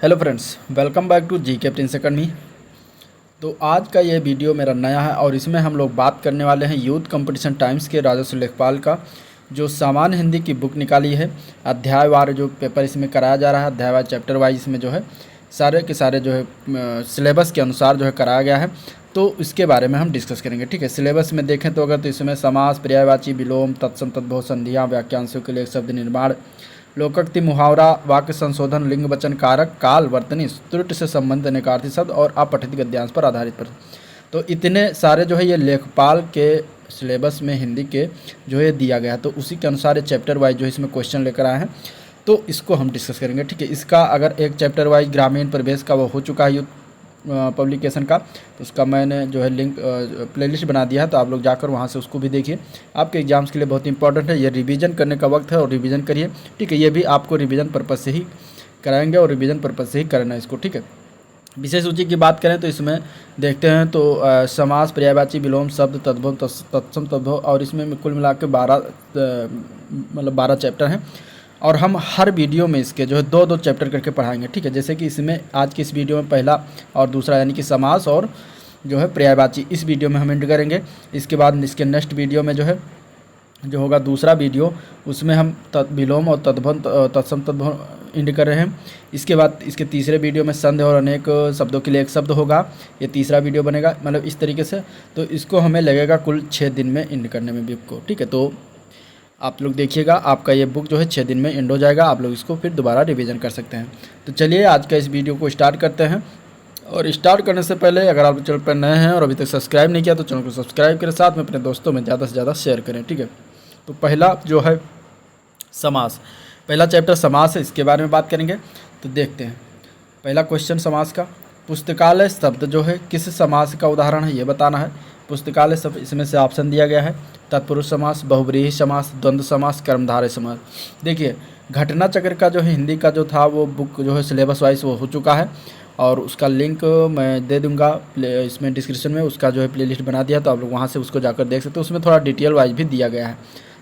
Hello friends, welcome back to G Captain Academy. तो आज का ये वीडियो मेरा नया है और इसमें हम लोग बात करने वाले हैं यूथ कंपटीशन टाइम्स के राजस्व लेखपाल का जो सामान्य हिंदी की बुक निकाली है। अध्यायवार जो पेपर इसमें कराया जा रहा है, अध्यायवार चैप्टर वाइज इसमें जो है सारे के सारे जो है सिलेबस के अनुसार जो है कराया गया है। तो इसके बारे में हम डिस्कस करेंगे। ठीक है, सिलेबस में देखें तो अगर तो इसमें समास, पर्यायवाची, विलोम, तत्सम, तद्भव, संधियाँ, वाक्यांशों के लिए शब्द निर्माण, लोकोक्ति, मुहावरा, वाक्य संशोधन, लिंग वचन कारक, काल, वर्तनी, त्रुटि से संबंधित अनेकार्थी शब्द और अपठित गद्यांश पर आधारित प्रश्न। तो इतने सारे जो है ये लेखपाल के सिलेबस में हिंदी के जो है दिया गया है। तो उसी के अनुसार चैप्टर वाइज जो है इसमें क्वेश्चन लेकर आए हैं, तो इसको हम डिस्कस करेंगे। ठीक है, इसका अगर एक चैप्टर वाइज ग्रामीण परिवेश का वो हो चुका है यूथ पब्लिकेशन का, तो उसका मैंने जो है लिंक प्लेलिस्ट बना दिया है, तो आप लोग जाकर वहाँ से उसको भी देखिए। आपके एग्जाम्स के लिए बहुत इंपॉर्टेंट है, ये रिवीजन करने का वक्त है और रिवीजन करिए। ठीक है, ये भी आपको रिवीजन पर्पज़ से ही कराएंगे और रिवीजन पर्पज़ से ही करना है इसको। ठीक है, विशेष सूची की बात करें तो इसमें देखते हैं तो समास, पर्यायवाची, विलोम, शब्द, तद्भव, तत्सम, तद्भव और इसमें कुल मिला के 12 चैप्टर हैं और हम हर वीडियो में इसके जो है दो चैप्टर करके पढ़ाएंगे। ठीक है, जैसे कि इसमें आज की इस वीडियो में पहला और दूसरा यानी कि समास और जो है पर्यायवाची इस वीडियो में हम एंड करेंगे। इसके बाद इसके नेक्स्ट वीडियो में जो है जो होगा दूसरा वीडियो, उसमें हम विलोम और तद्भव, तत्सम, तद्भव एंड कर रहे हैं। इसके बाद इसके तीसरे वीडियो में संधि और अनेक शब्दों के लिए एक शब्द होगा, ये तीसरा वीडियो बनेगा। मतलब इस तरीके से तो इसको हमें लगेगा कुल 6 दिन में एंड करने में बुक को। ठीक है, तो आप लोग देखिएगा, आपका ये बुक जो है 6 दिन में एंड हो जाएगा। आप लोग इसको फिर दोबारा रिवीजन कर सकते हैं। तो चलिए आज का इस वीडियो को स्टार्ट करते हैं। और स्टार्ट करने से पहले अगर आप चैनल पर नए हैं और अभी तक सब्सक्राइब नहीं किया तो चैनल को सब्सक्राइब करें, साथ में अपने दोस्तों में ज़्यादा से ज़्यादा शेयर करें। ठीक है, तो पहला जो है समास, पहला चैप्टर समास है, इसके बारे में बात करेंगे। तो देखते हैं पहला क्वेश्चन समास का। पुस्तकालय शब्द जो है किस समास का उदाहरण है ये बताना है। पुस्तकालय शब्द इसमें से ऑप्शन दिया गया है तत्पुरुष समास, बहुव्रीहि समास, द्वंद्व समास, कर्मधारय समास। देखिए घटना चक्र का जो है हिंदी का जो था वो बुक जो है सिलेबस वाइज वो हो चुका है और उसका लिंक मैं दे दूंगा इसमें डिस्क्रिप्शन में, उसका जो है प्लेलिस्ट बना दिया, तो आप लोग वहाँ से उसको जाकर देख सकते हो। उसमें थोड़ा डिटेल वाइज भी दिया गया है,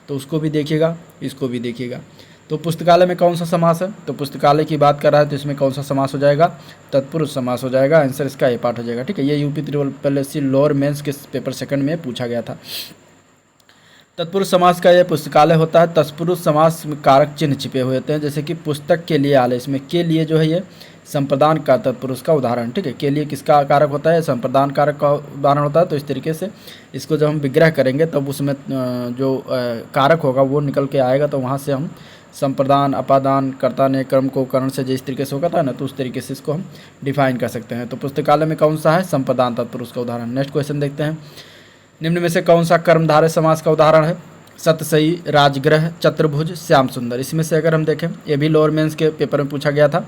तो उसको भी देखिएगा, इसको भी देखिएगा। तो पुस्तकालय में कौन सा समास है, तो पुस्तकालय की बात कर रहा है तो इसमें कौन सा समास हो जाएगा, तत्पुरुष समास हो जाएगा। आंसर इसका ए पार्ट हो जाएगा। ठीक है, ये यूपी SSC लोअर मेंस के पेपर सेकंड में पूछा गया था। तत्पुरुष समास का यह पुस्तकालय होता है। तत्पुरुष समास में कारक चिन्ह छिपे हुए होते हैं, जैसे कि पुस्तक के लिए आलय, इसमें के लिए जो है ये संप्रदान का तत्पुरुष का उदाहरण। ठीक है, के लिए किसका कारक होता है, संप्रदान कारक का उदाहरण होता है। तो इस तरीके से इसको जब हम विग्रह करेंगे तब उसमें जो कारक होगा वो निकल के आएगा, तो वहाँ से हम संप्रदान, अपादान, कर्ता ने क्रम को करण से जिस तरीके से होता है ना, तो उस तरीके से इसको हम डिफाइन कर सकते हैं। तो पुस्तकालय में कौन सा है, संप्रदान तत्पुरुष का उदाहरण। नेक्स्ट क्वेश्चन देखते हैं, निम्न में से कौन सा कर्मधारय समास का उदाहरण है। सतसई, राजगृह, चतुर्भुज, श्याम सुंदर। इसमें से अगर हम देखें, ये भी लोअर मेंस के पेपर में पूछा गया था।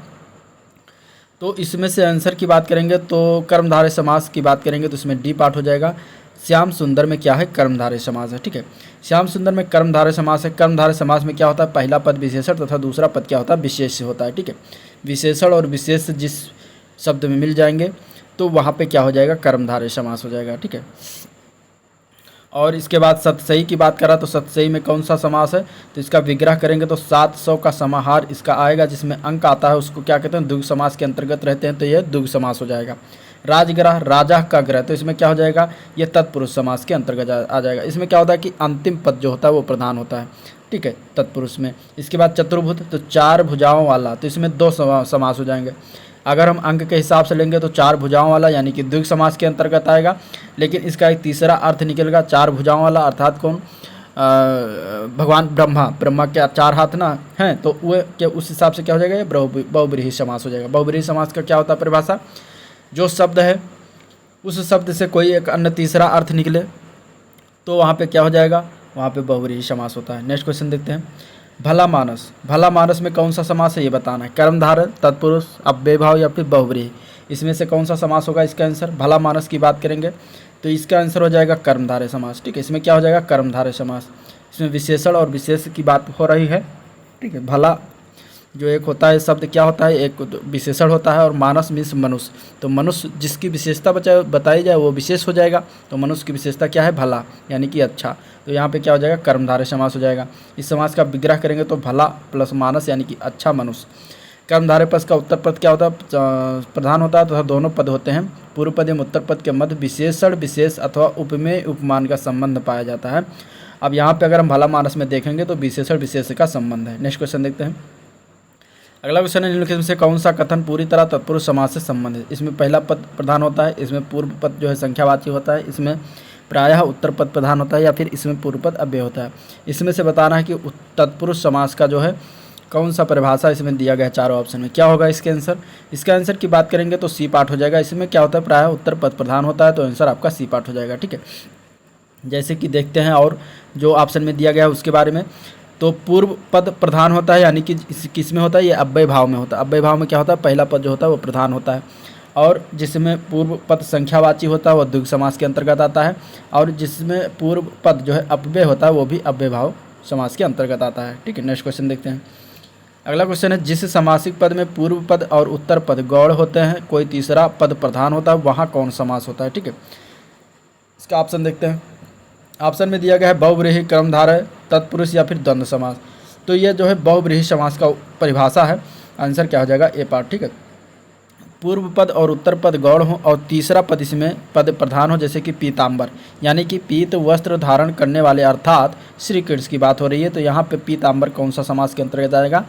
तो इसमें से आंसर की बात करेंगे तो कर्मधारय समास की बात करेंगे तो इसमें डी पार्ट हो जाएगा। श्याम सुंदर में क्या है, कर्मधारय समास है। ठीक है, श्याम सुंदर में कर्मधारय समास है। कर्मधारय समास में क्या होता है, पहला पद विशेषण तथा दूसरा पद क्या होता है, विशेष्य होता है। ठीक है, विशेषण और विशेष जिस शब्द में मिल जाएंगे तो वहाँ पे क्या हो जाएगा, कर्मधारय समास हो जाएगा। ठीक है, और इसके बाद सतसई की बात करा तो सतसई में कौन सा समास है, तो इसका विग्रह करेंगे तो 700 का समाहार इसका आएगा, जिसमें अंक आता है उसको क्या कहते हैं, द्विगु समास के अंतर्गत रहते हैं, तो यह द्विगु समास हो जाएगा। राजग्रह, राजा का ग्रह, तो इसमें क्या हो जाएगा, ये तत्पुरुष समास के अंतर्गत आ जाएगा। इसमें क्या होता है कि अंतिम पद जो होता है वो प्रधान होता है। ठीक है, तत्पुरुष में। इसके बाद चतुर्भुज, तो 4 भुजाओं वाला, तो इसमें 2 समास हो जाएंगे। अगर हम अंक के हिसाब से लेंगे तो 4 भुजाओं वाला यानी कि द्विगु समास के अंतर्गत आएगा, लेकिन इसका एक तीसरा अर्थ निकलेगा 4 भुजाओं वाला, अर्थात कौन, भगवान ब्रह्मा के 4 हाथ ना हैं, तो वो क्या उस हिसाब से क्या हो जाएगा, ये बहुव्रीहि समास हो जाएगा। बहुव्रीहि समास का क्या होता है परिभाषा, जो शब्द है उस शब्द से कोई एक अन्य तीसरा अर्थ निकले तो वहाँ पे क्या हो जाएगा, वहाँ पे बहुव्रीहि समास होता है। नेक्स्ट क्वेश्चन देखते हैं, भला मानस। भला मानस में कौन सा समास है ये बताना है। कर्मधारय, तत्पुरुष, अव्ययभाव या फिर बहुव्रीहि, इसमें से कौन सा समास होगा इसका आंसर। भला मानस की बात करेंगे तो इसका आंसर हो जाएगा कर्मधारय समास। ठीक है, इसमें क्या हो जाएगा, कर्मधारय समास। इसमें विशेषण और विशेष की बात हो रही है। ठीक है, भला जो एक होता है शब्द क्या होता है, एक विशेषण होता है, और मानस मीन्स मनुष्य, तो मनुष्य जिसकी विशेषता बताई जाए वो विशेष हो जाएगा। तो मनुष्य की विशेषता क्या है, भला यानी कि अच्छा, तो यहाँ पे क्या हो जाएगा, कर्मधारय समास हो जाएगा। इस समास का विग्रह करेंगे तो भला प्लस मानस यानी कि अच्छा मनुष्य। कर्मधारय पद का उत्तर पद क्या होता है? प्रधान होता है तथा दोनों पद होते हैं पूर्व पद एवं उत्तर पद के मध्य विशेषण विशेष अथवा उपमेय उपमान का संबंध पाया जाता है। अब यहाँ पे अगर हम भला मानस में देखेंगे तो विशेषण विशेष का संबंध है। नेक्स्ट क्वेश्चन देखते हैं। अगला क्वेश्चन है, निम्नलिखित में से कौन सा कथन पूरी तरह तत्पुरुष समास से संबंधित? इसमें पहला पद प्रधान होता है, इसमें पूर्व पद जो है संख्यावाची होता है, इसमें प्रायः उत्तर पद प्रधान होता है, या फिर इसमें पूर्व पद अव्यय होता है। इसमें से बताना है कि तत्पुरुष समास का जो है कौन सा परिभाषा इसमें दिया गया है चारों ऑप्शन में। क्या होगा इसके आंसर? इसका आंसर की बात करेंगे तो सी पार्ट हो जाएगा। इसमें क्या होता है? प्रायः उत्तर पद प्रधान होता है, तो आंसर आपका सी पार्ट हो जाएगा। ठीक है, जैसे कि देखते हैं और जो ऑप्शन में दिया गया है उसके बारे में। तो पूर्व पद प्रधान होता है, यानी कि किस में होता है? ये अव्यय भाव में होता है। अव्यय भाव में क्या होता है? पहला पद जो होता है वो प्रधान होता है, और जिसमें पूर्व पद संख्यावाची होता है वह द्विगु समास के अंतर्गत आता है, और जिसमें पूर्व पद जो है अव्यय होता है वो भी अव्यय भाव समास के अंतर्गत आता है। ठीक है, नेक्स्ट क्वेश्चन देखते हैं। अगला क्वेश्चन है, जिस समासिक पद में पूर्व पद और उत्तर पद गौड़ होते हैं, कोई तीसरा पद प्रधान होता है, वहाँ कौन समास होता है? ठीक है, इसका ऑप्शन देखते हैं। ऑप्शन में दिया गया है बहुव्रीहि, कर्मधारय, तत्पुरुष या फिर द्वंद्व समास। तो ये जो है बहुव्रीहि समास का परिभाषा है। आंसर क्या हो जाएगा? ए पार्ट। ठीक है, पूर्व पद और उत्तर पद गौड़ हो और तीसरा पद इसमें पद प्रधान हो, जैसे कि पीताम्बर, यानी कि पीत वस्त्र धारण करने वाले, अर्थात श्री कृष्ण की बात हो रही है। तो यहाँ पे पीताम्बर कौन सा समास के अंतर्गत आएगा?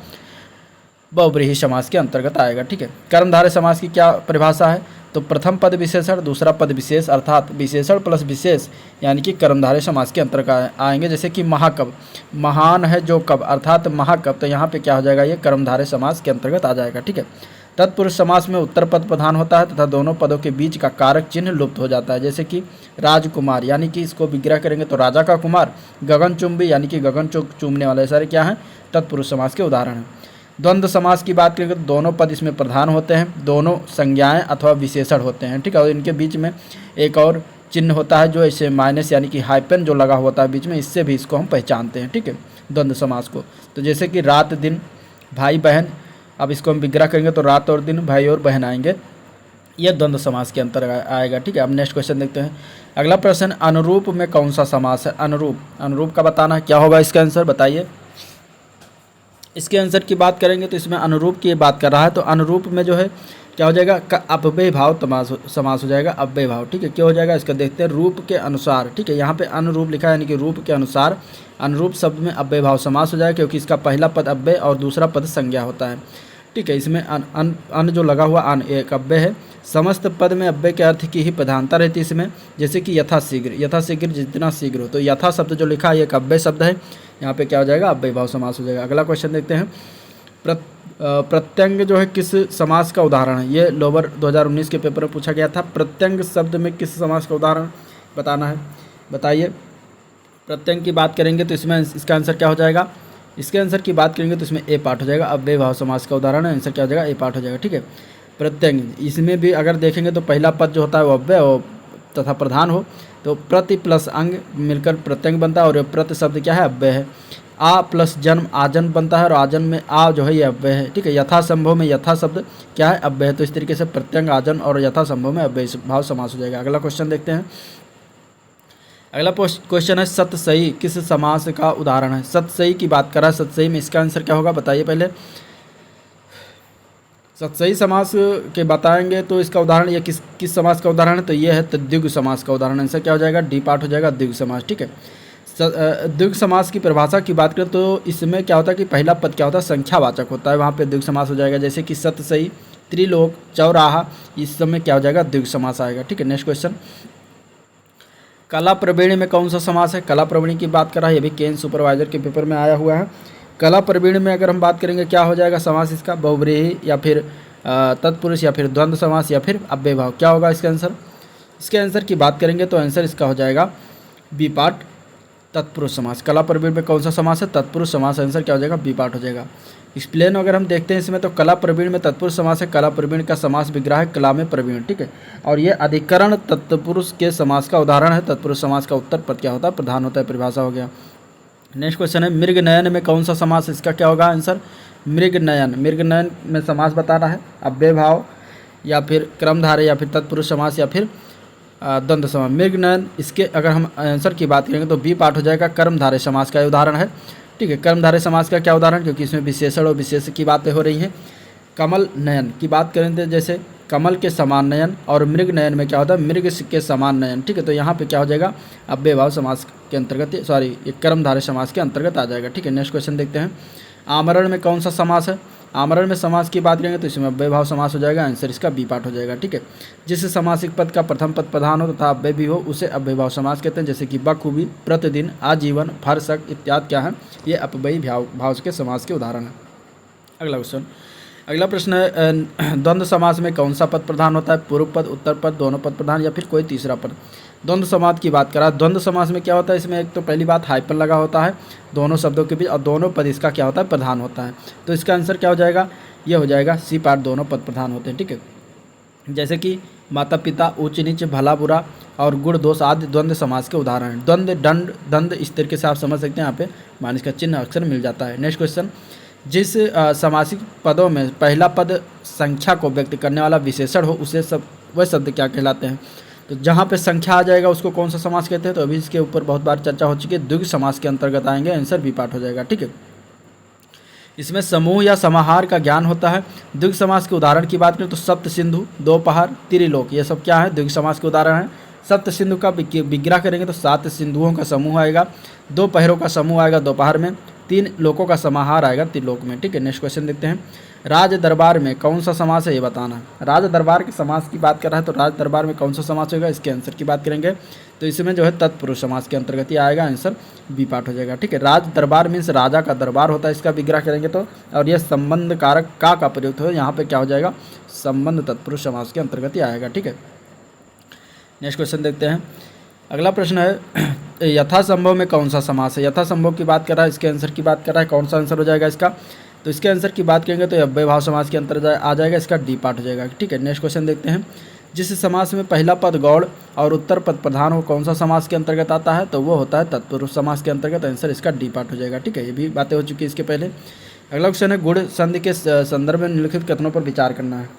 बहुव्रीहि समास के अंतर्गत आएगा। ठीक है, कर्मधारय समास की क्या परिभाषा है? तो प्रथम पद विशेषण, दूसरा पद विशेष, अर्थात विशेषण प्लस विशेष, यानी कि कर्मधारय समास के अंतर्गत आएंगे। जैसे कि महाकवि, महान है जो कवि, अर्थात महाकवि, तो यहाँ पे क्या हो जाएगा? ये कर्मधारय समास के अंतर्गत आ जाएगा। ठीक है, तत्पुरुष समास में उत्तर पद प्रधान होता है तथा दोनों पदों के बीच का कारक चिन्ह लुप्त हो जाता है। जैसे कि राजकुमार, यानी कि इसको विग्रह करेंगे तो राजा का कुमार, गगनचुंबी, यानी कि गगन चूमने वाले, सारे क्या हैं? तत्पुरुष समास के उदाहरण हैं। द्वंद्व समास की बात करेंगे तो दोनों पद इसमें प्रधान होते हैं, दोनों संज्ञाएं अथवा विशेषण होते हैं। ठीक है, और इनके बीच में एक और चिन्ह होता है जो इसे माइनस, यानी कि हाइपन जो लगा होता है बीच में, इससे भी इसको हम पहचानते हैं। ठीक है, द्वंद्व समास को। तो जैसे कि रात दिन, भाई बहन, अब इसको हम विग्रह करेंगे तो रात और दिन, भाई और बहन आएंगे, यह द्वंद्व समास के अंतर्गत आएगा। ठीक है, अब नेक्स्ट क्वेश्चन देखते हैं। अगला प्रश्न, अनुरूप में कौन सा समास है? अनुरूप का बताना है। क्या होगा इसका आंसर? बताइए। इसके आंसर की बात करेंगे तो इसमें अनुरूप की बात कर रहा है, तो अनुरूप में जो है क्या हो जाएगा? अव्यय भाव समास हो जाएगा, अव्यय भाव। ठीक है, क्या हो जाएगा इसका? देखते हैं, रूप के अनुसार। ठीक है, यहाँ पे अनुरूप लिखा है, यानी कि रूप के अनुसार। अनुरूप शब्द में अव्यय भाव समास हो जाएगा, क्योंकि इसका पहला पद अव्यय और दूसरा पद संज्ञा होता है। ठीक है, इसमें अन जो लगा हुआ अन एक अव्यय है। समस्त पद में अव्यय के अर्थ की ही प्रधानता रहती है इसमें, जैसे कि यथाशीघ्र, जितना शीघ्र हो। तो यथा शब्द जो लिखा है एक अव्यय शब्द है, यहाँ पे क्या हो जाएगा? अव्यय भाव समास हो जाएगा। अगला क्वेश्चन देखते हैं। प्रत्यंग जो है किस समास का उदाहरण है? ये लोअर 2019 के पेपर में पूछा गया था। प्रत्यंग शब्द में किस समास का उदाहरण बताना है? बताइए। प्रत्यंग की बात करेंगे तो इसमें इसका आंसर क्या हो जाएगा? इसके आंसर की बात करेंगे तो इसमें ए पार्ट हो जाएगा। अव्यय भाव समास का उदाहरण है, आंसर क्या हो जाएगा? ए पार्ट हो जाएगा। ठीक है, प्रत्यंग, इसमें भी अगर देखेंगे तो पहला पद जो होता है वो अव्यय हो तथा प्रधान हो, तो प्रति प्लस अंग मिलकर प्रत्यंग बनता है, और प्रति शब्द क्या है? अव्यय है। आ प्लस जन्म आजन बनता है, और आजन में आ जो है ये अव्यय है। ठीक है, यथासंभव में यथा शब्द क्या है? अव्यय है। तो इस तरीके से प्रत्यंग, आजन और यथासंभव में अव्यय भाव समास हो जाएगा। अगला क्वेश्चन देखते हैं। अगला क्वेश्चन है, सतसई किस समास का उदाहरण है? सतसई की बात कर रहा है। सतसई में इसका आंसर क्या होगा? बताइए पहले। सतसई समास के बताएंगे तो इसका उदाहरण ये किस समास का उदाहरण है? तो ये है तद्विगु समास का उदाहरण। आंसर क्या हो जाएगा? डी पार्ट हो जाएगा, द्विगु समास। ठीक है, द्विगु समास की परिभाषा की बात करें तो इसमें क्या होता है कि पहला पद क्या होता है? संख्यावाचक होता है, वहाँ पे द्विगु समास हो जाएगा। जैसे कि सतसई, त्रिलोक, चौराहा, इस समय क्या हो जाएगा? द्विगु समास आएगा। ठीक है, नेक्स्ट क्वेश्चन। कला प्रवीण में कौन सा समास है? कला प्रवीण की बात कर रहा है, ये भी केन सुपरवाइजर के पेपर में आया हुआ है। कला प्रवीण में अगर हम बात करेंगे क्या हो जाएगा समास इसका? बहुव्रीहि या फिर तत्पुरुष या फिर द्वंद्व समास या फिर अव्यय भाव। क्या होगा इसका आंसर? इसके आंसर की बात करेंगे तो आंसर इसका हो जाएगा बी पार्ट, तत्पुरुष समास। कला प्रवीण में कौन सा समास है? तत्पुरुष समास। आंसर क्या हो जाएगा? बी पार्ट हो जाएगा। एक्सप्लेन अगर हम देखते हैं इसमें तो कला प्रवीण में तत्पुरुष समास है। कला प्रवीण का समास विग्रह है कला में प्रवीण। ठीक है, और ये अधिकरण तत्पुरुष के समास का उदाहरण है। तत्पुरुष समास का उत्तर पद क्या होता है? प्रधान होता है। परिभाषा हो गया। नेक्स्ट क्वेश्चन है, मृग नयन में कौन सा समास? इसका क्या होगा आंसर? मृग नयन में समास बता रहा है, अव्यय भाव या फिर क्रमधारय या फिर तत्पुरुष समास या फिर द्वंद्व समास। मृग नयन, इसके अगर हम आंसर की बात करेंगे तो बी पार्ट हो जाएगा, कर्मधारय समास का उदाहरण है। ठीक है, कर्मधारय समास का क्या उदाहरण? क्योंकि इसमें विशेषण और विशेष की बातें हो रही हैं। कमल नयन की बात करें तो जैसे कमल के समान नयन, और मृग नयन में क्या होता है, मृग के समान नयन। ठीक है, तो यहाँ पे क्या हो जाएगा, अव्ययभाव समास के अंतर्गत, सॉरी ये कर्मधारय समास के अंतर्गत आ जाएगा। ठीक है, नेक्स्ट क्वेश्चन देखते हैं। आमरण में कौन सा समास है? आमरण में समास की बात करेंगे तो इसमें अव्ययभाव समास हो जाएगा, आंसर इसका बी पार्ट हो जाएगा। ठीक है, जिस समासिक पद का प्रथम पद प्रधान हो तथा अव्यय भी हो उसे अव्ययभाव समास कहते हैं, जैसे कि बखूबी, प्रतिदिन, आजीवन, भरसक इत्यादि क्या है, ये अपव्ययी भाव के समास के उदाहरण हैं। अगला क्वेश्चन, अगला प्रश्न है, द्वंद्व समास में कौन सा पद प्रधान होता है? पूर्व पद, उत्तर पद, दोनों पद प्रधान या फिर कोई तीसरा पद? द्वंद्व समास की बात करा, द्वंद्व समास में क्या होता है, इसमें एक तो पहली बात हाइपन लगा होता है दोनों शब्दों के बीच, और दोनों पद इसका क्या होता है, प्रधान होता है। तो इसका आंसर क्या हो जाएगा, ये हो जाएगा सी पार्ट, दोनों पद प्रधान होते हैं। ठीक है, जैसे कि माता पिता, ऊंच नीच, भला बुरा और गुण दोष आदि द्वंद्व समास के उदाहरण हैं। द्वंद्व, दंड, दंड इस तरीके से आप समझ सकते हैं, यहाँ पे माइनस का चिन्ह अक्सर मिल जाता है। नेक्स्ट क्वेश्चन, जिस समासिक पदों में पहला पद संख्या को व्यक्त करने वाला विशेषण हो उसे वह शब्द क्या कहलाते हैं? तो जहाँ पे संख्या आ जाएगा उसको कौन सा समास कहते हैं? तो अभी इसके ऊपर बहुत बार चर्चा हो चुकी है, द्विग समास के अंतर्गत आएंगे, आंसर बी पार्ट हो जाएगा। ठीक है, इसमें समूह या समाहार का ज्ञान होता है। द्विग समास के उदाहरण की बात करें तो सप्त सिंधु, दोपहर, त्रिलोक, ये सब क्या है, द्विग समास के उदाहरण हैं। सप्त सिंधु का विग्रह करेंगे तो 7 सिंधुओं का समूह आएगा, 2 पहरों का समूह आएगा दोपहर में, 3 लोकों का समाहार आएगा त्रिलोक में। ठीक है, नेक्स्ट क्वेश्चन देखते हैं। राज दरबार में कौन सा समास है, ये बताना है। राज दरबार के समास की बात कर रहा है तो राज दरबार में कौन सा समास होगा, इसके आंसर की बात करेंगे तो इसमें जो है तत्पुरुष समास के अंतर्गत ही आएगा, आंसर बी पार्ट हो जाएगा। ठीक है, राज दरबार मीन्स राजा का दरबार होता है, इसका विग्रह करेंगे तो, और यह संबंध कारक का प्रयुक्त हो, यहाँ पे क्या हो जाएगा, संबंध तत्पुरुष समास के अंतर्गत ही आएगा। ठीक है, नेक्स्ट क्वेश्चन देखते हैं। अगला प्रश्न है, यथासंभव में कौन सा समास है? यथासंभव की बात कर रहा है, इसके आंसर की बात कर रहा है, कौन सा आंसर हो जाएगा इसका? तो इसके आंसर की बात करेंगे तो अव्ययभाव समास के अंतर्गत आ जाएगा, इसका डी पार्ट हो जाएगा। ठीक है, नेक्स्ट क्वेश्चन देखते हैं। जिस समास में पहला पद गौड़ और उत्तर पद प्रधान हो कौन सा समास के अंतर्गत आता है? तो वो होता है तत्पुरुष समास के अंतर्गत, आंसर इसका डी पार्ट हो जाएगा। ठीक है, ये भी बातें हो चुकी है इसके पहले। अगला क्वेश्चन है, गुण संधि के संदर्भ में निम्नलिखित कथनों पर विचार करना है।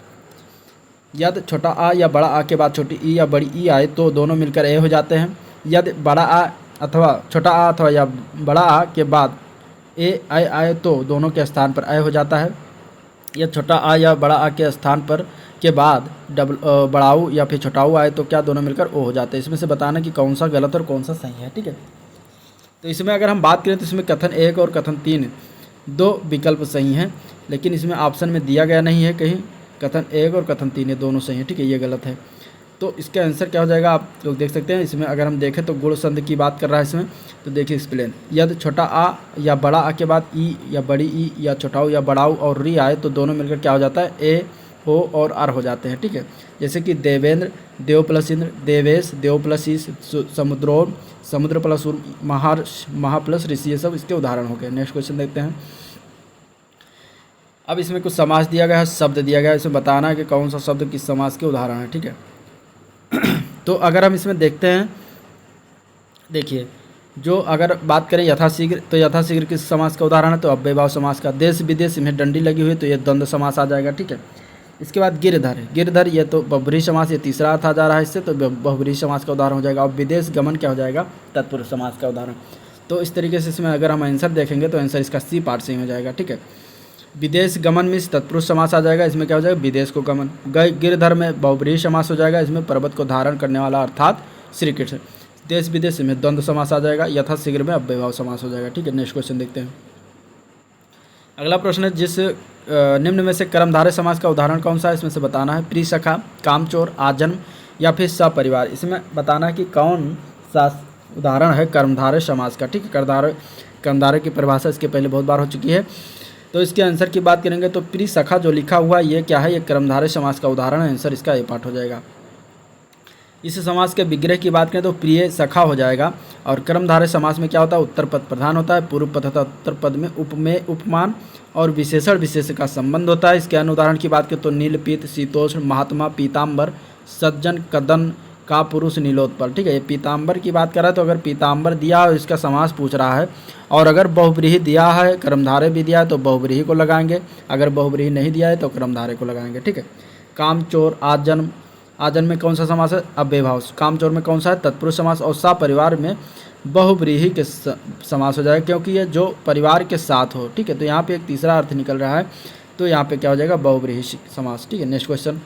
यदि छोटा आ या बड़ा आ के बाद छोटी ई या बड़ी ई आए तो दोनों मिलकर ए हो जाते हैं। यदि बड़ा आ अथवा छोटा आ अथवा या बड़ा आ के बाद ए आए तो दोनों के स्थान पर ए हो जाता है। या छोटा आ या बड़ा आ के स्थान पर के बाद बड़ाऊ या फिर छोटाऊ आए तो क्या दोनों मिलकर ओ हो जाते हैं। इसमें से बताना कि कौन सा गलत और कौन सा सही है। ठीक है, तो इसमें अगर हम बात करें तो इसमें कथन 1 और कथन 3 दो विकल्प सही हैं, लेकिन इसमें ऑप्शन में दिया गया नहीं है कहीं कथन 1 और कथन 3 दोनों सही हैं। ठीक है, ये गलत है, तो इसका आंसर क्या हो जाएगा आप लोग देख सकते हैं। इसमें अगर हम देखें तो गुण संधि की बात कर रहा है इसमें, तो देखिए एक्सप्लेन। यदि छोटा आ या बड़ा आ के बाद ई या बड़ी ई या छोटाऊ या बड़ाऊ और री आए तो दोनों मिलकर क्या हो जाता है, ए ओ और आर हो जाते हैं। ठीक है, जैसे कि देवेंद्र, देव प्लस इंद्र, देवेश, देव प्लस ईश, समुद्रोन, समुद्र प्लस उर, महा प्लस ऋषि, ये सब इसके उदाहरण हो गए। नेक्स्ट क्वेश्चन देखते हैं। अब इसमें कुछ समास दिया गया है, शब्द दिया गया है, इसमें बताना है कि कौन सा शब्द किस समास के उदाहरण है। ठीक है, तो अगर हम इसमें देखते हैं, देखिए जो अगर बात करें यथाशीघ्र, तो यथाशीघ्र किस समास का उदाहरण है, तो अव्ययभाव समास का। देश विदेश में डंडी लगी हुई तो ये द्वंद्व समास आ जाएगा। ठीक है, इसके बाद गिरधर, गिरधर ये तो बहुब्रीहि समास, ये तीसरा अर्थ आ जा रहा है इससे, तो बहुब्रीहि समास का उदाहरण हो जाएगा। और विदेश गमन क्या हो जाएगा, तत्पुरुष समास का उदाहरण। तो इस तरीके से इसमें अगर हम आंसर देखेंगे तो आंसर इसका सी पार्ट सही हो जाएगा। ठीक है, विदेश गमन में तत्पुरुष समास आ जाएगा, इसमें क्या हो जाएगा, विदेश को गमन। गिरधर में बहुब्रीहि समास हो जाएगा, इसमें पर्वत को धारण करने वाला अर्थात श्री कृष्ण। देश विदेश में द्वंद्व समास आ जाएगा, यथाशीघ्र में अव्ययभाव समास हो जाएगा। ठीक है, नेक्स्ट क्वेश्चन देखते हैं। अगला प्रश्न है, जिस निम्न में से कर्मधारय समास का उदाहरण कौन सा है, इसमें से बताना है। प्रिय सखा, कामचोर, आजन्म या फिर सपरिवार। इसमें बताना है कि कौन सा उदाहरण है कर्मधारय समास का। ठीक है, कर्मधारय की परिभाषा इसके पहले बहुत बार हो चुकी है, तो इसके आंसर की बात करेंगे तो प्रिय सखा जो लिखा हुआ ये क्या है, ये कर्मधारय समास का उदाहरण है, आंसर इसका ए पार्ट हो जाएगा। इस समास के विग्रह की बात करें तो प्रिय सखा हो जाएगा। और कर्मधारय समास में क्या होता है, उत्तर पद प्रधान होता है, पूर्व पद तथा उत्तर पद में उपमान और विशेषण विशेष का संबंध होता है। इसके अन्य उदाहरण की बात करें तो नीलपीत, शीतोष्ण, महात्मा, पीताम्बर, सज्जन, कदन, का पुरुष, नीलोत्पल। ठीक है, ये पीताम्बर की बात कर रहा है, तो अगर पीताम्बर दिया है इसका समास पूछ रहा है, और अगर बहुब्रीहि दिया है, कर्मधारय भी दिया है तो बहुब्रीहि को लगाएंगे, अगर बहुब्रीहि नहीं दिया है तो कर्मधारय को लगाएंगे। ठीक है, कामचोर, आजन्म, आजन्म में कौन सा समास है, अव्ययभाव। कामचोर में कौन सा है, तत्पुरुष समास। और सपरिवार में बहुब्रीहि के समास हो जाएगा, क्योंकि ये जो परिवार के साथ हो। ठीक है, तो यहाँ पे एक तीसरा अर्थ निकल रहा है तो यहाँ पे क्या हो जाएगा, बहुव्रीहि समास। ठीक है, नेक्स्ट क्वेश्चन,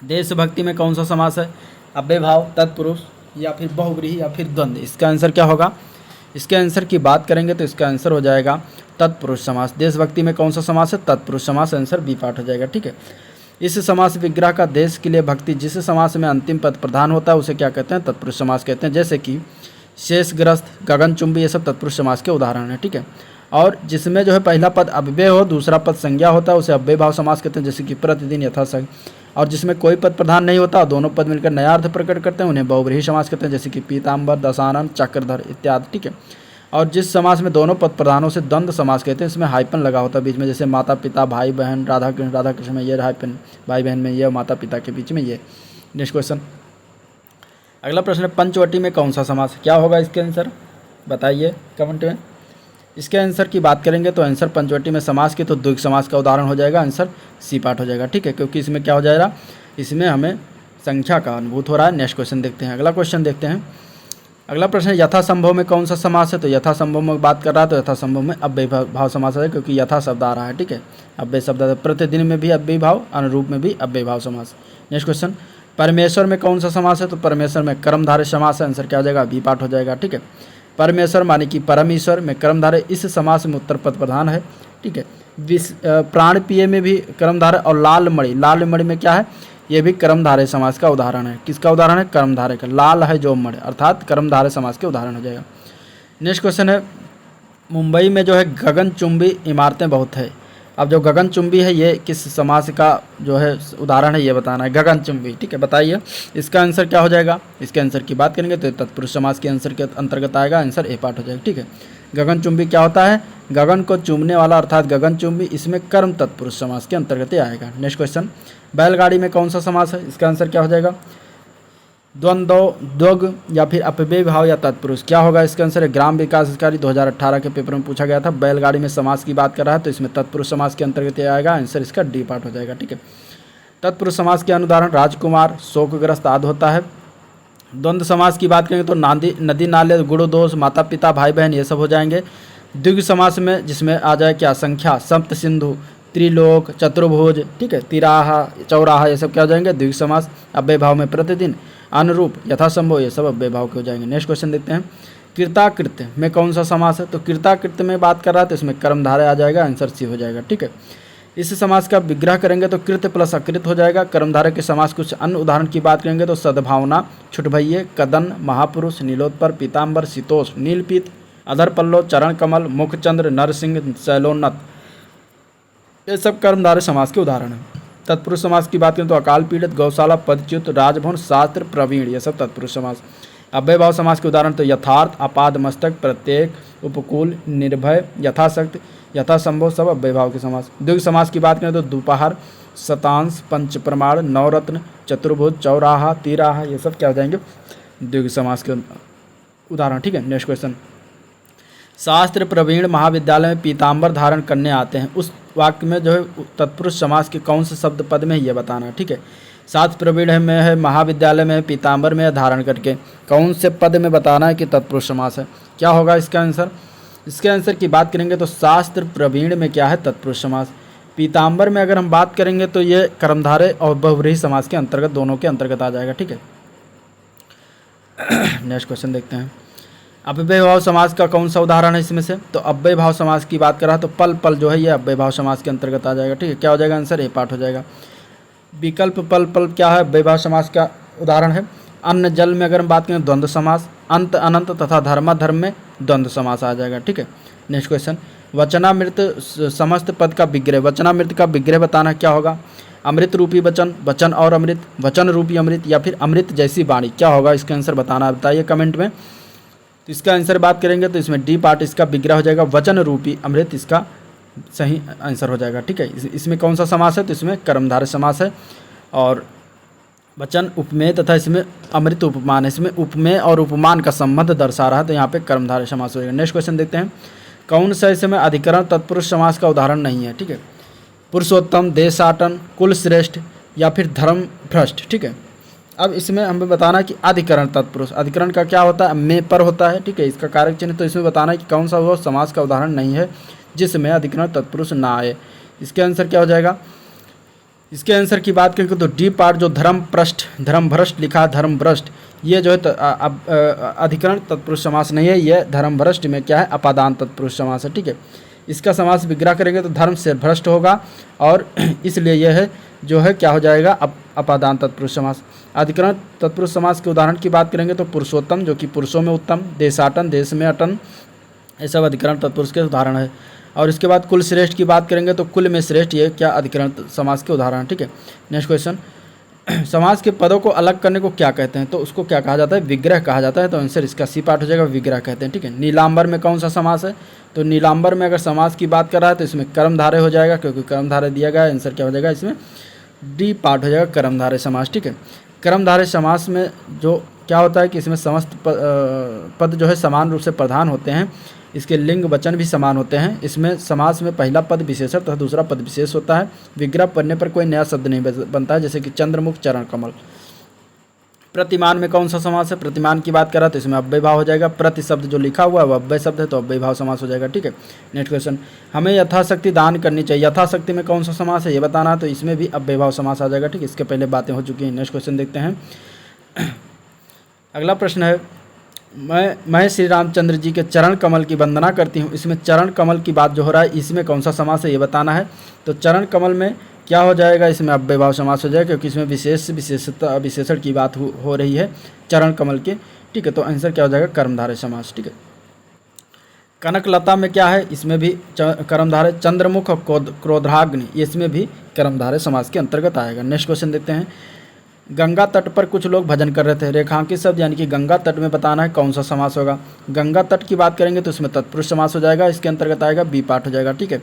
देशभक्ति में कौन सा समास है, अव्ययभाव, तत्पुरुष या फिर बहुव्रीहि या फिर द्वंद्व। इसका आंसर क्या होगा, इसके आंसर की बात करेंगे तो इसका आंसर हो जाएगा तत्पुरुष समास। देशभक्ति में कौन सा समास है, तत्पुरुष समास, आंसर बी पार्ट हो जाएगा। ठीक है, इस समास विग्रह का देश के लिए भक्ति, जिस समास में अंतिम पद प्रधान होता है उसे क्या कहते हैं, तत्पुरुष समास कहते हैं। जैसे कि शेषग्रस्त, गगनचुंबी, ये सब तत्पुरुष समास के उदाहरण हैं। ठीक है, और जिसमें जो है पहला पद अव्यय हो, दूसरा पद संज्ञा होता है, उसे अव्यय भाव समास कहते हैं। जैसे कि प्रतिदिन, यथासंग। और जिसमें कोई पद प्रधान नहीं होता, दोनों पद मिलकर नया अर्थ प्रकट करते हैं, उन्हें बहुव्रीहि समास कहते हैं। जैसे कि पीताम्बर, दशानन, चक्रधर इत्यादि। ठीक है, और जिस समास में दोनों पद प्रधानों से द्वंद्व समास कहते हैं, इसमें हाइपन लगा होता है बीच में। जैसे माता पिता, भाई बहन, राधा कृष्ण, राधा कृष्ण में ये हाइपन, भाई बहन में ये, माता पिता के बीच में ये। नेक्स्ट क्वेश्चन, अगला प्रश्न है, पंचवटी में कौन सा समास, क्या होगा इसके आंसर, बताइए कमेंट में। इसके आंसर की बात करेंगे तो आंसर पंचवटी में समास की तो द्विग समास का उदाहरण हो जाएगा, आंसर सी पार्ट हो जाएगा। ठीक है, क्योंकि इसमें क्या हो जाएगा, इसमें हमें संख्या का अनुभूत हो रहा है। नेक्स्ट क्वेश्चन देखते हैं, अगला क्वेश्चन देखते हैं। अगला प्रश्न है, यथासंभव में कौन सा समास है, तो यथासंभव में बात कर रहा है तो यथासंभव में अव्यय भाव समास है, क्योंकि यथा शब्द आ रहा है। ठीक है, अव्यय शब्द आ रहा है, प्रतिदिन में भी अव्यय भाव, अनुरूप में भी अव्यय भाव समास। नेक्स्ट क्वेश्चन, परमेश्वर में कौन सा समास है, तो परमेश्वर में कर्मधारय समास है, आंसर क्या हो जाएगा, बी पार्ट हो जाएगा। ठीक है, परमेश्वर माने कि परमेश्वर में कर्मधारय, इस समास में उत्तर पद प्रधान है। ठीक है, प्राण पिए में भी कर्मधारय, और लाल मणि, लाल मणि में क्या है, ये भी कर्मधारय समास का उदाहरण है। किसका उदाहरण है, कर्मधारय का, लाल है जो मणि, अर्थात कर्मधारय समास के उदाहरण हो जाएगा। नेक्स्ट क्वेश्चन है, मुंबई में जो है गगनचुंबी इमारतें बहुत है। अब जो गगनचुंबी है ये किस समास का जो है उदाहरण है, ये बताना है, गगनचुंबी। ठीक है, बताइए इसका आंसर क्या हो जाएगा। इसके आंसर की बात करेंगे तो तत्पुरुष समास के आंसर के अंतर्गत आएगा, आंसर ए पार्ट हो जाएगा। ठीक है, गगनचुंबी क्या होता है, गगन को चूमने वाला, अर्थात गगनचुंबी, इसमें कर्म तत्पुरुष समास के अंतर्गत ही आएगा। नेक्स्ट क्वेश्चन, बैलगाड़ी में कौन सा समास है, इसका आंसर क्या हो जाएगा, द्वंद्व, द्वग या फिर अपव्यय भाव या तत्पुरुष, क्या होगा इसका आंसर है, ग्राम विकास अधिकारी 2018 के पेपर में पूछा गया था। बैलगाड़ी में समास की बात कर रहा है तो इसमें तत्पुरुष समास के अंतर्गत आएगा, आंसर इसका डी पार्ट हो जाएगा। ठीक है, तत्पुरुष समास के अनुदाहरण राजकुमार, शोकग्रस्त आदि होता है। द्वंद्व समास की बात करेंगे तो नदी नाले, गुण दोष, माता पिता, भाई बहन, ये सब हो जाएंगे। द्विग समास में जिसमें आ जाए क्या, संख्या, सप्त सिंधु, त्रिलोक, चतुर्भुज, ठीक है, तिराहा, चौराहा, ये सब क्या हो जाएंगे, द्विग समास। अव्यय भाव में प्रतिदिन, अनुरूप, यथासंभव, ये सब अव्यय भाव के हो जाएंगे। नेक्स्ट क्वेश्चन देखते हैं, कृताकृत्य में कौन सा समास है, तो कृताकृत्य में बात कर रहा है तो इसमें कर्मधारय आ जाएगा, आंसर सी हो जाएगा। ठीक है, इस समास का विग्रह करेंगे तो कृत्य प्लस अकृत हो जाएगा। कर्मधारय के समास कुछ अन्य उदाहरण की बात करेंगे तो सद्भावना, छुटभैये, कदन, महापुरुष, नीलोत्पर, पीताम्बर, शीतोष, नीलपीत, अधर पल्लव, चरण कमल, मुखचंद्र, नरसिंह, शैलोन्नत, ये सब कर्मधारय समास के उदाहरण हैं। तत्पुरुष समास की बात करें तो अकाल पीड़ित, गौशाला, पदच्युत, राजभवन, शास्त्र, प्रवीण, ये सब तत्पुरुष समास। अव्यय भाव समास के उदाहरण तो यथार्थ, अपाद मस्तक, प्रत्येक, उपकूल, निर्भय, यथाशक्ति, यथासंभव, सब अव्यय भाव के समास। द्विग समास की बात करें तो दोपहर, शतांश, पंच प्रमाण, नवरत्न, चतुर्भुज, चौराहा, तिराहा, ये सब क्या हो जाएंगे, द्विग समास के उदाहरण। ठीक है, नेक्स्ट क्वेश्चन, शास्त्र प्रवीण महाविद्यालय में पीताम्बर धारण करने आते हैं, उस वाक्य में जो है तत्पुरुष समास के कौन से शब्द पद में, ये बताना है। ठीक है, शास्त्र प्रवीण में है, महाविद्यालय में है, पीताम्बर में है, धारण करके, कौन से पद में बताना है कि तत्पुरुष समास है, क्या होगा इसका आंसर। इसके आंसर की बात करेंगे तो शास्त्र प्रवीण में क्या है, तत्पुरुष समास। पीताम्बर में अगर हम बात करेंगे तो ये कर्मधारय और बहुव्रीहि समास के अंतर्गत, दोनों के अंतर्गत आ जाएगा। ठीक है, नेक्स्ट क्वेश्चन देखते हैं, अव्यय भाव समास का कौन सा उदाहरण है इसमें से, तो अव्यय भाव समास की बात कर रहा है तो पल पल जो है ये अव्यय भाव समास के अंतर्गत आ जाएगा। ठीक है, क्या हो जाएगा आंसर, ए पार्ट हो जाएगा। विकल्प पल पल क्या है, अव्यय भाव समास का उदाहरण है। अन्न जल में अगर हम बात करें द्वंद्व समास, अंत अनंत तथा धर्माधर्म में द्वंद्व समास आ जाएगा। ठीक है, नेक्स्ट क्वेश्चन, वचनामृत समस्त पद का विग्रह, वचनामृत का विग्रह बताना क्या होगा, अमृत रूपी वचन, वचन और अमृत, वचन रूपी अमृत, या फिर अमृत जैसी वाणी, क्या होगा इसका आंसर बताना, बताइए कमेंट में। तो इसका आंसर बात करेंगे तो इसमें डी पार्ट इसका विग्रह हो जाएगा, वचन रूपी अमृत इसका सही आंसर हो जाएगा। ठीक है, इसमें कौन सा समास है, तो इसमें कर्मधारय समास है, और वचन उपमेय तथा इसमें अमृत उपमान है, इसमें उपमेय और उपमान का संबंध दर्शा रहा है, तो यहाँ पे कर्मधारय समास हो जाएगा। नेक्स्ट क्वेश्चन देखते हैं, कौन सा इसमें अधिकरण तत्पुरुष समास का उदाहरण नहीं है। ठीक है, पुरुषोत्तम, देशाटन, कुलश्रेष्ठ, या फिर धर्म भ्रष्ट। ठीक है, अब इसमें हमें बताना कि अधिकरण तत्पुरुष, अधिकरण का क्या होता है, में पर होता है। ठीक है, इसका कारक चिन्ह, तो इसमें बताना है कि कौन सा वो समास का उदाहरण नहीं है जिसमें अधिकरण तत्पुरुष ना आए। इसके आंसर क्या हो जाएगा? इसके आंसर की बात करें तो डी पार्ट जो धर्मभ्रष्ट लिखा है, धर्मभ्रष्ट, ये जो है अधिकरण तत्पुरुष समास नहीं है, ये धर्मभ्रष्ट में क्या है? अपादान तत्पुरुष समास है। ठीक है, इसका समास विग्रह करेंगे तो धर्म से भ्रष्ट होगा और इसलिए यह है जो है क्या हो जाएगा? अपादान तत्पुरुष समास। अधिकरण तत्पुरुष समास के उदाहरण की बात करेंगे तो पुरुषोत्तम जो कि पुरुषों में उत्तम, देशाटन देश में अटन, ये सब अधिकरण तत्पुरुष के उदाहरण है। और इसके बाद कुल श्रेष्ठ की बात करेंगे तो कुल में श्रेष्ठ, ये क्या? अधिकरण समास के उदाहरण। ठीक है, नेक्स्ट क्वेश्चन, समास के पदों को अलग करने को क्या कहते हैं? तो उसको क्या कहा जाता है? विग्रह कहा जाता है। तो आंसर इसका सी पार्ट हो जाएगा, विग्रह कहते हैं। ठीक है, नीलांबर में कौन सा समास है? तो नीलांबर में अगर समास की बात कर रहा है तो इसमें कर्मधारय हो जाएगा, क्योंकि कर्मधारय दिया गया है। आंसर क्या हो जाएगा? इसमें डी पार्ट हो जाएगा, कर्मधारय समास। ठीक है, कर्मधारय समास में जो क्या होता है कि इसमें समस्त पद जो है समान रूप से प्रधान होते हैं, इसके लिंग वचन भी समान होते हैं। इसमें समास में पहला पद विशेषण तथा दूसरा पद विशेष होता है। विग्रह पढ़ने पर कोई नया शब्द नहीं बनता है, जैसे कि चंद्रमुख, चरण कमल। प्रतिमान में कौन सा समास है? प्रतिमान की बात करा तो इसमें अव्यय भाव हो जाएगा। प्रति शब्द जो लिखा हुआ है वो अव्यय शब्द है, तो अव्यय भाव समास हो जाएगा। ठीक है, नेक्स्ट क्वेश्चन, हमें यथाशक्ति दान करनी चाहिए, यथाशक्ति में कौन सा समास है ये बताना है, तो इसमें भी अव्यय भाव समास आ जाएगा। ठीक है, इसके पहले बातें हो चुकी हैं। नेक्स्ट क्वेश्चन देखते हैं। अगला प्रश्न है, मैं श्री रामचंद्र जी के चरण कमल की वंदना करती हूँ। इसमें चरण कमल की बात जो हो रहा है, इसमें कौन सा समास है ये बताना है। तो चरण कमल में क्या हो जाएगा? इसमें अव्यय भाव समास हो जाएगा, क्योंकि इसमें विशेषण की बात हो रही है चरण कमल के। ठीक है, तो आंसर क्या हो जाएगा? कर्मधारय समास। ठीक है, कनकलता में क्या है? इसमें भी कर्मधारय। चंद्रमुख और क्रोधाग्नि, इसमें भी कर्मधारय समास के अंतर्गत आएगा। नेक्स्ट क्वेश्चन देखते हैं। गंगा तट पर कुछ लोग भजन कर रहे थे, रेखांकित शब्द यानी कि गंगा तट में बताना है कौन सा समास होगा। गंगा तट की बात करेंगे तो इसमें तत्पुरुष समास हो जाएगा, इसके अंतर्गत आएगा, बी पार्ट हो जाएगा। ठीक है,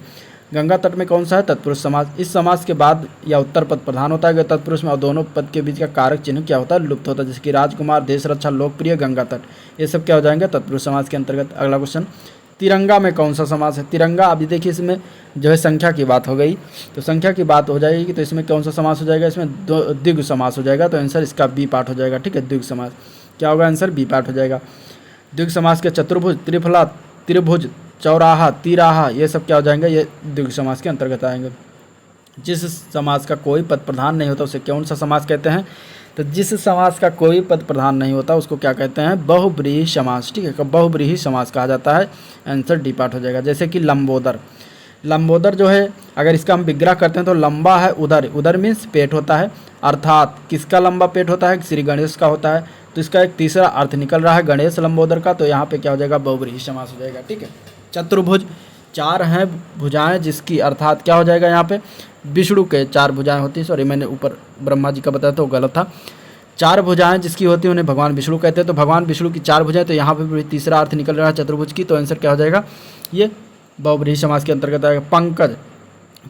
गंगा तट में कौन सा है? तत्पुरुष समास। इस समास के बाद या उत्तर पद प्रधान होता है तत्पुरुष में, और दोनों पद के बीच का कारक चिन्ह क्या होता है? लुप्त होता है, जैसे कि राजकुमार, देश रक्षा, लोकप्रिय, गंगा तट, ये सब क्या हो जाएंगे? तत्पुरुष समास के अंतर्गत। अगला क्वेश्चन, तिरंगा में कौन सा समास है? तिरंगा, अभी देखिए इसमें जो है संख्या की बात हो गई, तो संख्या की बात हो जाएगी तो इसमें कौन सा समास हो जाएगा? इसमें द्विगु समास हो जाएगा, तो आंसर इसका बी पार्ट हो जाएगा। ठीक है, द्विगु समास क्या होगा? आंसर बी पार्ट हो जाएगा। द्विगु समास के चतुर्भुज, त्रिफला, त्रिभुज, चौराहा, तिराहा, ये सब क्या हो जाएंगे? ये द्विगु समास के अंतर्गत आएंगे। जिस समास का कोई पद प्रधान नहीं होता उसे कौन सा समास कहते हैं? तो जिस समास का कोई पद प्रधान नहीं होता उसको क्या कहते हैं? बहुब्रीहि समास। ठीक है, बहुब्रीहि समास कहा जाता है। आंसर डी पार्ट हो जाएगा। जैसे कि लंबोदर, लंबोदर जो है अगर इसका हम विग्रह करते हैं तो लंबा है उदर, उदर मीन्स पेट होता है, अर्थात किसका लंबा पेट होता है? श्री गणेश का होता है। तो इसका एक तीसरा अर्थ निकल रहा है गणेश लंबोदर का, तो यहाँ पे क्या हो जाएगा? बहुब्रीहि समास हो जाएगा। ठीक है, चतुर्भुज, चार हैं भुजाएं जिसकी, अर्थात क्या हो जाएगा यहाँ पे? विष्णु के चार भुजाएं होती हैं, सॉरी मैंने ऊपर ब्रह्मा जी का बताया तो गलत था। चार भुजाएं जिसकी होती है उन्हें भगवान विष्णु कहते हैं, तो भगवान विष्णु की चार भुजाएं, तो यहाँ पे भी तीसरा अर्थ निकल रहा है चतुर्भुज की, तो आंसर क्या हो जाएगा? ये बहुब्रीहि समास के अंतर्गत आएगा। पंकज,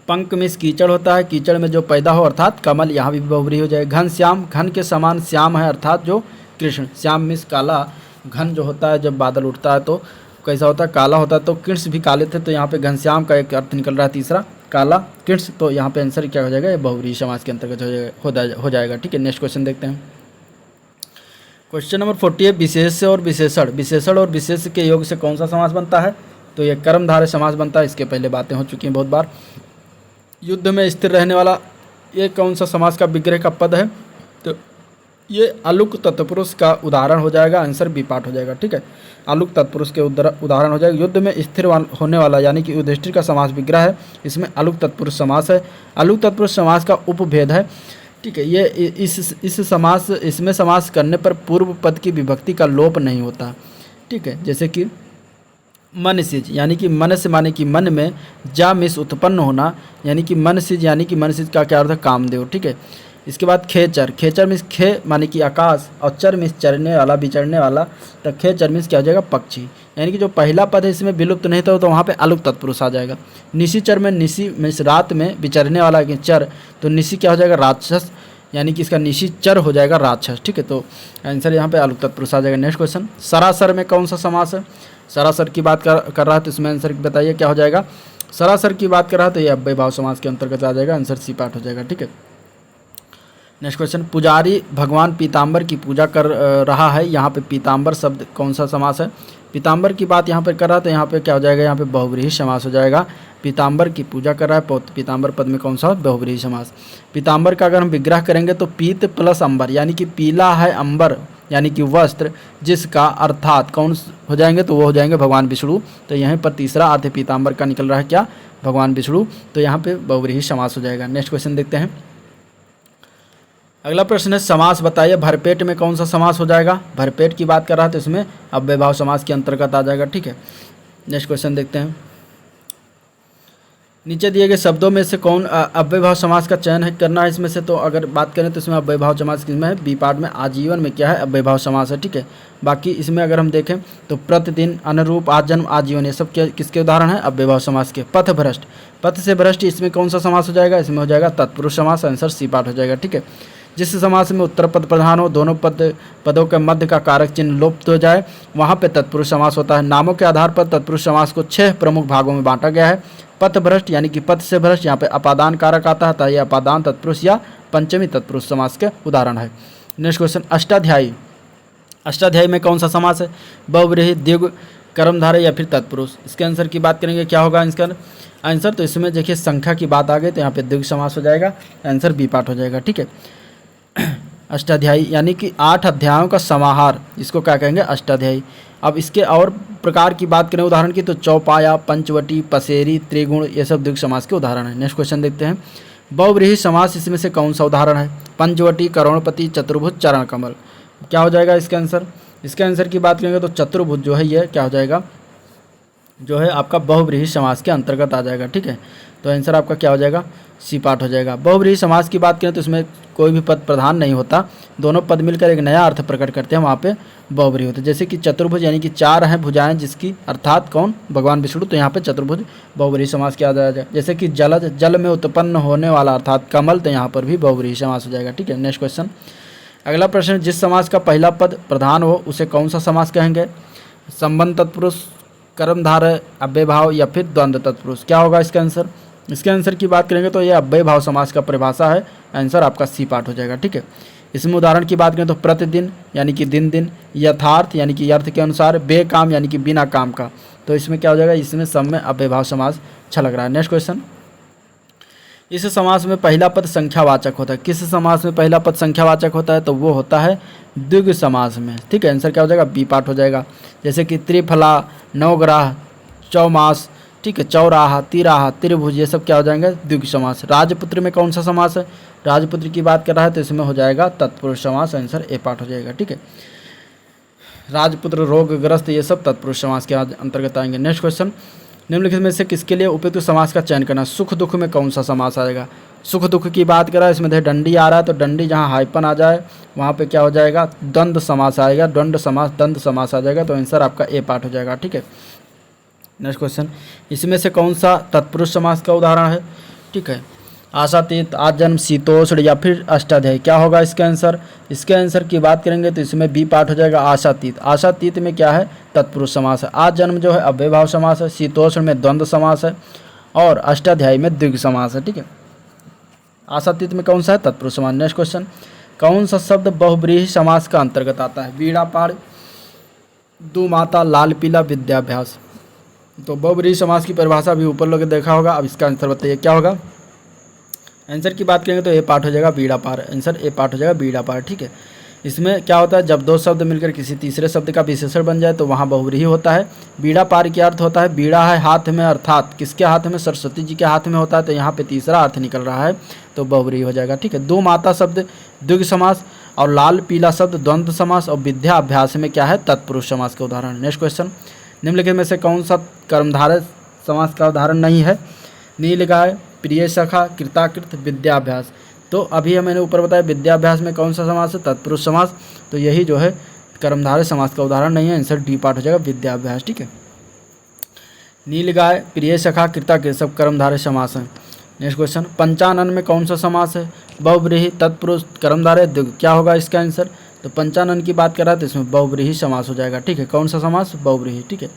पंक में कीचड़ होता है, कीचड़ में जो पैदा हो अर्थात कमल, यहाँ भी बहुब्रीहि हो जाएगा। घनश्याम, घन के समान श्याम है अर्थात जो कृष्ण, श्याम मीन्स काला, घन जो होता है जब बादल उठता है तो कैसा होता है? काला होता है, तो कृष्ण भी काले थे, तो यहाँ पे घनश्याम का एक अर्थ निकल रहा है तीसरा, काला कृष्ण, तो यहाँ पे आंसर क्या हो जाएगा? ये बहुब्रीहि समास के अंतर्गत हो जाएगा। ठीक है, नेक्स्ट क्वेश्चन देखते हैं। क्वेश्चन नंबर 40 विशेष और विशेषण, विशेषण और विशेष के योग से कौन सा समास बनता है? तो ये कर्मधारय समास बनता है। इसके पहले बातें हो चुकी हैं बहुत बार। युद्ध में स्थिर रहने वाला, ये कौन सा समास का विग्रह का पद है? तो ये अलुक तत्पुरुष का उदाहरण हो जाएगा। आंसर बी पार्ट हो जाएगा। ठीक है, अलुक तत्पुरुष के उदाहरण हो जाएगा। युद्ध में स्थिर होने वाला यानी कि युधिष्ठिर का समास विग्रह है, इसमें अलुक तत्पुरुष समास है। अलुक तत्पुरुष समास का उपभेद है। ठीक है, ये इसमें समास करने पर पूर्व पद की विभक्ति का लोप नहीं होता। ठीक है, जैसे कि मनसिज यानी कि मन से माने कि मन में, जा मिस उत्पन्न होना यानी कि मनसिज यानी कि मनसिज का क्या अर्थ है? कामदेव। ठीक है, इसके बाद खेचर, खेचर मीन्स खे माने कि आकाश, और चर मीन्स चरने वाला, विचरने वाला, तो खेचर मीन्स क्या हो जाएगा? पक्षी। यानी कि जो पहला पद है इसमें विलुप्त नहीं था तो वहाँ पे अलुक तत्पुरुष आ जाएगा। निशिचर में, निशी मीन्स रात में, विचरने वाला की चर, तो निशी क्या हो जाएगा? राक्षस, यानी कि इसका निशिचर हो जाएगा राक्षस। ठीक है, तो आंसर यहाँ पे अलुक तत्पुरुष आ जाएगा। नेक्स्ट क्वेश्चन, सरासर में कौन सा समास है? सरासर की बात कर रहा है तो इसमें आंसर बताइए क्या हो जाएगा? सरासर की बात कर रहा है तो ये अव्यय भाव समास के अंतर्गत आ जाएगा। आंसर सी पार्ट हो जाएगा। ठीक है, नेक्स्ट क्वेश्चन, पुजारी भगवान पीताम्बर की पूजा कर रहा है, यहाँ पे पीताम्बर शब्द कौन सा समास है? पीताम्बर की बात यहाँ पे कर रहा है तो यहाँ पे क्या हो जाएगा, यहाँ पे बहुव्रीहि समास हो जाएगा। पीताम्बर की पूजा कर रहा है, पीताम्बर पद में कौन सा बहुव्रीहि समास। पीताम्बर का अगर हम विग्रह करेंगे तो पीत प्लस अंबर, यानी कि पीला है अंबर, यानी कि वस्त्र जिसका, अर्थात कौन हो जाएंगे, तो वो हो जाएंगे भगवान विष्णु। तो यहाँ पर तीसरा अर्थ पीताम्बर का निकल रहा है क्या, भगवान विष्णु। तो यहाँ पे बहुव्रीहि समास हो जाएगा। नेक्स्ट क्वेश्चन देखते हैं। अगला प्रश्न है, समास बताइए भरपेट में कौन सा समास हो जाएगा। भरपेट की बात कर रहा है तो इसमें अव्ययभाव समास के अंतर्गत आ जाएगा। ठीक है, नेक्स्ट क्वेश्चन देखते हैं। नीचे दिए गए शब्दों में से कौन अव्ययभाव समास का चयन है करना है इसमें से। तो अगर बात करें तो इसमें अव्ययभाव समास किसमें है, बी पार्ट में आजीवन में क्या है, अव्ययभाव समास है। ठीक है, बाकी इसमें अगर हम देखें तो प्रतिदिन, अनुरूप, आजन्म, आजीवन, ये सब किसके उदाहरण है, अव्ययभाव समास के। पथ भ्रष्ट, पथ से भ्रष्ट, इसमें कौन सा समास हो जाएगा, इसमें हो जाएगा तत्पुरुष समास। आंसर सी पार्ट हो जाएगा। ठीक है, जिस समास में उत्तर पद प्रधान हो, दोनों पदों के मध्य का कारक चिन्ह लुप्त हो जाए, वहाँ पे तत्पुरुष समास होता है। नामों के आधार पर तत्पुरुष समास को 6 प्रमुख भागों में बांटा गया है। पथ भ्रष्ट यानी कि पथ से भ्रष्ट, यहाँ पे अपादान कारक आता है, तो ये अपादान तत्पुरुष या पंचमी तत्पुरुष समास के उदाहरण है। नेक्स्ट क्वेश्चन, अष्टाध्यायी, अष्टाध्यायी में कौन सा समास है, बहुव्रीहि, द्विगु, कर्मधारय या फिर तत्पुरुष। इसके आंसर की बात करेंगे, क्या होगा इसका आंसर, तो इसमें देखिए संख्या की बात आ गई तो यहाँ पे द्विगु समास हो जाएगा। आंसर बी पार्ट हो जाएगा। ठीक है, अष्टाध्यायी यानी कि 8 अध्यायों का समाहार, इसको क्या कहेंगे, अष्टाध्यायी। अब इसके और प्रकार की बात करें उदाहरण की, तो चौपाया, पंचवटी, पसेरी, त्रिगुण, ये सब द्विगु समास के उदाहरण है। नेक्स्ट क्वेश्चन देखते हैं। बहुव्रीहि समास इसमें से कौन सा उदाहरण है, पंचवटी, करोड़पति, चतुर्भुज, चरण कमल। क्या हो जाएगा इसका आंसर। इसके आंसर की बात करेंगे तो चतुर्भुज जो है ये क्या हो जाएगा, जो है आपका बहुव्रीहि समास के अंतर्गत आ जाएगा। ठीक है, तो आंसर आपका क्या हो जाएगा, सी पार्ट हो जाएगा। बहुव्रीहि समास की बात करें तो इसमें कोई भी पद प्रधान नहीं होता, दोनों पद मिलकर एक नया अर्थ प्रकट करते हैं, वहाँ पे बहुव्रीहि होता है। जैसे कि चतुर्भुज यानी कि 4 हैं भुजाएं जिसकी, अर्थात कौन, भगवान विष्णु, तो यहाँ पे चतुर्भुज बहुव्रीहि समास किया जाएगा। जैसे कि जलज, जल में उत्पन्न होने वाला अर्थात कमल, तो यहाँ पर भी बहुव्रीहि समास हो जाएगा। ठीक है, नेक्स्ट क्वेश्चन। अगला प्रश्न, जिस समास का पहला पद प्रधान हो उसे कौन सा समास कहेंगे, संबंध तत्पुरुष, कर्मधारय, अव्ययभाव या फिर द्वंद्व तत्पुरुष। क्या होगा इसका आंसर। इसके आंसर की बात करेंगे तो ये अव्ययभाव समास का परिभाषा है। आंसर आपका सी पार्ट हो जाएगा। ठीक है, इसमें उदाहरण की बात करें तो प्रतिदिन यानी कि दिन दिन, यथार्थ यानी कि अर्थ के अनुसार, बेकाम यानी कि बिना काम का। तो इसमें क्या हो जाएगा, इसमें सब में अव्ययभाव समास अच्छा लग रहा है। नेक्स्ट क्वेश्चन, इस समास में पहला पद संख्यावाचक होता है। किस समास में पहला पद संख्यावाचक होता है, तो वो होता है द्विगु समास में। ठीक है, आंसर क्या हो जाएगा, बी पार्ट हो जाएगा। जैसे कि त्रिफला, नवग्रह, चौमास, ठीक है, चौराहा, तिराहा, त्रिभुज, ये सब क्या हो जाएंगे, द्विगु समास। राजपुत्र में कौन सा समास है, राजपुत्र की बात कर रहा है तो इसमें हो जाएगा तत्पुरुष समास। आंसर ए पार्ट हो जाएगा। ठीक है, राजपुत्र, रोगग्रस्त, ये सब तत्पुरुष समास के अंतर्गत आएंगे। नेक्स्ट क्वेश्चन, निम्नलिखित में से किसके लिए उपयुक्त समास का चयन करना। सुख दुख में कौन सा समास आएगा। सुख दुख की बात कर रहा है, इसमें देखिए डंडी आ रहा है, तो डंडी जहाँ हाइपन आ जाए वहाँ पे क्या हो जाएगा, द्वंद्व समास आएगा, द्वंद्व समास, द्वंद्व समास आ जाएगा। तो आंसर आपका ए पार्ट हो जाएगा। ठीक है, नेक्स्ट क्वेश्चन, इसमें से कौन सा तत्पुरुष समास का उदाहरण है। ठीक है, आशातीत, आजन्म, शीतोष्ण या फिर अष्टाध्यायी। क्या होगा इसका आंसर। इसके आंसर की बात करेंगे तो इसमें बी पार्ट हो जाएगा, आशातीत। आशातीत में क्या है, तत्पुरुष समास है। आजन्म जो है अव्ययभाव समास है, शीतोष्ण में द्वंद्व समास है और अष्टाध्यायी में द्विगु समास है। ठीक है, आशातीत में कौन सा है, तत्पुरुष समास। नेक्स्ट क्वेश्चन, कौन सा शब्द बहुव्रीहि समास का अंतर्गत आता है। वीणा पाड़, दुमाता, लाल पीला, विद्याभ्यास। तो बहुव्रीहि समास की परिभाषा भी ऊपर लोग देखा होगा। अब इसका आंसर बताइए क्या होगा। आंसर की बात करेंगे तो ए पार्ट हो जाएगा, बीड़ा पार। आंसर ए पार्ट हो जाएगा, बीड़ा पार। ठीक है, इसमें क्या होता है, जब दो शब्द मिलकर किसी तीसरे शब्द का विशेषण बन जाए तो वहाँ बहुव्रीहि होता है। बीड़ा पार क्या अर्थ होता है, बीड़ा है हाथ में, अर्थात किसके हाथ में, सरस्वती जी के हाथ में होता है, तो यहाँ पे तीसरा अर्थ निकल रहा है, तो बहुव्रीहि हो जाएगा। ठीक है, दो माता शब्द द्विगु समास और लाल पीला शब्द द्वंद्व समास और विद्या अभ्यास में क्या है, तत्पुरुष समास के उदाहरण। नेक्स्ट क्वेश्चन, निम्नलिखित में से कौन सा कर्मधारय समास का उदाहरण नहीं है। नील गाय, प्रिय सखा, कृताकृत, विद्याभ्यास। तो अभी मैंने ऊपर बताया विद्याभ्यास में कौन सा समास है, तत्पुरुष समास। तो यही जो है कर्मधारय समास का उदाहरण नहीं है। आंसर डी पार्ट हो जाएगा, विद्याभ्यास। ठीक है, नील गाय, प्रिय सखा, कृताकृत सब कर्मधारय समास हैं। नेक्स्ट क्वेश्चन, पंचानन में कौन सा समास है, बहुव्रीहि, तत्पुरुष, कर्मधारय, द्विगु। क्या होगा इसका आंसर। तो पंचानन की बात कर रहा है तो इसमें बहुव्रीहि समास हो जाएगा। ठीक है, कौन सा समास, बहुव्रीहि। ठीक है,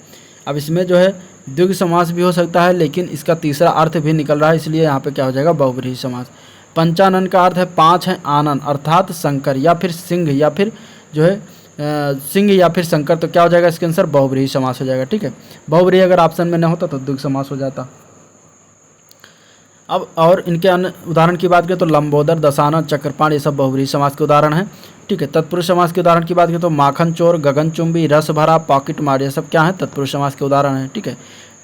अब इसमें जो है द्विगु समास भी हो सकता है, लेकिन इसका तीसरा अर्थ भी निकल रहा है, इसलिए यहाँ पे क्या हो जाएगा, बहुव्रीहि समास। पंचानन का अर्थ है 5 है आनन अर्थात शंकर या फिर सिंह या फिर जो है सिंह या फिर शंकर, तो क्या हो जाएगा इसके आंसर बहुब्रीहि समास हो जाएगा। ठीक है, बहुब्रीहि अगर ऑप्शन में न होता तो द्विगु समास हो जाता। अब और इनके अन्य उदाहरण की बात करें तो लंबोदर, दशानन, चक्रपाण ये सब बहुब्रीहि समास के उदाहरण हैं। ठीक है, तत्पुरुष समास के उदाहरण की बात करें तो माखन चोर, गगनचुंबी, रस भरा, पॉकेट मार ये सब क्या है तत्पुरुष समास के उदाहरण हैं। ठीक है,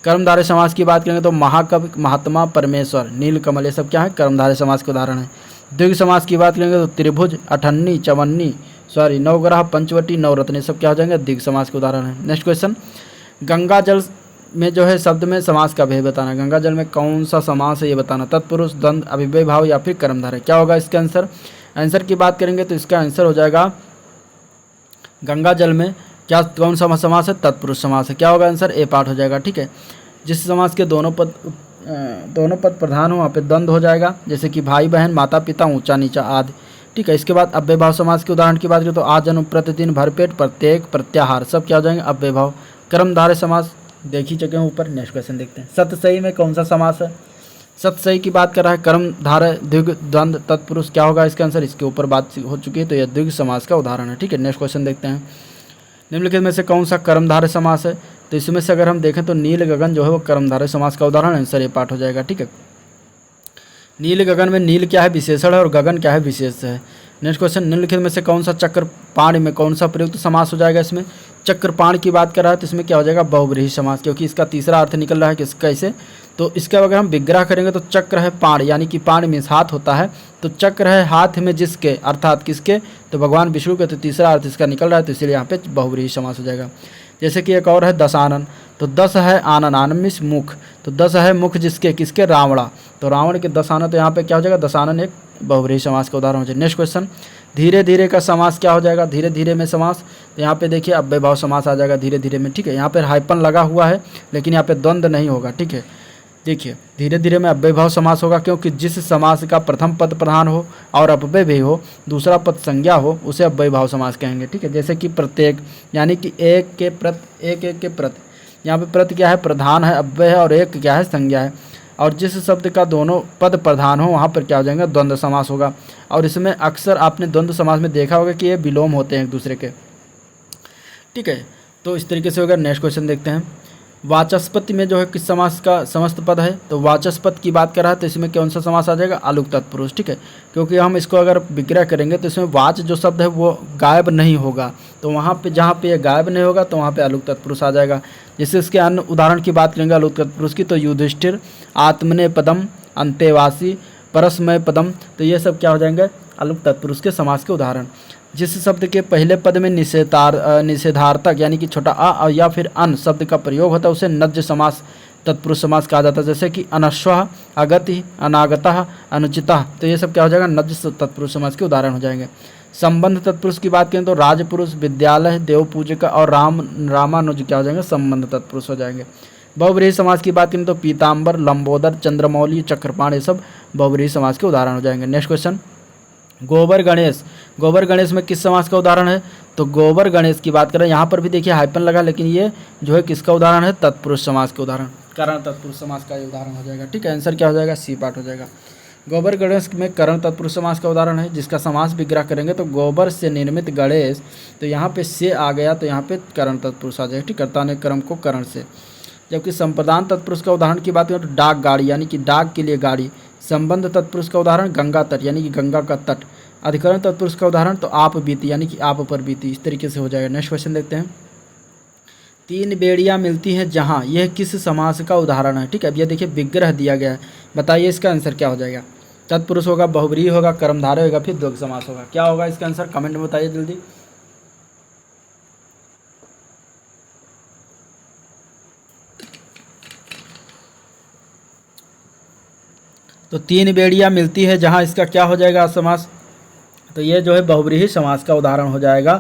कर्मधारय समास की बात करेंगे तो महाकवि, महात्मा, परमेश्वर, नीलकमल ये सब क्या है कर्मधारय समास के उदाहरण हैं। द्विगु समास की बात करेंगे तो त्रिभुज, अठन्नी, चवन्नी, नवग्रह, पंचवटी, नवरत्न ये सब क्या हो जाएंगे द्विगु समास के उदाहरण हैं। नेक्स्ट क्वेश्चन, गंगा जल में जो है शब्द में समास का भेद बताना। गंगा जल में कौन सा समास है ये बताना। तत्पुरुष, द्वंद्व, अव्यय भाव या फिर कर्मधारय, क्या होगा इसका आंसर। आंसर की बात करेंगे तो इसका आंसर हो जाएगा गंगा जल में क्या कौन सा समास है तत्पुरुष समास है। क्या होगा आंसर ए पार्ट हो जाएगा। ठीक है, जिस समास के दोनों पद प्रधान हो वहाँ पे द्वंद्व हो जाएगा, जैसे कि भाई बहन, माता पिता, ऊंचा नीचा आदि। ठीक है, इसके बाद अव्यय भाव समास के उदाहरण की बात करें तो आजन्म, प्रतिदिन, भरपेट, प्रत्येक, प्रत्याहार सब क्या हो जाएंगे अव्यय भाव। कर्मधारय समास देख ही चुके हैं ऊपर। नेक्स्ट क्वेश्चन देखते हैं, सतसई में कौन सा समास है। सतसई की बात कर रहा है कर्मधारय, द्विगु, द्वंद्व, तत्पुरुष, क्या होगा इसका आंसर। इसके ऊपर बात हो चुकी है तो यह द्विगु समास का उदाहरण है। ठीक है, नेक्स्ट क्वेश्चन देखते हैं, निम्नलिखित में से कौन सा कर्मधारय समास है। तो इसमें से अगर हम देखें तो नील गगन जो है वो कर्मधारय समास का उदाहरण, आंसर ए पार्ट हो जाएगा। ठीक है, नील गगन में नील क्या है विशेषण है और गगन क्या है विशेष है। नेक्स्ट क्वेश्चन, निम्नलिखित में से कौन सा चक्रपाण में कौन सा प्रयुक्त समास हो जाएगा। इसमें चक्रपाण की बात कर रहा है तो इसमें क्या हो जाएगा बहुब्रीहि समास, क्योंकि इसका तीसरा अर्थ निकल रहा है किस कैसे। तो इसका अगर हम विग्रह करेंगे तो चक्र है पाण, यानी कि पाण मीन्स हाथ होता है, तो चक्र है हाथ में जिसके अर्थात किसके तो भगवान विष्णु के, तो तीसरा अर्थ इसका निकल रहा है तो इसलिए यहाँ पे बहुब्रीहि समास हो जाएगा। जैसे कि एक और है दशानन, तो दस है आनन, आनन मीन्स मुख, तो दस है मुख जिसके किसके रावणा, तो रावण के दशानन, तो यहाँ पे क्या हो जाएगा दशानन एक बहुब्रीहि समास का उदाहरण हो जाएगा। नेक्स्ट क्वेश्चन, धीरे धीरे का समास क्या हो जाएगा। धीरे धीरे में समास, तो यहाँ पे देखिए अव्यय भाव समास आ जाएगा धीरे धीरे में। ठीक है, यहाँ पे हाइपन लगा हुआ है लेकिन यहाँ पे द्वंद्व नहीं होगा। ठीक है, देखिए धीरे धीरे में अव्यय भाव समास होगा, क्योंकि जिस समास का प्रथम पद प्रधान हो और अपव्यय भी हो, दूसरा पद संज्ञा हो, उसे अव्यय भाव समास कहेंगे। ठीक है, जैसे कि प्रत्येक, यानी कि एक के प्रति, एक के प्रति, यहाँ पे प्रति क्या है प्रधान है, अव्यय है, और एक क्या है संज्ञा है, और जिस शब्द का दोनों पद प्रधान हो वहाँ पर क्या हो जाएगा द्वंद्व समास होगा। और इसमें अक्सर आपने द्वंद्व समास में देखा होगा कि ये विलोम होते हैं एक दूसरे के। ठीक है, तो इस तरीके से होगा। नेक्स्ट क्वेश्चन देखते हैं, वाचस्पति में जो है किस समास का समस्त पद है। तो वाचस्पति की बात कर रहा है तो इसमें कौन सा समास आ जाएगा आलुक तत्पुरुष। ठीक है, क्योंकि हम इसको अगर विग्रह करेंगे तो इसमें वाच जो शब्द है वो गायब नहीं होगा, तो वहाँ पे जहाँ पे ये गायब नहीं होगा तो वहाँ पे आलुक तत्पुरुष आ जाएगा। जैसे इसके अन्य उदाहरण की बात करेंगे आलुक तत्पुरुष की, तो युधिष्ठिर, आत्मने पदम, अंतेवासी, परस्मय पदम, तो ये सब क्या हो जाएंगे आलुक तत्पुरुष के समास के उदाहरण। जिस शब्द के पहले पद में निषेधार्थक यानी कि छोटा अ या फिर अन शब्द का प्रयोग होता है उसे नज्य समास तत्पुरुष समास कहा जाता है। जैसे कि अनश्वः, अगति, अनागतः, अनुचितः, तो ये सब क्या हो जाएगा नज्य तत्पुरुष समास के उदाहरण हो जाएंगे। संबंध तत्पुरुष की बात करें तो राजपुरुष, विद्यालय, देव पूजक और रामानुज क्या हो जाएंगे संबंध तत्पुरुष हो जाएंगे। बहुब्रीहि समास की बात करें तो पीताम्बर, लंबोदर, चंद्रमौली, चक्रपाण ये सब बहुब्रीहि समास के उदाहरण हो जाएंगे। नेक्स्ट क्वेश्चन, गोबर गणेश, गोबर गणेश में किस समास का उदाहरण है। तो गोबर गणेश की बात करें यहाँ पर भी देखिए हाइपन लगा, लेकिन ये जो है किसका उदाहरण है तत्पुरुष समास के उदाहरण, करण तत्पुरुष समास का उदाहरण हो जाएगा। ठीक है, आंसर क्या हो जाएगा सी पार्ट हो जाएगा। गोबर गणेश में करण तत्पुरुष समास का उदाहरण है, जिसका समास विग्रह करेंगे तो गोबर से निर्मित गणेश, तो यहाँ पे से आ गया तो यहाँ पे करण तत्पुरुष आ जाएगा। ठीक, कर्ता ने कर्म को करण से। जबकि संप्रदान तत्पुरुष का उदाहरण की बात करें तो डाक गाड़ी यानी कि डाक के लिए गाड़ी। संबंध तत्पुरुष का उदाहरण गंगा तट यानी कि गंगा का तट। अधिकरण तत्पुरुष का उदाहरण तो आप बीती यानी कि आप पर बीती, इस तरीके से हो जाएगा। नेक्स्ट क्वेश्चन देखते हैं, तीन बेड़ियाँ मिलती हैं जहाँ, यह किस समास का उदाहरण है। ठीक है, अब ये देखिए विग्रह दिया गया है, बताइए इसका आंसर क्या हो जाएगा। तत्पुरुष होगा, बहुब्रीहि होगा, कर्मधारय होगा, फिर द्वंद्व समास होगा। क्या होगा इसका आंसर कमेंट में बताइए जल्दी। तो तीन बेड़ियाँ मिलती है जहाँ, इसका क्या हो जाएगा समास, तो ये जो है बहुब्रीहि समास का उदाहरण हो जाएगा,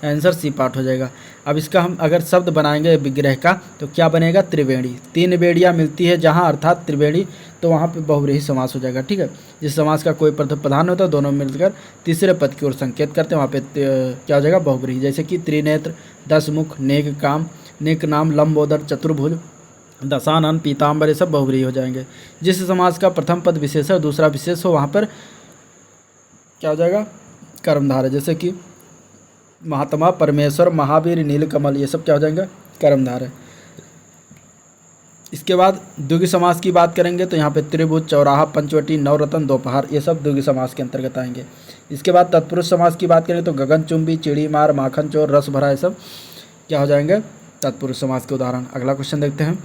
आंसर सी पार्ट हो जाएगा। अब इसका हम अगर शब्द बनाएंगे विग्रह का तो क्या बनेगा त्रिवेणी। तीन बेड़ियाँ मिलती है जहाँ अर्थात त्रिवेणी, तो वहाँ पे बहुब्रीहि समास हो जाएगा। ठीक है, जिस समास का कोई पद प्रधान होता है दोनों मिलकर तीसरे पद की ओर संकेत करते हैं, वहाँ पे क्या हो जाएगा बहुब्रीहि। जैसे कि त्रिनेत्र, दस मुख, नेक काम, नेक नाम, लंबोदर, चतुर्भुज, दशानन, पीताम्बर ये सब बहुब्रीहि हो जाएंगे। जिस समास का प्रथम पद विशेष है दूसरा विशेष हो वहाँ पर क्या हो जाएगा, कर्मधारय। जैसे कि महात्मा, परमेश्वर, महावीर, नीलकमल, ये सब क्या हो जाएंगे, कर्मधारय। इसके बाद द्विगु समास की बात करेंगे तो यहाँ पे त्रिभुज, चौराहा, पंचवटी, नवरत्न, दोपहर, ये सब द्विगु समास के अंतर्गत आएंगे। इसके बाद तत्पुरुष समास की बात करें तो गगनचुंबी, चिड़ी मार, माखन चोर, रस भरा, ये सब क्या हो जाएंगे, तत्पुरुष समास के उदाहरण। अगला क्वेश्चन देखते हैं।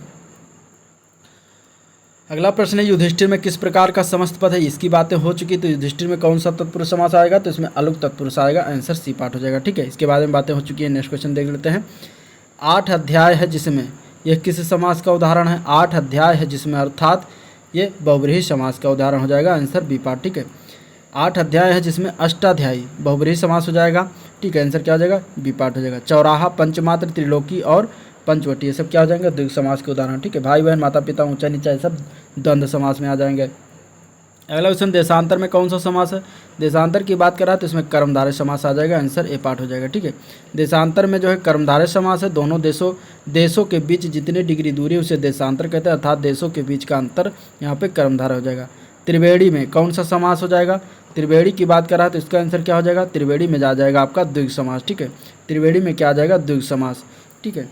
अगला प्रश्न है युधिष्ठिर में किस प्रकार का समस्त पद है, इसकी बातें हो चुकी। तो युधिष्ठिर में कौन सा तत्पुरुष समास आएगा, तो इसमें अलुक तत्पुरुष आएगा, आंसर सी पार्ट हो जाएगा। ठीक है, इसके बारे में बातें हो चुकी है। नेक्स्ट क्वेश्चन देख लेते हैं। 8 अध्याय है जिसमें, यह किस समास का उदाहरण है, 8 अध्याय है जिसमें, अर्थात ये बहुब्रीहि समास का उदाहरण हो जाएगा, आंसर बी पार्ट। ठीक है, 8 अध्याय है जिसमें अष्टाध्यायी बहुब्रीहि समास हो जाएगा। ठीक है, आंसर क्या हो जाएगा, बी पार्ट हो जाएगा। चौराहा, पंचमात्र, त्रिलोकी और पंचवटी, ये सब क्या हो जाएंगे, द्विगु समास के उदाहरण। ठीक है, भाई बहन, माता पिता, ऊंचा नीचा, ये सब द्वंद्व समास में आ जाएंगे। अगला क्वेश्चन, देशांतर में कौन सा समास है, देशांतर की बात करा तो इसमें कर्मधारय समास आ जाएगा, आंसर ए पार्ट हो जाएगा। ठीक है, देशांतर में जो है कर्मधारय समास है, दोनों देशों के बीच जितनी डिग्री दूरी उसे देशांतर कहते हैं, अर्थात देशों के बीच का अंतर यहाँ पे कर्मधारय हो जाएगा। त्रिवेणी में कौन सा समास हो जाएगा, त्रिवेणी की बात करा तो इसका आंसर क्या हो जाएगा, त्रिवेणी में जा जाएगा आपका द्विगु समास। ठीक है, त्रिवेणी में क्या आ जाएगा, द्विगु समास। ठीक है,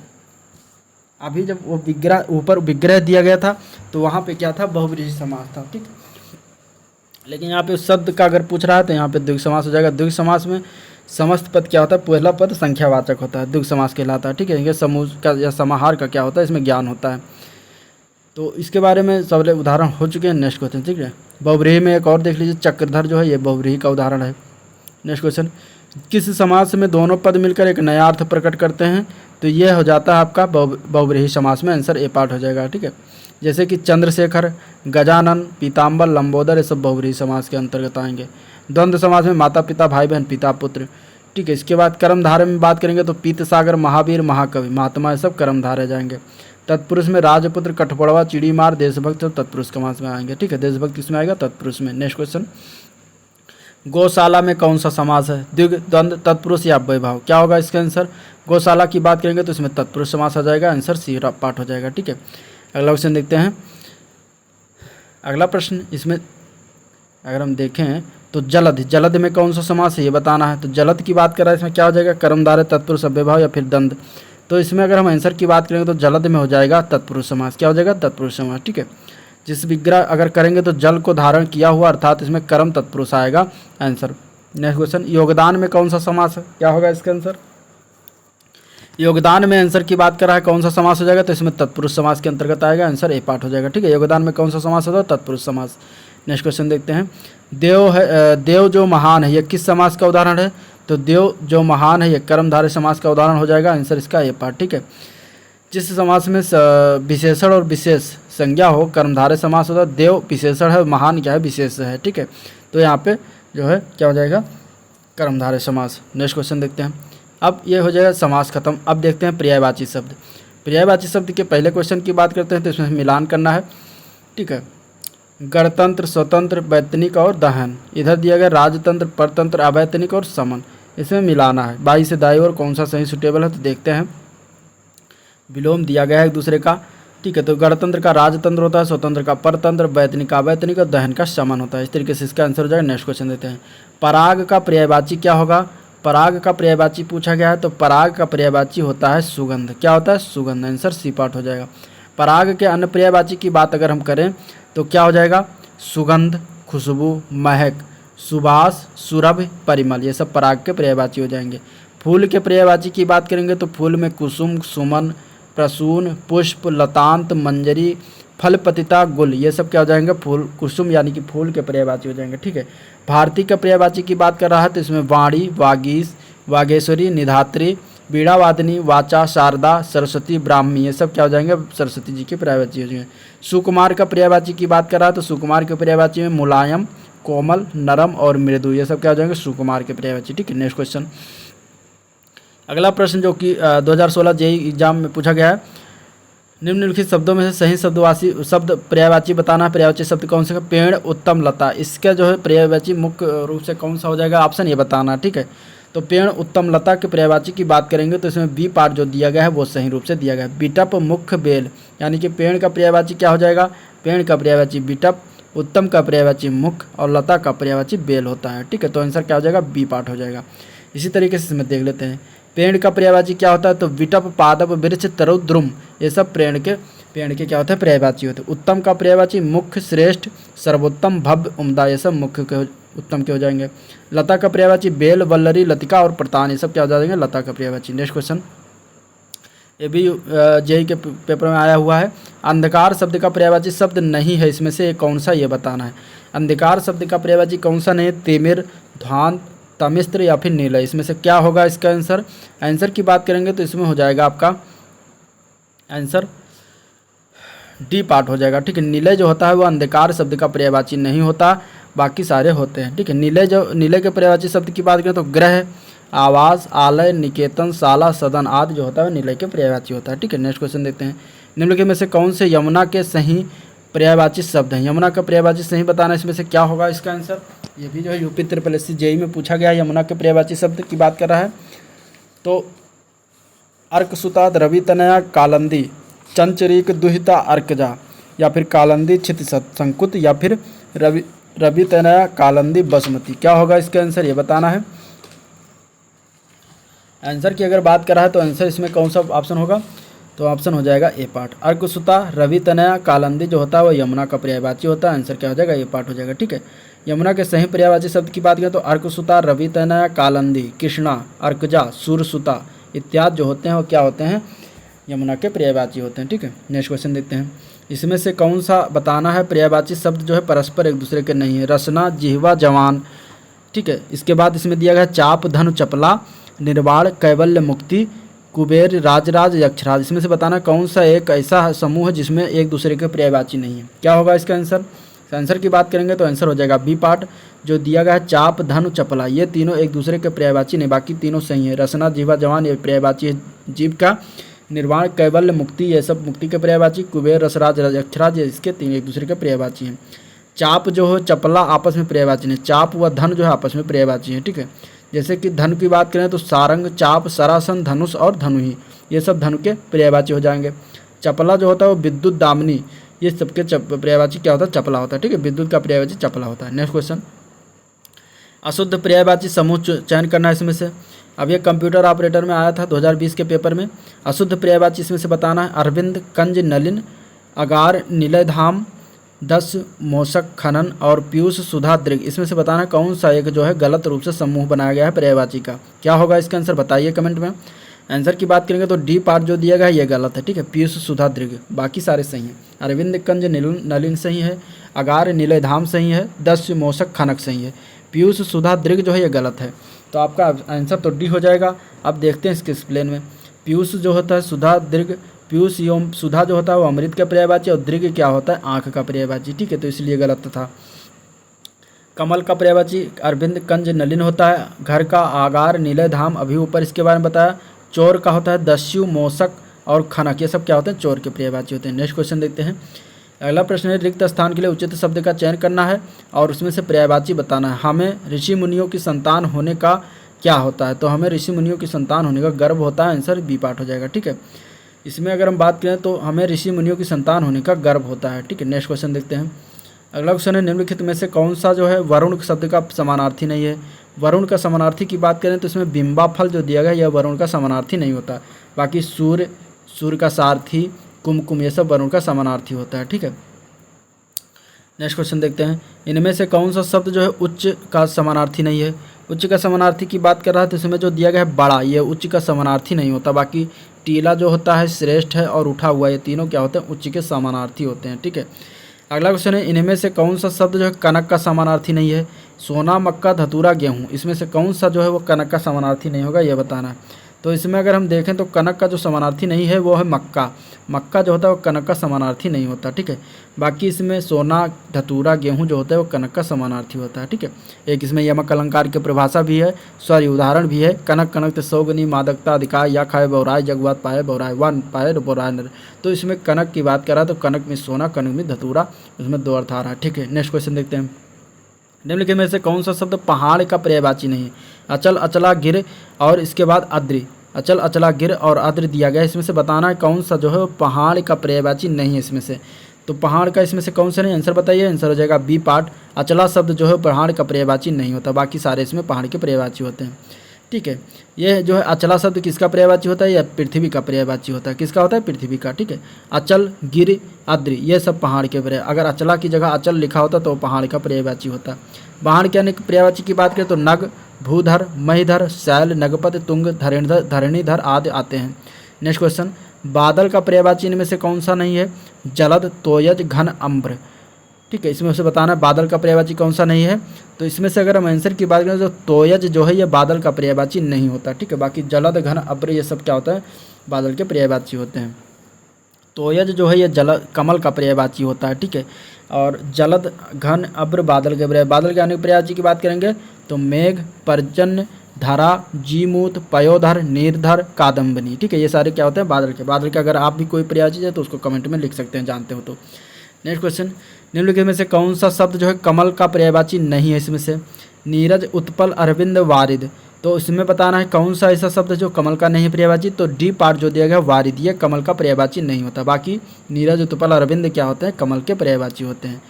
अभी जब वो विग्रह ऊपर विग्रह दिया गया था तो वहाँ पे क्या था, बहुब्रीहि समास था। ठीक, लेकिन यहाँ पे शब्द का अगर पूछ रहा है तो यहाँ पे द्विगु समास हो जाएगा। द्विगु समास में समस्त पद क्या होता है, पहला पद संख्यावाचक होता है, द्विगु समास कहलाता है। ठीक है, ये समूह का या समाहार का क्या होता है, इसमें ज्ञान होता है। तो इसके बारे में सब उदाहरण हो चुके हैं। नेक्स्ट क्वेश्चन, ठीक है, बहुब्रीहि में एक और देख लीजिए, चक्रधर जो है ये बहुब्रीहि का उदाहरण है। नेक्स्ट क्वेश्चन, किस समास में दोनों पद मिलकर एक नया अर्थ प्रकट करते हैं, तो ये हो जाता है आपका बहुब्रीहि समास में, आंसर ए पार्ट हो जाएगा। ठीक है, जैसे कि चंद्रशेखर, गजानन, पीताम्बर, लंबोदर, ये सब बहुब्रीहि समास के अंतर्गत आएंगे। द्वंद्व समास में माता पिता, भाई बहन, पिता पुत्र। ठीक है, इसके बाद कर्मधारय में बात करेंगे तो पीतसागर, महावीर, महाकवि, महात्मा, ये सब कर्मधारय जाएंगे। तत्पुरुष में राजपुत्र, कठफोड़वा, चिड़ीमार, देशभक्त, सब तत्पुरुष समास में आएंगे। ठीक है, देशभक्त किसमें आएगा, तत्पुरुष में। नेक्स्ट क्वेश्चन, गौशाला में कौन सा समास है, द्विगु, द्वंद्व, तत्पुरुष या वैभाव, क्या होगा इसका आंसर। गौशाला की बात करेंगे तो इसमें तत्पुरुष समास आ जाएगा, आंसर सी पार्ट हो जाएगा। ठीक है, अगला क्वेश्चन देखते हैं। अगला प्रश्न, इसमें अगर हम देखें तो जलद, जलद में कौन सा समास है ये बताना है। तो जलद की बात कर रहा है, इसमें क्या हो जाएगा, कर्मधारय, तत्पुरुष, अव्ययभाव या फिर द्वंद्व। तो इसमें अगर हम आंसर की बात करेंगे तो जलद में हो जाएगा तत्पुरुष समास, क्या हो जाएगा, तत्पुरुष समास। ठीक है, जिस विग्रह अगर करेंगे तो जल को धारण किया हुआ, अर्थात इसमें कर्म तत्पुरुष आएगा, आंसर। नेक्स्ट क्वेश्चन, योगदान में कौन सा समास है, क्या होगा इसका आंसर। योगदान में आंसर की बात कर रहा है, कौन सा समास हो जाएगा, तो इसमें तत्पुरुष समास के अंतर्गत आएगा, आंसर ए पार्ट हो जाएगा। ठीक है, योगदान में कौन सा समास होगा, तत्पुरुष समास। नेक्स्ट क्वेश्चन देखते हैं। देव है, देव जो महान है, यह किस समास का उदाहरण है, तो देव जो महान है, यह कर्मधारय समास का उदाहरण हो जाएगा, आंसर इसका ए पार्ट। ठीक है, जिस समास में विशेषण और विशेष संज्ञा हो, कर्मधारय समास होता है। देव विशेषण है, महान क्या है, विशेष है। ठीक है, तो यहाँ पे जो है क्या हो जाएगा, कर्मधारय समास। नेक्स्ट क्वेश्चन देखते हैं। अब ये हो जाएगा समास खत्म। अब देखते हैं पर्यायवाची शब्द। पर्यायवाची शब्द के पहले क्वेश्चन की बात करते हैं तो इसमें मिलान करना है। ठीक है, गणतंत्र, स्वतंत्र, वैतनिक और दहन। इधर दिया गया राजतंत्र, परतंत्र, अवैतनिक और समन, इसमें मिलाना है। बाई से दाई और कौन सा सही सुटेबल है, तो देखते हैं। विलोम दिया गया है एक दूसरे का। ठीक है, तो गणतंत्र का राजतंत्र होता है, स्वतंत्र का परतंत्र, वैतनिक का अवैतनिक और दहन का समन होता है। इस तरीके से इसका आंसर हो जाएगा। नेक्स्ट क्वेश्चन देते हैं। पराग का पर्यायवाची क्या होगा, पराग का पर्यायवाची पूछा गया है, तो पराग का पर्यायवाची होता है सुगंध, क्या होता है, सुगंध, आंसर सी पार्ट हो जाएगा। पराग के अन्य पर्यायवाची की बात अगर हम करें तो क्या हो जाएगा, सुगंध, खुशबू, महक, सुबास, सुरभि, परिमल, ये सब पराग के पर्यायवाची हो जाएंगे। फूल के पर्यायवाची की बात करेंगे तो फूल में कुसुम, सुमन, प्रसून, पुष्प, लतांत, मंजरी, फल, पतिता, गुल, ये सब क्या हो जाएंगे, फूल, कुसुम यानी कि फूल के पर्यायवाची हो जाएंगे। ठीक है, भारती का पर्यायवाची की बात कर रहा है तो इसमें वाणी, वागीश, वागेश्वरी, निधात्री, वीणावादिनी, वाचा, शारदा, सरस्वती, ब्राह्मी, ये सब क्या हो जाएंगे, सरस्वती जी के पर्यायवाची हो जाएंगे। सुकुमार का पर्यायवाची की बात कर रहा है तो सुकुमार के पर्यायवाची में मुलायम, कोमल, नरम और मृदु, ये सब क्या हो जाएंगे, सुकुमार के पर्यायवाची। ठीक है, नेक्स्ट क्वेश्चन। अगला प्रश्न जो कि 2016 जेईई एग्जाम में पूछा गया है, निम्नलिखित शब्दों में से सही शब्दवाची शब्द पर्यायवाची बताना। पर्यायवाची शब्द कौन सा है, पेड़, उत्तम, लता, इसका जो है पर्यायवाची मुख्य रूप से कौन सा हो जाएगा, ऑप्शन ये बताना। ठीक है, तो पेड़, उत्तम, लता के पर्यायवाची की बात करेंगे तो इसमें बी पार्ट जो दिया गया है वो सही रूप से दिया गया है। बिटप, मुख्य, बेल, यानी कि पेड़ का पर्यायवाची क्या हो जाएगा, पेड़ का पर्यायवाची बिटप, उत्तम का पर्यायवाची मुख और लता का पर्यायवाची बेल होता है। ठीक है, तो आंसर क्या हो जाएगा, बी पार्ट हो जाएगा। इसी तरीके से इसमें देख लेते हैं पेड़ का पर्यायवाची क्या होता है, तो विटप, पादप, वृक्ष, तरु, द्रुम, ये सब पेड़ के क्या होते हैं, पर्यायवाची होते हैं। उत्तम का पर्यायवाची मुख्य, श्रेष्ठ, सर्वोत्तम, भव्य, उम्दा, ये सब मुख्य के उत्तम के हो जाएंगे। लता का पर्यायवाची बेल, वल्लरी, लतिका और प्रतान, ये सब क्या हो जाएंगे, लता का पर्यायवाची। नेक्स्ट क्वेश्चन, ये भी जेई के पेपर में आया हुआ है। अंधकार शब्द का पर्यायवाची शब्द नहीं है, इसमें से कौन सा, ये बताना है। अंधकार शब्द का पर्यायवाची कौन सा नहीं है, तिमिर, ध्वांत, तमिस्त्र या फिर नीलय, इसमें से क्या होगा इसका आंसर। आंसर की बात करेंगे तो इसमें हो जाएगा आपका आंसर डी पार्ट हो जाएगा। ठीक है, नीलय जो होता है वो अंधकार शब्द का पर्यायवाची नहीं होता, बाकी सारे होते हैं। ठीक है, नीलय के पर्यायवाची शब्द की बात करें तो ग्रह, आवास, आलय, निकेतन, शाला, सदन आदि जो होता है नीलय के पर्यायवाची होता है। ठीक है, नेक्स्ट क्वेश्चन देखते हैं। निम्नलिखित में से कौन से यमुना के सही पर्यायवाची शब्द हैं। यमुना का पर्यायवाची सही बताना, इसमें से क्या होगा इसका आंसर। ये भी जो है यूपी SSC जेई में पूछा गया है, यमुना के पर्यायवाची शब्द की बात कर रहा है। तो अर्कसुता, रवि तनया, कालंदी, चंचरीक, दुहिता, अर्कजा, या फिर कालंदी, क्षित संकुत, या फिर रवि तनया, कालंदी, बासमती, क्या होगा इसका आंसर, ये बताना है। आंसर की अगर बात कर रहा है तो आंसर इसमें कौन सा ऑप्शन होगा, तो ऑप्शन हो जाएगा ए पार्ट। अर्कसुता, रवि तनया, कालंदी जो होता है वो यमुना का पर्यायवाची होता है, आंसर क्या हो जाएगा, ए पार्ट हो जाएगा। ठीक है, यमुना के सही पर्यायवाची शब्द की बात करें तो अर्कसुता, रवि तनया, कालंदी, कृष्णा, अर्कजा, सूरसुता इत्यादि जो होते हैं वो क्या होते हैं, यमुना के पर्यायवाची होते हैं। ठीक है, नेक्स्ट क्वेश्चन देखते हैं। इसमें से कौन सा बताना है पर्यायवाची शब्द जो है परस्पर एक दूसरे के नहीं है। रसना, जिह्वा, जवान। ठीक है, इसके बाद इसमें दिया गया चाप, धनु, चपला, निर्वाण, कैवल्य, मुक्ति, कुबेर, राजराज, यक्षराज, इसमें से बताना कौन सा एक ऐसा समूह है जिसमें एक दूसरे के पर्यायवाची नहीं है, क्या होगा इसका आंसर। आंसर की बात करेंगे तो आंसर हो जाएगा बी पार्ट। जो दिया गया है चाप, धनु, चपला, ये तीनों एक दूसरे के पर्यायवाची नहीं, बाकी तीनों सही है। रसना, जिह्वा, जवान ये पर्यायवाची है जीव का। निर्वाण, कैवल्य, मुक्ति ये सब मुक्ति के पर्यायवाची। कुबेर, रसराज, यक्षराज ये इसके तीन एक दूसरे के पर्यायवाची हैं। चाप जो है, चपला आपस में पर्यायवाची नहीं, चाप व धन जो है आपस में पर्यायवाची है। ठीक है, जैसे कि धन की बात करें तो सारंग, चाप, सरासन, धनुष और धनुही ये सब धनु के पर्यायवाची हो जाएंगे। चपला जो होता है वो विद्युत, दामिनी ये सबके पर्यायवाची क्या होता है, चपला होता है। ठीक है, विद्युत का पर्यायवाची चपला होता है। नेक्स्ट क्वेश्चन, अशुद्ध पर्यायवाची समूह चयन करना है इसमें से। अब ये कंप्यूटर ऑपरेटर में आया था 2020 के पेपर में। अशुद्ध पर्यायवाची इसमें से बताना है। अरविंद, कंज, नलिन, अगार, नीलयधाम, दस, मोशक, खनन और पीयूष, सुधा, दृग, इसमें से बताना कौन सा एक जो है गलत रूप से समूह बनाया गया है पर्यायवाची का, क्या होगा इसका आंसर बताइए कमेंट में। आंसर की बात करेंगे तो डी पार्ट जो दिया गया है ये गलत है। ठीक है, पीयूष, सुधा, दृग, बाकी सारे सही हैं। अरविंद, कंज, नलिन सही है। अगार, नीलयधाम सही है। दस, मोशक, खनक सही है। पीयूष, सुधा, दृग जो है ये गलत है, तो आपका आंसर तो डी हो जाएगा। अब देखते हैं इसके एक्सप्लेन में। पीयूष जो होता है, सुधा, दृग, पीयूष एवं सुधा जो होता है वो अमृत का पर्यायवाची और दृग क्या होता है, आँख का पर्यायवाची। ठीक है, तो इसलिए गलत था। कमल का पर्यायवाची अरविंद, कंज, नलिन होता है। घर का आगार, नीलयधाम अभी ऊपर इसके बारे में बताया। चोर का होता है दस्यु, मोशक और खनक, ये सब क्या होते हैं, चोर के पर्यायवाची होते हैं। नेक्स्ट क्वेश्चन देखते हैं। अगला प्रश्न है, रिक्त स्थान के लिए उचित शब्द का चयन करना है और उसमें से पर्यायवाची बताना है। हमें ऋषि मुनियों की संतान होने का क्या होता है, तो हमें ऋषि मुनियों की संतान होने का गर्व होता है, आंसर बी पार्ट हो जाएगा। ठीक है, इसमें अगर हम बात करें तो हमें ऋषि मुनियों की संतान होने का गर्व होता है। ठीक है, नेक्स्ट क्वेश्चन देखते हैं। अगला क्वेश्चन है, निम्नलिखित में से कौन सा जो है वरुण शब्द का समानार्थी नहीं है। वरुण का समानार्थी की बात करें तो इसमें बिंबा फल जो दिया गया यह वरुण का समानार्थी नहीं होता, बाकी सूर्य का सारथी, कुमकुम ये सब वरुण का समानार्थी होता है। ठीक है, नेक्स्ट क्वेश्चन देखते हैं। इनमें से कौन सा शब्द जो है उच्च का समानार्थी नहीं है। उच्च का समानार्थी की बात कर रहा है तो इसमें जो दिया गया है बड़ा, ये उच्च का समानार्थी नहीं होता, बाकी टीला जो होता है, श्रेष्ठ है और उठा हुआ, ये तीनों क्या होते हैं, उच्च के समानार्थी होते हैं। ठीक है, अगला क्वेश्चन है, इनमें से कौन सा शब्द जो है कनक का समानार्थी नहीं है। सोना, मक्का, धतूरा, गेहूँ, इसमें से कौन सा जो है वो कनक का समानार्थी नहीं होगा, ये बताना है। तो इसमें अगर हम देखें तो कनक का जो समानार्थी नहीं है वो है मक्का। मक्का जो होता है वो कनक का समानार्थी नहीं होता। ठीक है, बाकी इसमें सोना, धतूरा, गेहूं जो होता है वो कनक का समानार्थी होता है। ठीक है, एक इसमें यमक अलंकार की परिभाषा भी है, सॉरी उदाहरण भी है। कनक कनक सौगनी मादकता अधिकार या खाए बौराय जगवात पाए बौराय वन पाए बौराय नर। तो इसमें कनक की बात कर रहा है तो कनक में सोना, कनक में धतूरा, उसमें दो अर्थ आ रहा है। ठीक है, नेक्स्ट क्वेश्चन देखते हैं। निम्नलिखित में से कौन सा शब्द पहाड़ का पर्यायवाची नहीं है। अचल, अचला, गिर और इसके बाद अद्रि। अचल, अचला, गिर और अद्र दिया गया, इसमें से बताना है कौन सा जो है वो पहाड़ का पर्यायवाची नहीं है इसमें से। तो पहाड़ का इसमें से कौन सा नहीं, आंसर बताइए। आंसर हो जाएगा बी पार्ट। अचला शब्द जो है पहाड़ का पर्यायवाची नहीं होता, बाकी सारे इसमें पहाड़ के पर्यायवाची होते हैं। ठीक है, ये जो है अचला शब्द किसका पर्यायवाची होता है, या पृथ्वी का पर्यायवाची होता है। किसका होता है, पृथ्वी का। ठीक है, अचल, गिर, आद्रि ये सब पहाड़ के पर्याय। अगर अचला की जगह अचल लिखा होता तो पहाड़ का पर्यायवाची होता। पहाड़ के अन्य पर्यायवाची की बात करें तो नग, भूधर, महिधर, शैल, नगपत, तुंग, धरणीधर आदि आते हैं। नेक्स्ट क्वेश्चन, बादल का पर्यायवाची इनमें से कौन सा नहीं है, जलद, तोयज, घन, अम्र। ठीक है, इसमें से बताना है बादल का पर्यायवाची कौन सा नहीं है। तो इसमें से अगर हम आंसर की बात करें तो तोयज जो है ये बादल का पर्यायवाची नहीं होता। ठीक है, बाकी जलद, घन, अब्र ये सब क्या होता है, बादल के पर्यायवाची होते हैं। तोयज जो है ये कमल का पर्यायवाची होता है। ठीक है, और जलद, घन, अब्र बादल के पर्याय। बादल के अन्य पर्यायवाची की बात करेंगे तो मेघ, पर्जन्य, धरा, जीमूत, पयोधर, नीरधर, कादम्बनी। ठीक है, ये सारे क्या होते हैं, बादल के। बादल के अगर आप भी कोई पर्यायवाची है तो उसको कमेंट में लिख सकते हैं, जानते हो तो। नेक्स्ट क्वेश्चन, निम्नलिखित में से कौन सा शब्द जो है कमल का पर्यायवाची नहीं है। इसमें से नीरज, उत्पल, अरविंद, वारिद। तो इसमें बताना है कौन सा ऐसा शब्द जो कमल का नहीं पर्यायवाची। तो डी पार्ट जो दिया गया वारिद, ये कमल का पर्यायवाची नहीं होता। बाकी नीरज, उत्पल, अरविंद क्या होते हैं, कमल के पर्यायवाची होते हैं।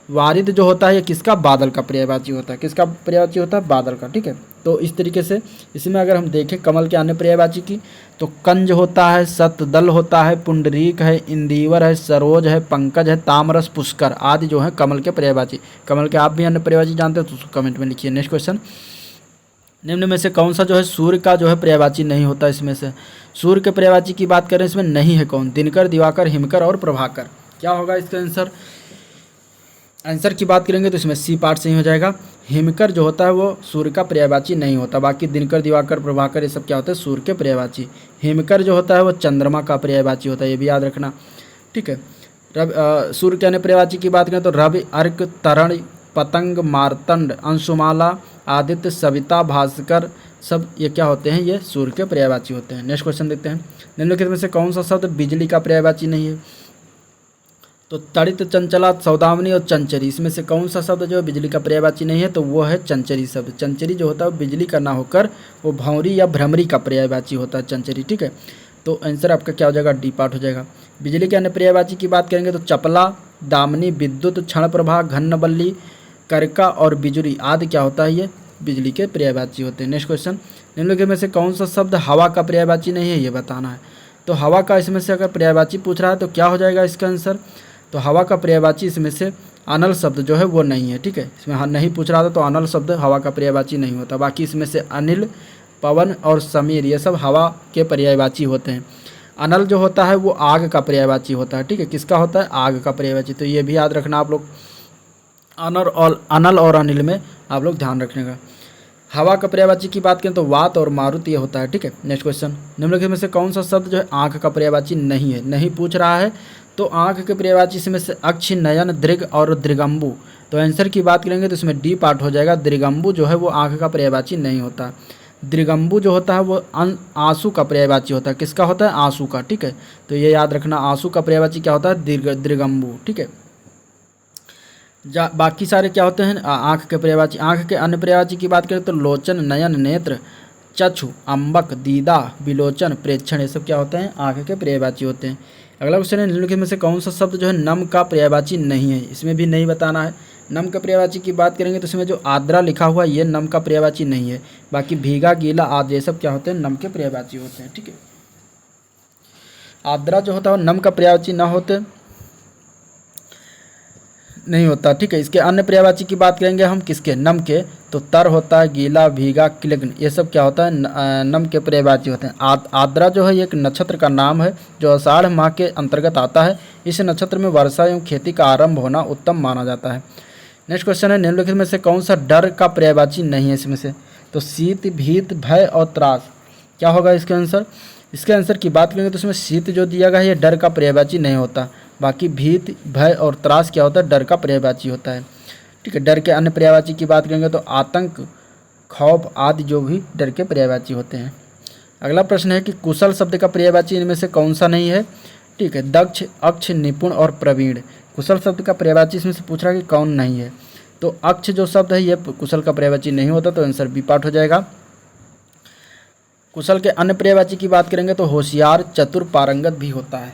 वारिद जो होता है ये किसका, बादल का पर्यायवाची होता है। किसका पर्यायवाची होता है, बादल का। ठीक है, तो इस तरीके से इसमें अगर हम देखें कमल के अन्य पर्यायवाची की तो कंज होता है, सतदल होता है, पुंडरीक है, इंदिवर है, सरोज है, पंकज है, तामरस, पुष्कर आदि जो है कमल के पर्यायवाची। कमल के आप भी अन्य पर्यायवाची जानते हो तो उसको कमेंट में लिखिए। नेक्स्ट क्वेश्चन, निम्न में से कौन सा जो है सूर्य का जो है पर्यायवाची नहीं होता। इसमें से सूर्य के पर्यायवाची की बात करें इसमें नहीं है कौन, दिनकर, दिवाकर, हिमकर और प्रभाकर। क्या होगा इसका आंसर। आंसर की बात करेंगे तो इसमें सी पार्ट सही हो जाएगा। हिमकर जो होता है वो सूर्य का पर्यायवाची नहीं होता। बाकी दिनकर, दिवाकर, प्रभाकर ये सब क्या होता है, सूर्य के पर्यायवाची। हिमकर जो होता है वो चंद्रमा का पर्यायवाची होता है, ये भी याद रखना। ठीक है, सूर्य के अन्य पर्यायवाची की बात करें तो रवि, अर्क, तरण, पतंग, मार्तंड, अंशुमाला, आदित्य, सविता, भास्कर सब ये क्या होते हैं, ये सूर्य के पर्यायवाची होते हैं। नेक्स्ट क्वेश्चन देखते हैं, निम्नलिखित में से कौन सा शब्द बिजली का पर्यायवाची नहीं है। तो तड़ित, चंचला, सौदामिनी और चंचरी, इसमें से कौन सा शब्द जो है बिजली का पर्यायवाची नहीं है। तो वो है चंचरी शब्द। चंचरी जो होता है बिजली का ना होकर वो भंवरी या भ्रमरी का पर्यायवाची होता है चंचरी। ठीक है, तो आंसर आपका क्या हो जाएगा, डी पार्ट हो जाएगा। बिजली के अन्य पर्यायवाची की बात करेंगे तो चपला, दामिनी, विद्युत, क्षण प्रभा, घन्न, करका और बिजुरी आदि क्या होता है, ये बिजली के पर्यायवाची होते हैं। नेक्स्ट क्वेश्चन, निम्नलिखित में से कौन सा शब्द हवा का पर्यायवाची नहीं है, ये बताना है। तो हवा का इसमें से अगर पर्यायवाची पूछ रहा है तो क्या हो जाएगा इसका आंसर। तो हवा का पर्यायवाची इसमें से अनल शब्द जो है वो नहीं है। ठीक है, इसमें नहीं पूछ रहा था तो अनल शब्द हवा का पर्यायवाची नहीं होता। बाकी इसमें से अनिल, पवन और समीर ये सब हवा के पर्यायवाची होते हैं। अनल जो होता है वो आग का पर्यायवाची होता है। ठीक है, किसका होता है, आग का पर्यायवाची। तो ये भी याद रखना आप लोग, अनल और अनिल में आप लोग ध्यान रखने का। हवा का पर्यायवाची की बात करें तो वात और मारुत ये होता है। ठीक है, नेक्स्ट क्वेश्चन, निम्नलिखित में से कौन सा शब्द जो है आँख का पर्यायवाची नहीं है, नहीं पूछ रहा है। तो आँख के पर्यायवाची इसमें से अक्ष, नयन, दृग और दृगम्बु। तो आंसर की बात करेंगे तो इसमें डी पार्ट हो जाएगा। दृगम्बु जो है वो आँख का पर्यायवाची नहीं होता। दृगम्बु जो होता है वो आंसू का पर्यायवाची होता है। किसका होता है, आंसू का। ठीक है, तो ये याद रखना, आंसू का पर्यायवाची क्या होता है, दृगम्बु। ठीक है, बाकी सारे क्या होते हैं, आँख के पर्यायवाची। आँख के अन्य पर्यायवाची की बात करें तो लोचन, नयन, नेत्र, चक्षु, अम्बक, दीदा, विलोचन, प्रेक्षण ये सब क्या होते हैं, आँख के पर्यायवाची होते हैं। अगला क्वेश्चन है, निम्नलिखित में से कौन सा शब्द जो है नम का पर्यायवाची नहीं है। इसमें भी नहीं बताना है। नम का पर्यायवाची की बात करेंगे तो इसमें जो आर्द्रा लिखा हुआ है ये नम का पर्यायवाची नहीं है। बाकी भीगा, गीला आदि ये सब क्या होते हैं, नम के पर्यायवाची होते हैं। ठीक है, आर्द्रा जो होता है नम का पर्यायवाची ना होते नहीं होता। ठीक है, इसके अन्य पर्यायवाची की बात करेंगे हम किसके, नम के। तो तर होता है, गीला, भीगा, क्लिग्न ये सब क्या होता है, नम के पर्यायवाची होते हैं। आर्द्रा जो है एक नक्षत्र का नाम है जो आषाढ़ माह के अंतर्गत आता है। इस नक्षत्र में वर्षा एवं खेती का आरंभ होना उत्तम माना जाता है। नेक्स्ट क्वेश्चन है, निम्नलिखित में से कौन सा डर का पर्यायवाची नहीं है इसमें से। तो शीत, भीत, भय और त्रास क्या होगा इसके आंसर। इसके आंसर की बात करेंगे तो इसमें शीत जो दिया गया है ये डर का पर्यायवाची नहीं होता। बाकी भीत, भय और त्रास क्या होता है, डर का पर्यायवाची होता है। ठीक है, डर के अन्य पर्यायवाची की बात करेंगे तो आतंक, खौफ आदि जो भी डर के पर्यायवाची होते हैं। अगला प्रश्न है कि कुशल शब्द का पर्यायवाची इनमें से कौन सा नहीं है। ठीक है, दक्ष, अक्ष, निपुण और प्रवीण। कुशल शब्द का पर्यायवाची इसमें से पूछ रहा है कि कौन नहीं है। तो अक्ष जो शब्द है ये कुशल का पर्यायवाची नहीं होता, तो आंसर बी पार्ट हो जाएगा। कुशल के अन्य पर्यायवाची की बात करेंगे तो होशियार, चतुर, पारंगत भी होता है।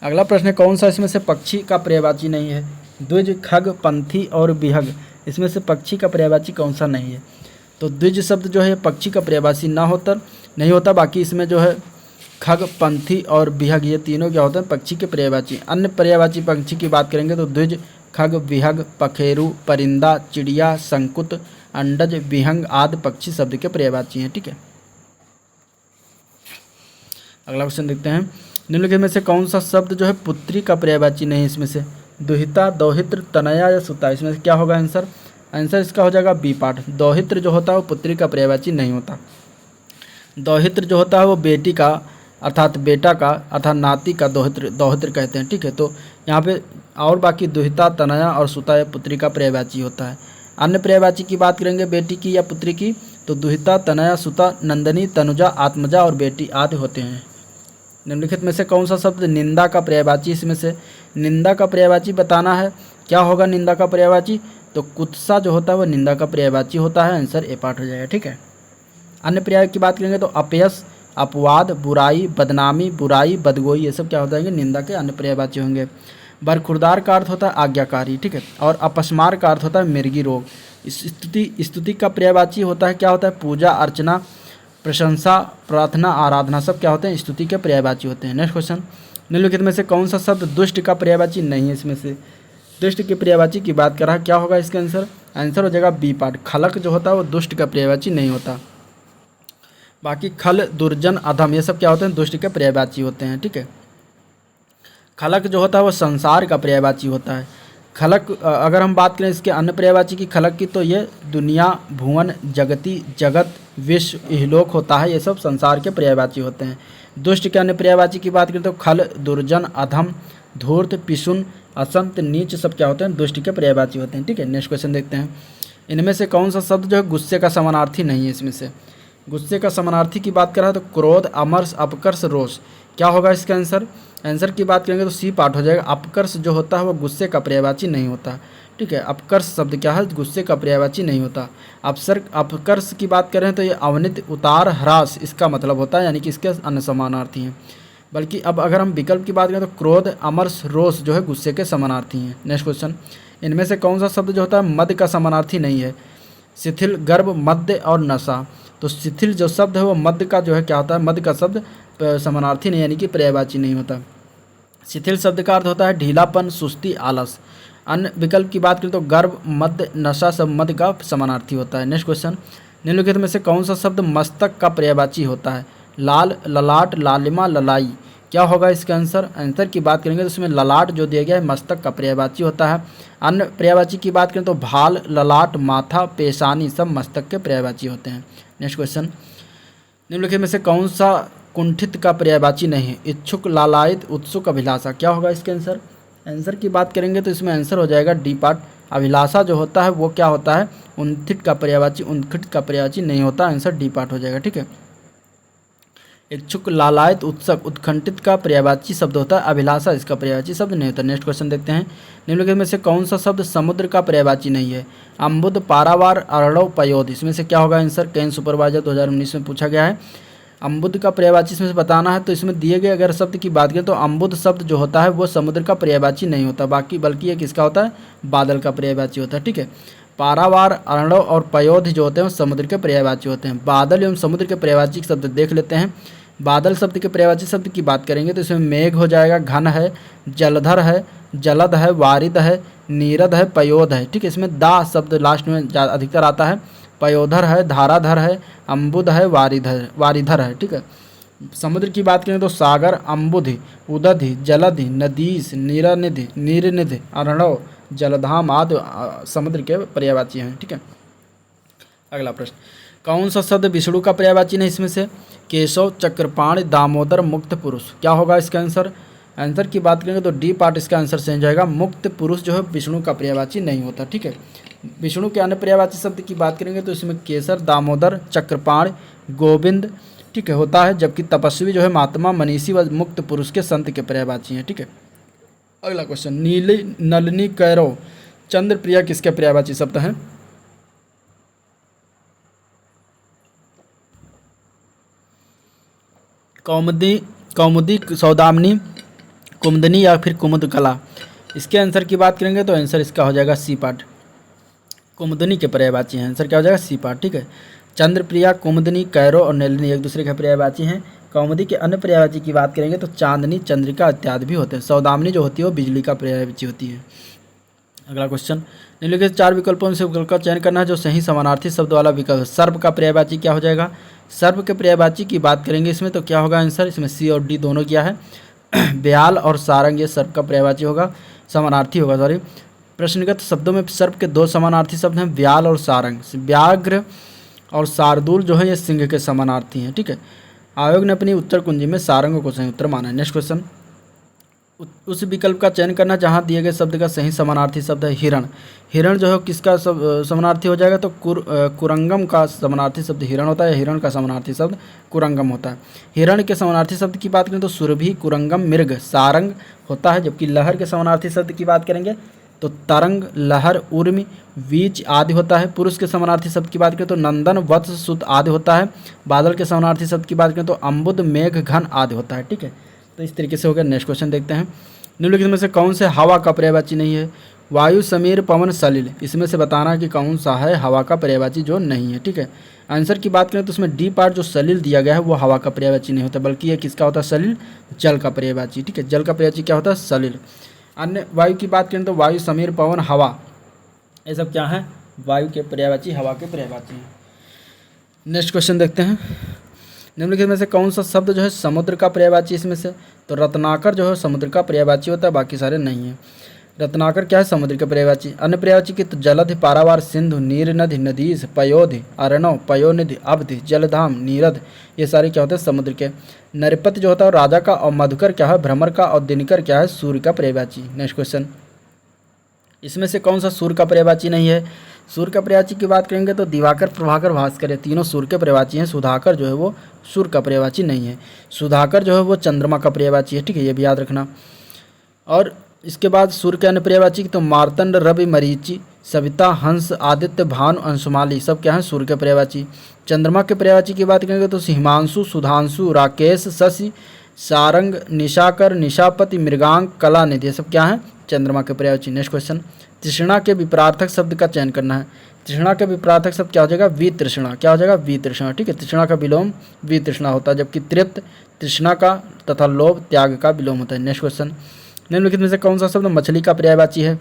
अगला प्रश्न है, कौन सा इसमें से पक्षी का पर्यायवाची नहीं है? द्विज, खग, पंथी और विहग, इसमें से पक्षी का पर्यायवाची कौन सा नहीं है? तो द्विज शब्द जो है पक्षी का पर्यायवाची नहीं होता। बाकी इसमें जो है खग, पंथी और विहग, ये तीनों क्या होते हैं? पक्षी के पर्यायवाची। अन्य पर्यायवाची पक्षी की बात करेंगे तो द्विज, खग, विहग, पखेरु, परिंदा, चिड़िया, शंकुत, अंडज, विहंग आदि पक्षी शब्द के पर्यायवाची हैं। ठीक है, अगला क्वेश्चन देखते हैं, निम्नलिखित में से कौन सा शब्द जो है पुत्री का पर्यायवाची नहीं है? इसमें से दुहिता, दौहित्र, तनया या सुता, इसमें से क्या होगा आंसर? आंसर इसका हो जाएगा बी पार्ट। दौहित्र जो होता है वो पुत्री का पर्यायवाची नहीं होता। दौहित्र जो होता है वो बेटी का अर्थात बेटा का अर्थात नाती का दौहित्र कहते हैं। ठीक है, तो यहाँ पे और बाकी दुहिता, तनया और सुता या पुत्री का पर्यायवाची होता है। अन्य पर्यायवाची की बात करेंगे बेटी की या पुत्री की, तो दुहिता, तनया, सुता, नंदनी, तनुजा, आत्मजा और बेटी आदि होते हैं। निम्नलिखित में से कौन सा शब्द निंदा का पर्यायवाची? इसमें से निंदा का पर्यायवाची बताना है, क्या होगा निंदा का पर्यायवाची? तो कुत्सा जो होता है वो निंदा का पर्यायवाची होता है। आंसर ए पार्ट हो जाएगा। ठीक है, अन्य पर्याय की बात करेंगे तो अपयश, अपवाद, बुराई, बदनामी, बुराई, बदगोई, ये सब क्या हो जाएंगे? निंदा के अन्य पर्यायवाची होंगे। बरखुरदार का अर्थ होता है आज्ञाकारी। ठीक है, और अपस्मार का अर्थ होता है मिर्गी रोग। स्तुति का पर्यायवाची होता है, क्या होता है? पूजा, अर्चना, प्रशंसा, प्रार्थना, आराधना, सब क्या होते हैं? स्तुति के पर्यायवाची होते हैं। नेक्स्ट क्वेश्चन, निम्नलिखित में से कौन सा शब्द दुष्ट का पर्यायवाची नहीं है? इसमें से दुष्ट के पर्यायवाची की बात कर रहा है, क्या होगा इसका आंसर? आंसर हो जाएगा बी पार्ट। खलक जो होता है वो दुष्ट का पर्यायवाची नहीं होता। बाकी खल, दुर्जन, अधम, ये सब क्या होते हैं? दुष्ट के पर्यायवाची होते हैं। ठीक है, खलक जो होता है वो संसार का पर्यायवाची होता है। खलक अगर हम बात करें इसके अन्य पर्यायवाची की खलक की, तो ये दुनिया, भुवन, जगती, जगत, विश्व, इहलोक होता है, ये सब संसार के पर्यायवाची होते हैं। दुष्ट के अन्य पर्यायवाची की बात करें तो खल, दुर्जन, अधम, धूर्त, पिशुन, असंत, नीच, सब क्या होते हैं? दुष्ट के पर्यायवाची होते हैं। ठीक है, नेक्स्ट क्वेश्चन देखते हैं, इनमें से कौन सा शब्द जो है गुस्से का समानार्थी नहीं है? इसमें से गुस्से का समानार्थी की बात कर रहा है तो क्रोध, अमर्ष, अपकर्ष, रोष, क्या होगा इसका आंसर? आंसर की बात करेंगे तो सी पार्ट हो जाएगा। अपकर्ष जो होता है वो गुस्से का पर्यायवाची नहीं होता। ठीक है, अपकर्ष शब्द क्या है? गुस्से का पर्यायवाची नहीं होता। अपकर्ष की बात करें तो ये अवनित, उतार, ह्रास, इसका मतलब होता है, यानी कि इसके अन्य समानार्थी हैं। बल्कि अब अगर हम विकल्प की बात करें तो क्रोध, अमर्ष, रोष जो है गुस्से के समानार्थी हैं। नेक्स्ट क्वेश्चन, इनमें से कौन सा शब्द जो होता है मद का समानार्थी नहीं है? शिथिल, गर्भ, मध्य और नशा। तो शिथिल जो शब्द है वो मध्य का जो है क्या होता है? मध्य का शब्द समानार्थी नहीं, यानी कि पर्यायवाची नहीं होता। शिथिल शब्द का अर्थ होता है ढीलापन, सुस्ती, आलस। अन्य विकल्प की बात करें तो गर्भ, मध्य, नशा सब मध्य का समानार्थी होता है। नेक्स्ट क्वेश्चन, निम्नलिखित में से कौन सा शब्द मस्तक का पर्यायवाची होता है? लाल, ललाट, लालिमा, ललाई, क्या होगा इसका आंसर? आंसर की बात करेंगे तो इसमें ललाट जो दिया गया है मस्तक का पर्यायवाची होता है। अन्य पर्यायवाची की बात करें तो भाल, ललाट, माथा, पेशानी, सब मस्तक के पर्यायवाची होते हैं। नेक्स्ट क्वेश्चन, निम्नलिखित में से कौन सा कुंठित का पर्यायवाची नहीं है? इच्छुक, लालायित, उत्सुक, अभिलाषा, क्या होगा इसके आंसर? आंसर की बात करेंगे तो इसमें आंसर हो जाएगा डी पार्ट। अभिलाषा जो होता है वो क्या होता है? उत्थित का पर्यायवाची, उत्खित का पर्यायवाची नहीं होता। आंसर डी पार्ट हो जाएगा। ठीक है, इच्छुक, लालायित, उत्सुक, उत्कंठित का पर्यायवाची शब्द होता है, अभिलाषा इसका पर्यायवाची शब्द नहीं होता। नेक्स्ट क्वेश्चन देखते हैं, निम्नलिखित में से कौन सा शब्द समुद्र का पर्यायवाची नहीं है? अम्बुद, पारावार, अरड़व, पयोध, इसमें से क्या होगा आंसर? कैन सुपरवाइजर 2019 में पूछा गया है। अम्बुद का पर्यायवाची इसमें से बताना है, तो इसमें दिए गए अगर शब्द की बात करें तो अम्बुद शब्द जो होता है वो समुद्र का पर्यायवाची नहीं होता, बल्कि ये किसका होता है? बादल का पर्यायवाची होता है। ठीक है, पारावार, अर्णव और पयोध जो होते हैं वो समुद्र के पर्यायवाची होते हैं। बादल एवं समुद्र के पर्यायवाची शब्द देख लेते हैं। बादल शब्द के पर्यायवाची शब्द की बात करेंगे तो इसमें मेघ हो जाएगा, घन है, जलधर है, जलद है, वारिद है, नीरद है, पयोध है। ठीक है, इसमें दा शब्द लास्ट में अधिकतर आता है। पयोधर है, धाराधर है, अम्बुद है, वारिधर है। ठीक है, समुद्र की बात करें तो सागर, अम्बुधि, उदधि, जलधि, नदीस, नीरनिधि, नीरनिधि, अर्णव, जलधाम आदि समुद्र के पर्यायवाची हैं। ठीक है, अगला प्रश्न, कौन सा शब्द विष्णु का पर्यायवाची नहीं? इसमें से केशव, चक्रपाणि, दामोदर, मुक्त पुरुष, क्या होगा इसका आंसर? आंसर की बात करेंगे तो डी पार्ट इसका आंसर चेंज जाएगा। मुक्त पुरुष जो है विष्णु का पर्यायवाची नहीं होता। ठीक है, विष्णु के अन्य पर्यायवाची शब्द की बात करेंगे तो इसमें केसर, दामोदर, चक्रपाण, गोविंद, ठीक है, होता है। जबकि तपस्वी जो है महात्मा, मनीषी व मुक्त पुरुष के संत के पर्यायवाची हैं। ठीक है, अगला क्वेश्चन, नीली, नलिनी, कैरव, चंद्रप्रिया किसके पर्यायवाची शब्द हैं? कौमुदी, सौदामिनी, कुमुदनी या फिर कुमुद कला। इसके आंसर की बात करेंगे तो आंसर इसका हो जाएगा सी पार्ट। कुमुदनी के पर्यायवाची हैं, आंसर क्या हो जाएगा सी पार्ट। ठीक है, चंद्रप्रिया, कुमुदनी, कैरो और नलिनी एक दूसरे के पर्यायवाची हैं। कौमुदी के अन्य पर्यायवाची की बात करेंगे तो चांदनी, चंद्रिका इत्यादि भी होते हैं। सौदामिनी जो होती है वो बिजली का पर्यायवाची होती है। अगला क्वेश्चन, निम्नलिखित 4 विकल्पों में से विकल्प का चयन करना है जो सही समानार्थी शब्द वाला विकल्प है। सर्प का पर्यायवाची क्या हो जाएगा? सर्प के पर्यायवाची की बात करेंगे इसमें तो क्या होगा आंसर? इसमें सी और डी दोनों क्या है? ब्याल और सारंग, ये सर्प का पर्यायवाची होगा, समानार्थी होगा। सॉरी, प्रश्नगत शब्दों में सर्प के 2 समानार्थी शब्द हैं, ब्याल और सारंग। व्याघ्र और शार्दूल जो है ये सिंह के समानार्थी हैं। ठीक है, आयोग ने अपनी उत्तर कुंजी में सारंग को सही उत्तर माना है। नेक्स्ट क्वेश्चन, उस विकल्प का चयन करना जहां दिए गए शब्द का सही समानार्थी शब्द है हिरण। हिरण जो है किसका समानार्थी हो जाएगा? तो कुरंगम का समानार्थी शब्द हिरण होता है, हिरण का समानार्थी शब्द कुरंगम होता है। हिरण के समानार्थी शब्द की बात करें तो सुरभि, कुरंगम, मृग, सारंग होता है। जबकि लहर के समानार्थी शब्द की बात करेंगे तो तरंग, लहर, उर्मी, वीच आदि होता है। पुरुष के समानार्थी शब्द की बात करें तो नंदन, वत्स, सुत आदि होता है। बादल के समानार्थी शब्द की बात करें तो अम्बुद, मेघ, घन आदि होता है। ठीक है, तो इस तरीके से हो गया। नेक्स्ट क्वेश्चन देखते हैं, निम्नलिखित में से कौन से हवा का पर्यायवाची नहीं है? वायु, समीर, पवन, सलिल। इसमें से बताना है कि कौन सा है हवा का पर्यायवाची जो नहीं है। ठीक है, आंसर की बात करें तो उसमें डी पार्ट जो सलिल दिया गया है वो हवा का पर्यायवाची नहीं होता, बल्कि ये किसका होता है? सलिल, जल का पर्यायवाची। ठीक है, जल का पर्यायवाची क्या होता है? सलिल। अन्य वायु की बात करें तो वायु, समीर, पवन, हवा, ये सब क्या है? वायु के पर्यायवाची, हवा के पर्यायवाची हैं। नेक्स्ट क्वेश्चन देखते हैं, निम्नलिखित में से कौन सा शब्द जो है समुद्र का पर्यायवाची? इसमें से तो रत्नाकर जो है समुद्र का पर्यायवाची होता है, बाकी सारे नहीं है। रत्नाकर क्या है? समुद्र का पर्यायवाची। अन्य पर्यायवाची की तो जलधि, पारावार, सिंधु, नीरनधि, नदीस, पयोधि, अर्णव, पयोनिधि, अवधि, जलधाम, नीरद, ये सारे क्या होते हैं? समुद्र के। नरपति जो होता है राजा का, और मधुकर क्या है? भ्रमर का, और दिनकर क्या है? सूर्य का पर्यायवाची। नेक्स्ट क्वेश्चन, इसमें से कौन सा सूर्य का पर्यायवाची नहीं है? सूर्य का पर्यायवाची की बात करेंगे तो दिवाकर, प्रभाकर, भास्कर, ये तीनों सूर्य के पर्यायवाची हैं। सुधाकर जो है वो सूर्य का पर्यायवाची नहीं है। सुधाकर जो है वो चंद्रमा का पर्यायवाची है। ठीक है, ये भी याद रखना। और इसके बाद सूर्य के अन्य पर्यायवाची तो मार्तंड, रवि, मरीचि, सविता, हंस, आदित्य, भानु, अंशुमाली, सब क्या है? सूर्य के पर्यायवाची। चंद्रमा के पर्यायवाची की बात करेंगे तो हिमांशु, सुधांशु, राकेश, शशि, सारंग, निशाकर, निशापति, मृगांक, कलानिधि, ये सब क्या है? चंद्रमा के पर्यायवाची। नेक्स्ट क्वेश्चन, तृष्णा के विपरार्थक शब्द का चयन करना है। तृष्णा के विपरार्थक शब्द क्या हो जाएगा? वितृष्णा। क्या हो जाएगा? वितृष्णा। ठीक है, तृष्णा का विलोम वितृष्णा होता है, जबकि तृप्त तृष्णा का तथा लोभ त्याग का विलोम होता है। नेक्स्ट क्वेश्चन, निम्नलिखित में से कौन सा शब्द मछली का पर्यायवाची है?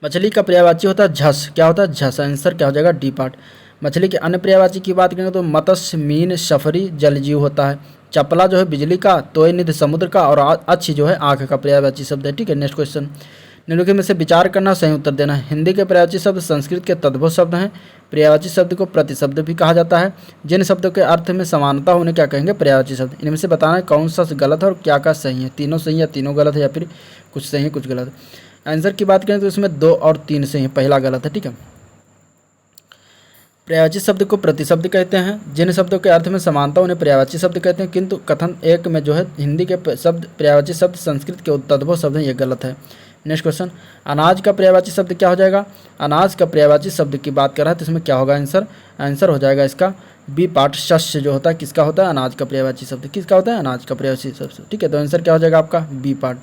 मछली का पर्यायवाची होता है झस। क्या होता है? झस। आंसर क्या हो जाएगा? D part. मछली के अन्य पर्यायवाची की बात करेंगे तो मत्स्य, मीन, सफरी, जलजीव होता है। चपला जो है बिजली का, तोय निधि समुद्र का, और अच्छी जो है आँख का पर्यायवाची शब्द है। ठीक है, नेक्स्ट क्वेश्चन, निम्नलिखित में से विचार करना, सही उत्तर देना है। हिंदी के पर्यायवाची शब्द संस्कृत के तद्भव शब्द हैं। पर्यायवाची शब्द को प्रतिशब्द भी कहा जाता है। जिन शब्दों के अर्थ में समानता होने क्या कहेंगे? पर्यायवाची शब्द। इनमें से बताना है कौन सा गलत है और क्या क्या सही है। तीनों सही है, तीनों गलत है, या फिर कुछ सही है कुछ गलत है। आंसर की बात करें तो इसमें 2 और 3 सही है, पहला गलत है। ठीक है, पर्यायवाची शब्द को प्रतिशब्द कहते हैं। जिन शब्दों के अर्थ में समानता उन्हें पर्यायवाची शब्द कहते हैं, किंतु कथन 1 में जो है हिंदी के शब्द पर्यायवाची शब्द संस्कृत के तद्भव शब्द हैं, ये गलत है। नेक्स्ट क्वेश्चन, अनाज का पर्यायवाची शब्द क्या हो जाएगा? अनाज का पर्यायवाची शब्द की बात कर रहा है तो इसमें क्या होगा आंसर? आंसर हो जाएगा इसका बी पार्ट। शस्य जो होता है किसका होता है? अनाज का पर्यायवाची शब्द। किसका होता है? अनाज का पर्यायवाची शब्द। ठीक है, तो आंसर क्या हो जाएगा आपका? B part.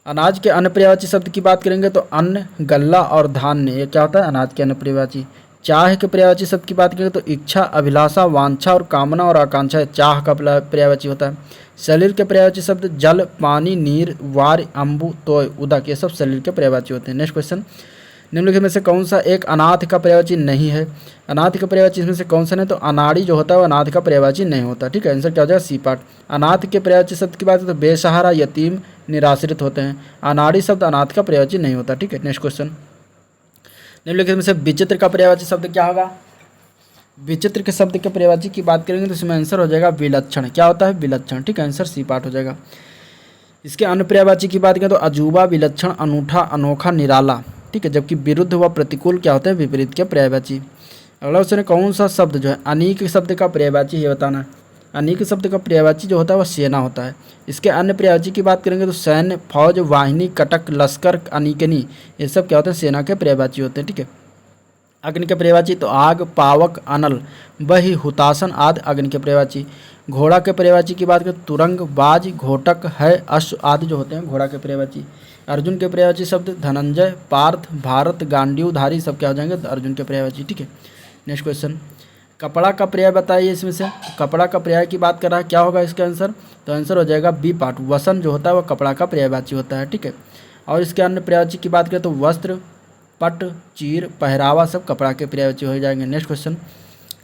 अनाज के अन्य पर्यायवाची शब्द की बात करेंगे तो अन्न, गल्ला और धान्य, ये क्या होता है? अनाज के अन्य पर्यायवाची। चाह के पर्यायवाची शब्द की बात करें तो इच्छा, अभिलाषा, वांछा और कामना और आकांक्षा, चाह का पर्यायवाची होता है। शरीर के पर्यायवाची शब्द जल, पानी, नीर, वार, अम्बु, तोय, उदक, ये सब शरीर के पर्यायवाची होते हैं। नेक्स्ट क्वेश्चन, निम्नलिखित में से कौन सा एक अनाथ का पर्यायवाची नहीं है? अनाथ का पर्यायवाची इसमें से कौन सा नहीं? तो अनाड़ी जो होता है वो अनाथ का पर्यायवाची नहीं होता। ठीक है, आंसर क्या हो जाएगा? C part. अनाथ के पर्यायवाची शब्द की बात करें तो बेसहारा, यतीम, निराश्रित होते हैं। अनाड़ी शब्द अनाथ का पर्यायवाची नहीं होता। ठीक है, नेक्स्ट क्वेश्चन, निम्नलिखित में से विचित्र का पर्यायवाची शब्द क्या होगा? विचित्र के शब्द के पर्यायवाची की बात करेंगे तो इसमें आंसर हो जाएगा विलक्षण। क्या होता है? विलक्षण। ठीक है, आंसर सी पार्ट हो जाएगा। इसके अन्य पर्यायवाची की बात करें तो अजूबा, विलक्षण, अनूठा, अनोखा, निराला। ठीक है, जबकि विरुद्ध व प्रतिकूल क्या होते हैं? विपरीत के पर्यायवाची। अगला क्वेश्चन है, कौन सा शब्द जो है अनीक शब्द का पर्यायवाची ये बताना है। अनीक शब्द का पर्यायवाची जो होता है वह सेना होता है। इसके अन्य पर्यायवाची की बात करेंगे तो सैन्य, फौज, वाहिनी, कटक, लश्कर, अनीकनी, ये सब क्या होते हैं? सेना के पर्यायवाची होते हैं। ठीक है, अग्नि के पर्यायवाची तो आग, पावक, अनल, बहि, हुतासन आदि अग्नि के पर्यायवाची। घोड़ा के पर्यायवाची की बात करें तुरंग, बाज, घोटक, है, अश्व आदि जो होते हैं घोड़ा के पर्यायवाची। अर्जुन के पर्यायवाची शब्द धनंजय, पार्थ, भारत, गांडीवधारी सब क्या हो जाएंगे अर्जुन के पर्यायवाची। ठीक है, नेक्स्ट क्वेश्चन, कपड़ा का पर्याय बताइए इसमें से। कपड़ा का पर्याय की बात कर रहा है, क्या होगा इसका आंसर? तो आंसर हो जाएगा बी पार्ट। वसन जो होता है वो कपड़ा का पर्यायवाची होता है। ठीक है, और इसके अन्य पर्यायवाची की बात करें तो वस्त्र, पट, चीर, पहरावा सब कपड़ा के पर्यायवाची हो जाएंगे। नेक्स्ट क्वेश्चन,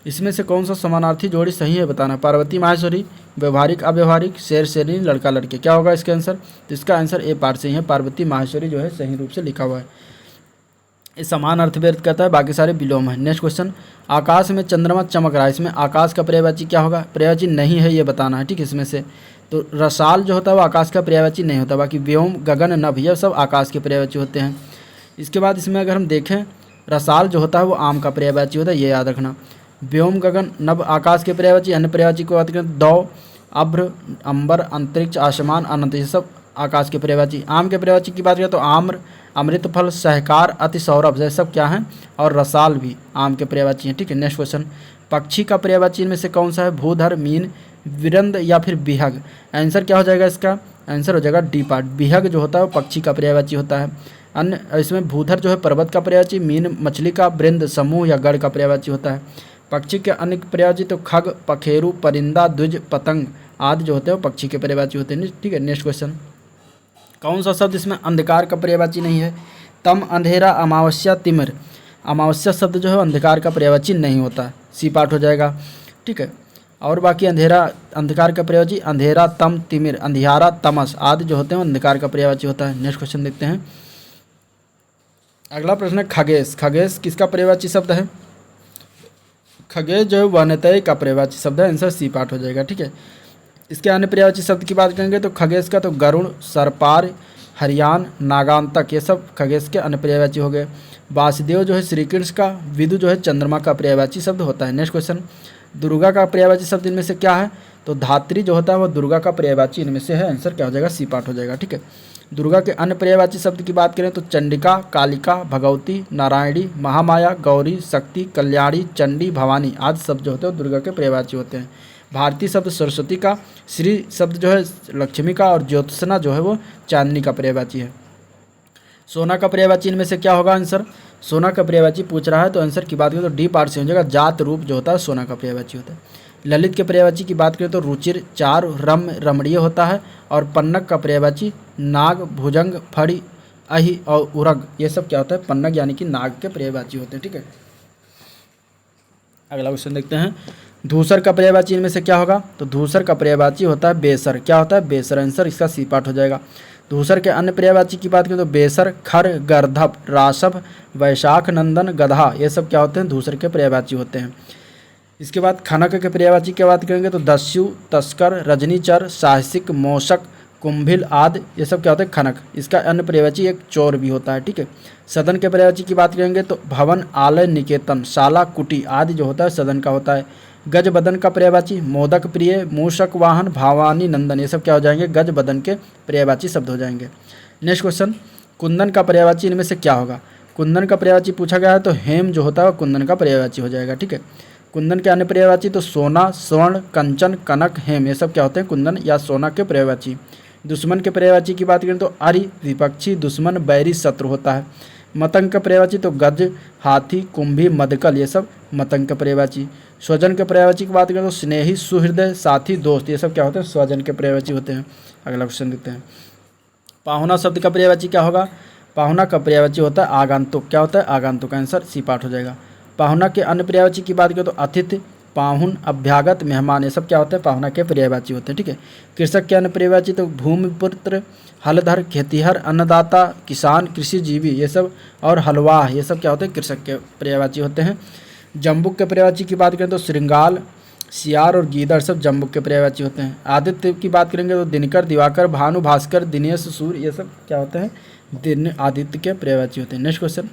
इसमें से कौन सा समानार्थी जोड़ी सही है बताना। पार्वती माहेश्वरी, व्यवहारिक अव्यवहारिक, शेर शेरनी, लड़का लड़के, क्या होगा इसका आंसर? तो इसका आंसर ए पार्ट सही है, पार्वती माहेश्वरी जो है सही रूप से लिखा हुआ है। ये समान अर्थ व्यक्त करता है, बाकी सारे विलोम है। नेक्स्ट क्वेश्चन, आकाश में चंद्रमा चमक रहा है, इसमें आकाश का पर्यायवाची क्या होगा? पर्यायवाची नहीं है ये बताना है। ठीक है, इसमें से तो रसाल जो होता है वो आकाश का पर्यायवाची नहीं होता, बाकी व्योम, गगन, नभ ये सब आकाश के पर्यायवाची होते हैं। इसके बाद इसमें अगर हम देखें रसाल जो होता है वो आम का पर्यायवाची होता है, ये याद रखना। व्योम, गगन, नभ आकाश के पर्यायवाची। अन्य पर्यायवाची की बात करें दौ, अभ्र, अंबर, अंतरिक्ष, आसमान, अनंत ये सब आकाश के पर्यायवाची। आम के पर्यायवाची की बात करें तो आम्र, अमृत फल, सहकार, अति सौरभ ये सब क्या हैं? और रसाल भी आम के पर्यायवाची हैं। ठीक है, नेक्स्ट क्वेश्चन, पक्षी का पर्यायवाची इनमें से कौन सा है? भूधर, मीन, विरंद या फिर बिहग। आंसर क्या हो जाएगा इसका? आंसर हो जाएगा डी पार्ट। बिहग जो होता है वो पक्षी का पर्यायवाची होता है। अन्य इसमें भूधर जो है पर्वत का पर्यायवाची, मीन मछली का, वृंद समूह या गढ़ का पर्यायवाची होता है। पक्षी के अन्य पर्यायवाची तो खग, पखेरु, परिंदा, द्विज, पतंग आदि जो होते हैं वो पक्षी के पर्यायवाची होते हैं। ठीक है, नेक्स्ट क्वेश्चन, कौन सा शब्द इसमें अंधकार का पर्यायवाची नहीं है? तम, अंधेरा, अमावस्या, तिमिर। अमावस्या शब्द जो है अंधकार का पर्यायवाची नहीं होता, सी पार्ट हो जाएगा। ठीक है, और बाकी अंधेरा अंधकार का पर्यायवाची अंधेरा, तम, तिमिर, अंधियारा, तमस आदि जो होते हैं अंधकार का पर्यायवाची होता है। नेक्स्ट क्वेश्चन देखते हैं। अगला प्रश्न है खगेश। खगेश किसका पर्यायवाची शब्द है? खगेश जो है वनतय का पर्यायवाची शब्द है, आंसर सी पार्ट हो जाएगा। ठीक है, इसके अन्य पर्यायवाची शब्द की बात करेंगे तो खगेश का तो गरुण, सरपार, हरियान, नागांतक ये सब खगेश के अन्य पर्यायवाची हो गए। वासुदेव जो है श्री कृष्ण का, विदु जो है चंद्रमा का पर्यायवाची शब्द होता है। नेक्स्ट क्वेश्चन, दुर्गा का पर्यायवाची शब्द इनमें से क्या है? तो धात्री जो होता है वो दुर्गा का पर्यायवाची इनमें से है, आंसर क्या हो जाएगा? सी पार्ट हो जाएगा। ठीक है, दुर्गा के अन्य पर्यायवाची शब्द की बात करें तो चंडिका, कालिका, भगवती, नारायणी, महामाया, गौरी, शक्ति, कल्याणी, चंडी, भवानी आदि शब्द जो होते हैं दुर्गा के पर्यायवाची होते हैं। भारती शब्द सरस्वती का, श्री शब्द जो है लक्ष्मी का और ज्योत्सना जो है वो चांदनी का पर्यायवाची है। सोना का पर्यायवाची इनमें से क्या होगा? आंसर सोना का पर्यायवाची पूछ रहा है तो आंसर की बात करें तो डी पार्ट से हो जाएगा। जात रूप जो होता है सोना का पर्यायवाची होता है। ललित के पर्यायवाची की बात करें तो रुचिर, चार, रम्य, रमणीय होता है। और पन्नग का पर्यायवाची नाग, भुजंग, फड़ी, अहि और उरग ये सब क्या होता है? पन्नग यानी कि नाग के पर्यायवाची होते हैं। ठीक है, अगला क्वेश्चन देखते हैं। धूसर का पर्यायवाची इनमें से क्या होगा? तो धूसर का पर्यायवाची होता है बेसर। क्या होता है? बेसर, आंसर इसका सी पार्ट हो जाएगा। धूसर के अन्य पर्यायवाची की बात करें तो बेसर, खर, गर्धप, रासभ, वैशाख नंदन, गधा ये सब क्या होते हैं? धूसर के पर्यायवाची होते हैं। इसके बाद खनक के पर्यायवाची की बात करेंगे तो दस्यु, तस्कर, रजनीचर, साहसिक, मोशक, कुंभिल आदि ये सब क्या होते हैं? खनक। इसका अन्य पर्यायवाची एक चोर भी होता है। ठीक है, सदन के पर्यायवाची की बात करेंगे तो भवन, आलय, निकेतन, शाला, कुटी आदि जो होता है सदन का होता है। गज बदन का पर्यायवाची मोदक प्रिय, मूषक वाहन, भावानी नंदन ये सब क्या हो जाएंगे? गज बदन के पर्यायवाची शब्द हो जाएंगे। नेक्स्ट क्वेश्चन, कुंदन का पर्यायवाची इनमें से क्या होगा? कुंदन का पर्यायवाची पूछा गया है तो हेम जो होता है कुंदन का पर्यायवाची हो जाएगा। ठीक है, कुंदन के अन्य पर्यायवाची तो सोना, स्वर्ण, कंचन, कनक, हेम ये सब क्या होते हैं? कुंदन या सोना के पर्यायवाची। दुश्मन के पर्यायवाची की बात करें तो अरि, विपक्षी, दुश्मन, बैरी, शत्रु होता है। मतंग का पर्यायवाची तो गज, हाथी, कुंभी, मदकल ये सब मतंग का पर्यायवाची। स्वजन के पर्यायवाची की बात करें तो स्नेही, सुहृदय, साथी, दोस्त ये सब क्या होते हैं? स्वजन के पर्यायवाची होते हैं। अगला क्वेश्चन देखते हैं। पाहुना शब्द का पर्यायवाची क्या होगा? पाहुना का पर्यायवाची होता है आगंतुक। क्या होता है? आगंतुक, आंसर सी पार्ट हो जाएगा। पाहुना के अन्य पर्यायवाची की बात करें तो अतिथि, पाहुन, अभ्यागत, मेहमान ये सब क्या होते हैं? पाहुना के पर्यायवाची होते हैं। ठीक है, कृषक के अन्य पर्यायवाची तो भूमिपुत्र, हलधर, खेतीहर, अन्नदाता, किसान, कृषिजीवी ये सब और हलवाह ये सब क्या होते हैं? कृषक के पर्यायवाची होते हैं। जम्बुक के पर्यायवाची की बात करें तो श्रृंगाल, सियार और गीदड़ सब जम्बुक के पर्यायवाची होते हैं। आदित्य की बात करेंगे तो दिनकर, दिवाकर, भानु, भास्कर, दिनेश, सूर्य ये सब क्या होते हैं? दिन आदित्य के पर्यायवाची होते हैं। नेक्स्ट क्वेश्चन,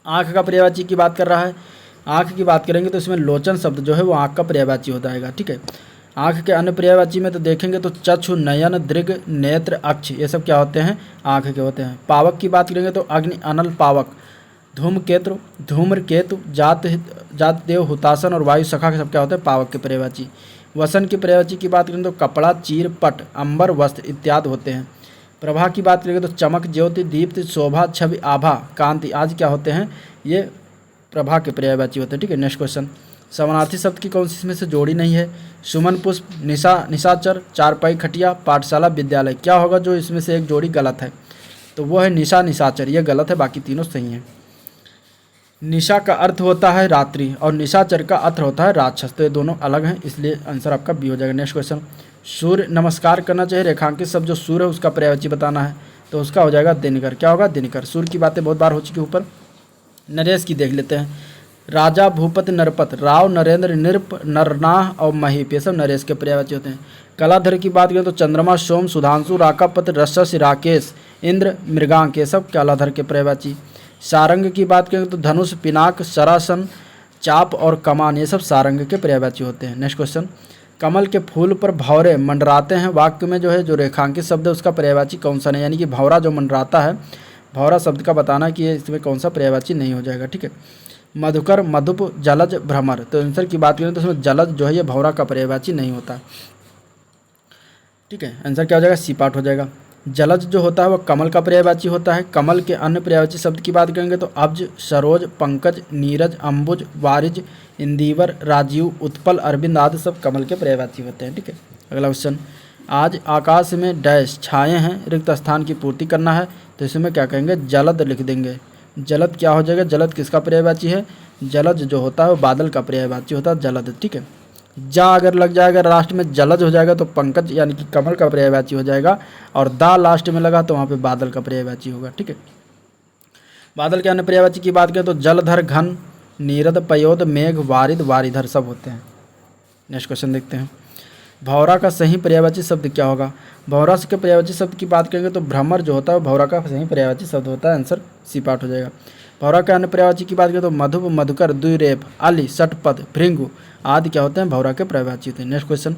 आँख का पर्यायवाची की बात कर रहा है। आँख की बात करेंगे तो इसमें लोचन शब्द जो है वो आँख का पर्यायवाची हो जाएगा। ठीक है, आँख के अन्य पर्यायवाची में तो देखेंगे तो चक्षु, नयन, दृग, नेत्र, अक्ष ये सब क्या होते हैं? आँख के होते हैं। पावक की बात करेंगे तो अग्नि, अनल, पावक। धूमकेतु, धूम्रकेतु, जात देव, हुतासन और वायु सखा के सब क्या होते हैं? पावक के पर्यायवाची। वसन की पर्यायवाची की बात करें तो कपड़ा, चीर, पट, अंबर, वस्त्र इत्यादि होते हैं। प्रभा की बात करेंगे तो चमक, ज्योति, दीप्ति, शोभा, छवि, आभा, कांति आज क्या होते हैं? ये प्रभा के पर्यायवाची होते हैं। ठीक है, नेक्स्ट क्वेश्चन। समानार्थी शब्द की कौन सी इसमें से जोड़ी नहीं है? सुमन, पुष्प, निशाचर, चारपाई, खटिया, पाठशाला, विद्यालय। क्या होगा जो इसमें से एक जोड़ी गलत है? तो वो है निशाचर, ये गलत है, बाकी तीनों सही हैं। निशा का अर्थ होता है रात्रि और निशाचर का अर्थ होता है राक्षस, तो ये दोनों अलग हैं, इसलिए आंसर आपका बी हो जाएगा। Next question. सूर्य नमस्कार करना चाहिए, रेखांकित शब्द जो सूर्य है उसका पर्यायवाची बताना है, तो उसका हो जाएगा दिनकर। क्या होगा? दिनकर। सूर्य की बातें बहुत बार हो चुकी ऊपर। नरेश की देख लेते हैं। राजा, भूपति, नरपत, राव, नरेंद्र, निरप, नरनाह और महीप, ये सब नरेश के पर्यायवाची होते हैं। कलाधर की बात करें तो चंद्रमा, सोम, सुधांशु, राकापत, रसस, राकेश, इंद्र, मृगांक, ये सब कलाधर के पर्यायवाची। सारंग की बात करें तो धनुष, पिनाक, सरासन, चाप और कमान, ये सब सारंग के पर्यायवाची होते हैं। Next question. कमल के फूल पर भौरे मंडराते हैं, वाक्य में जो है जो रेखांकित शब्द है उसका पर्यायवाची कौन सा नहीं? यानी कि भौरा जो मंडराता है, भौरा शब्द का बताना कि ये इसमें कौन सा पर्यायवाची नहीं हो जाएगा। ठीक है। मधुकर, मधुप, जलज, भ्रमर, तो आंसर की बात करें तो उसमें जलज जो है ये भौरा का पर्यायवाची नहीं होता। ठीक है, आंसर क्या हो जाएगा? सी पार्ट हो जाएगा। जलज जो होता है वो कमल का पर्यायवाची होता है। कमल के अन्य पर्यायवाची शब्द की बात करेंगे तो अब्ज, सरोज, पंकज, नीरज, अंबुज, वारिज, इंदिवर, राजीव, उत्पल, अरविंद आदि सब कमल के पर्यायवाची होते हैं। ठीक है। अगला क्वेश्चन। आज आकाश में डैश छाए हैं, रिक्त स्थान की पूर्ति करना है, तो इसमें क्या कहेंगे? जलद लिख देंगे। जलद क्या हो जाएगा? जलद किसका पर्यायवाची है? जलद जो होता है वो बादल का पर्यायवाची होता है, जलद। ठीक है। जा अगर लग जाएगा लास्ट में जलज हो जाएगा तो पंकज यानी कि कमल का पर्यायवाची हो जाएगा, और दा लास्ट में लगा तो वहाँ पे बादल का पर्यायवाची होगा। ठीक है। बादल के अन्य पर्यायवाची की बात करें तो जलधर, घन, नीरद, पयोद, मेघ, वारिद, वारिधर सब होते हैं। नेक्स्ट क्वेश्चन देखते हैं। भौरा का सही पर्यायवाची शब्द क्या होगा? भौरा के पर्यायवाची शब्द की बात करेंगे तो भ्रमर जो होता है भौरा का सही पर्यायवाची शब्द होता है, आंसर सी पार्ट हो जाएगा। भौरा के अन्य पर्यायवाची की बात करें तो मधुप, मधुकर, द्विरेफ, अली, षटपद, भृंगु आदि क्या होते हैं? भौरा के पर्यायवाची होते हैं। Next question.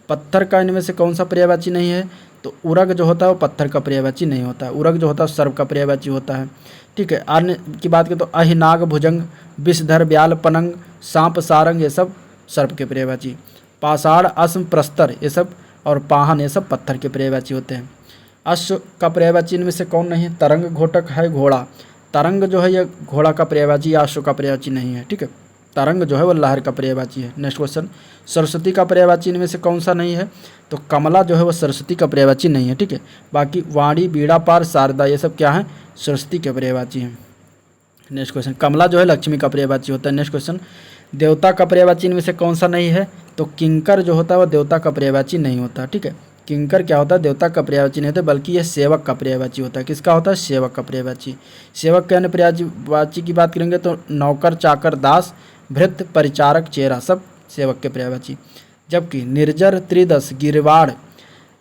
पत्थर का इनमें से कौन सा पर्यायवाची नहीं है? तो उरग जो होता है वो पत्थर का पर्यायवाची नहीं होता है, उरग जो होता है सर्प का पर्यायवाची होता है। ठीक है। अन्य की बात करें तो अहिनाग, भुजंग, विषधर, ब्याल, पनंग, सांप, सारंग, ये सब सर्प के पर्यायवाची। पाषाण, अस्म, प्रस्तर ये सब और पाहन ये सब पत्थर के पर्यायवाची होते हैं। अश्व का पर्यायवाची इनमें से कौन नहीं है? तरंग, घोटक है, घोड़ा। तरंग जो है ये घोड़ा का पर्यायवाची या अश्व का पर्यायवाची नहीं है। ठीक है। तरंग जो है वो लहर का पर्यायवाची है। Next question. सरस्वती का पर्यायवाची इनमें से कौन सा नहीं है? तो कमला जो है वो सरस्वती का पर्यायवाची नहीं है। ठीक है। बाकी वाणी, बीड़ा पार, शारदा ये सब क्या है? सरस्वती के पर्यायवाची हैं। Next question. कमला जो है लक्ष्मी का पर्यायवाची होता है। Next question. देवता का पर्यायवाची इनमें से कौन सा नहीं है? तो किंकर जो होता है वो देवता का पर्यायवाची नहीं होता। ठीक है। किंकर क्या होता है? देवता का पर्यायवाची नहीं होता, बल्कि यह सेवक का पर्यायवाची होता है। किसका होता है? सेवक का पर्यायवाची। सेवक के अन्य पर्यायवाची की बात करेंगे तो नौकर, चाकर, दास, भृत्य, परिचारक, चेहरा सब सेवक के पर्यायवाची। जबकि निर्जर, त्रिदश, गिरवाड़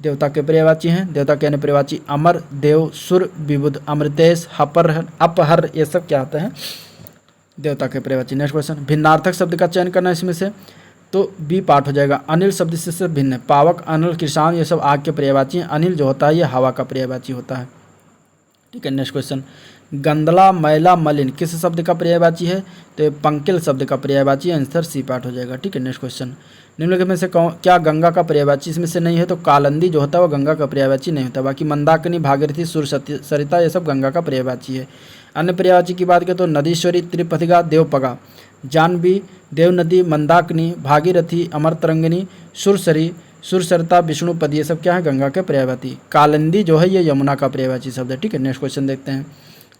देवता के पर्यायवाची हैं। देवता के अन्य पर्यायवाची अमर, देव, सुर, विबुध, अमृतेश, अपहर ये सब क्या होते हैं? देवता के पर्यायवाची। Next question. भिन्नार्थक शब्द का चयन करना इसमें से, तो बी पार्ट हो जाएगा। अनिल शब्द से भिन्न है। पावक, अनल, किसान ये सब आग के पर्यायवाची हैं। अनिल जो होता है ये हवा का पर्यायवाची होता है। ठीक है। Next question. गंदला, मैला, मलिन किस शब्द का पर्यायवाची है? तो ये पंकिल शब्द का पर्यायवाची है, आंसर सी पार्ट हो जाएगा। ठीक है। Next question. निम्नलिखित में से क्या गंगा का पर्यायवाची इसमें से नहीं है? तो कालंदी जो होता है वो गंगा का पर्यायवाची नहीं होता। बाकी मंदाकिनी, भागीरथी, सुर, सरिता ये सब गंगा का पर्यायवाची है। अन्य पर्यायवाची की बात करें तो नदीश्वरी, त्रिपथिका, देवपगा, जानवी, देव नदी, मंदाकिनी, भागीरथी, अमरतरंगिनी, सुरसरी, सुरसरिता, विष्णुपद ये सब क्या है? गंगा के पर्यायवाची। कालंदी जो है ये यमुना का पर्यायवाची शब्द है। ठीक है। नेक्स्ट क्वेश्चन देखते हैं।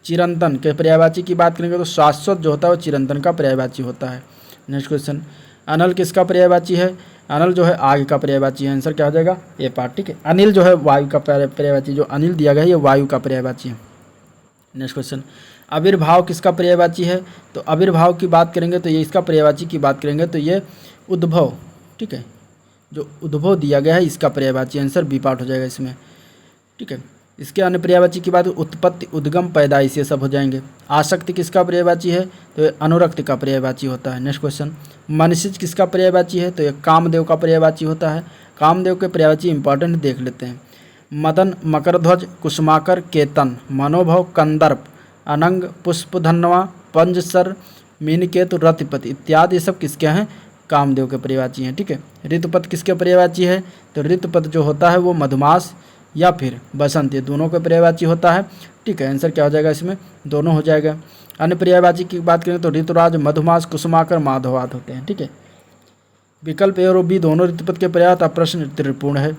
चिरंतन के पर्यायवाची की बात करेंगे तो शाश्वत जो होता है वो चिरंतन का पर्यायवाची होता है। Next question. अनल किसका पर्यायवाची है? अनल जो है आग का पर्यायवाची है, आंसर क्या हो जाएगा? ए पार्ट। ठीक है। अनिल जो है वायु का पर्यायवाची, जो अनिल दिया गया है ये वायु का पर्यायवाची है। Next question. आविर्भाव किसका पर्यायवाची है? तो आविर्भाव की बात करेंगे तो ये इसका पर्यायवाची की बात करेंगे तो ये उद्भव। ठीक है। जो उद्भव दिया गया है इसका पर्यायवाची, आंसर बी पार्ट हो जाएगा इसमें। ठीक है। इसके अन्य पर्यायवाची की बात उत्पत्ति, उद्गम, पैदाइश ये सब हो जाएंगे। आसक्ति किसका पर्यायवाची है? तो ये अनुरक्ति का पर्यायवाची होता है। Next question. मनसिज किसका पर्यायवाची है? तो ये कामदेव का पर्यायवाची होता है। कामदेव के पर्यायवाची इंपॉर्टेंट देख लेते हैं। मदन, मकरध्वज, कुसुमाकर, केतन, मनोभव, कंदर्प, अनंग, पुष्पधन्वा, पंजसर, मीनकेतु, रतिपति इत्यादि ये सब किसके हैं? कामदेव के पर्यायवाची हैं। ठीक है, ऋतुपत किसके पर्यायवाची है? तो ऋतुपत जो होता है वो मधुमास या फिर बसंत, ये दोनों के पर्यायवाची होता है। ठीक है, आंसर क्या हो जाएगा इसमें? दोनों हो जाएगा। अन्य पर्यायवाची की बात करें तो ऋतुराज, मधुमास, कुसुमाकर, माधवाद होते हैं। ठीक है, विकल्प ए और बी दोनों ऋतुपत के पर्याय, प्रश्न त्रिपूर्ण है।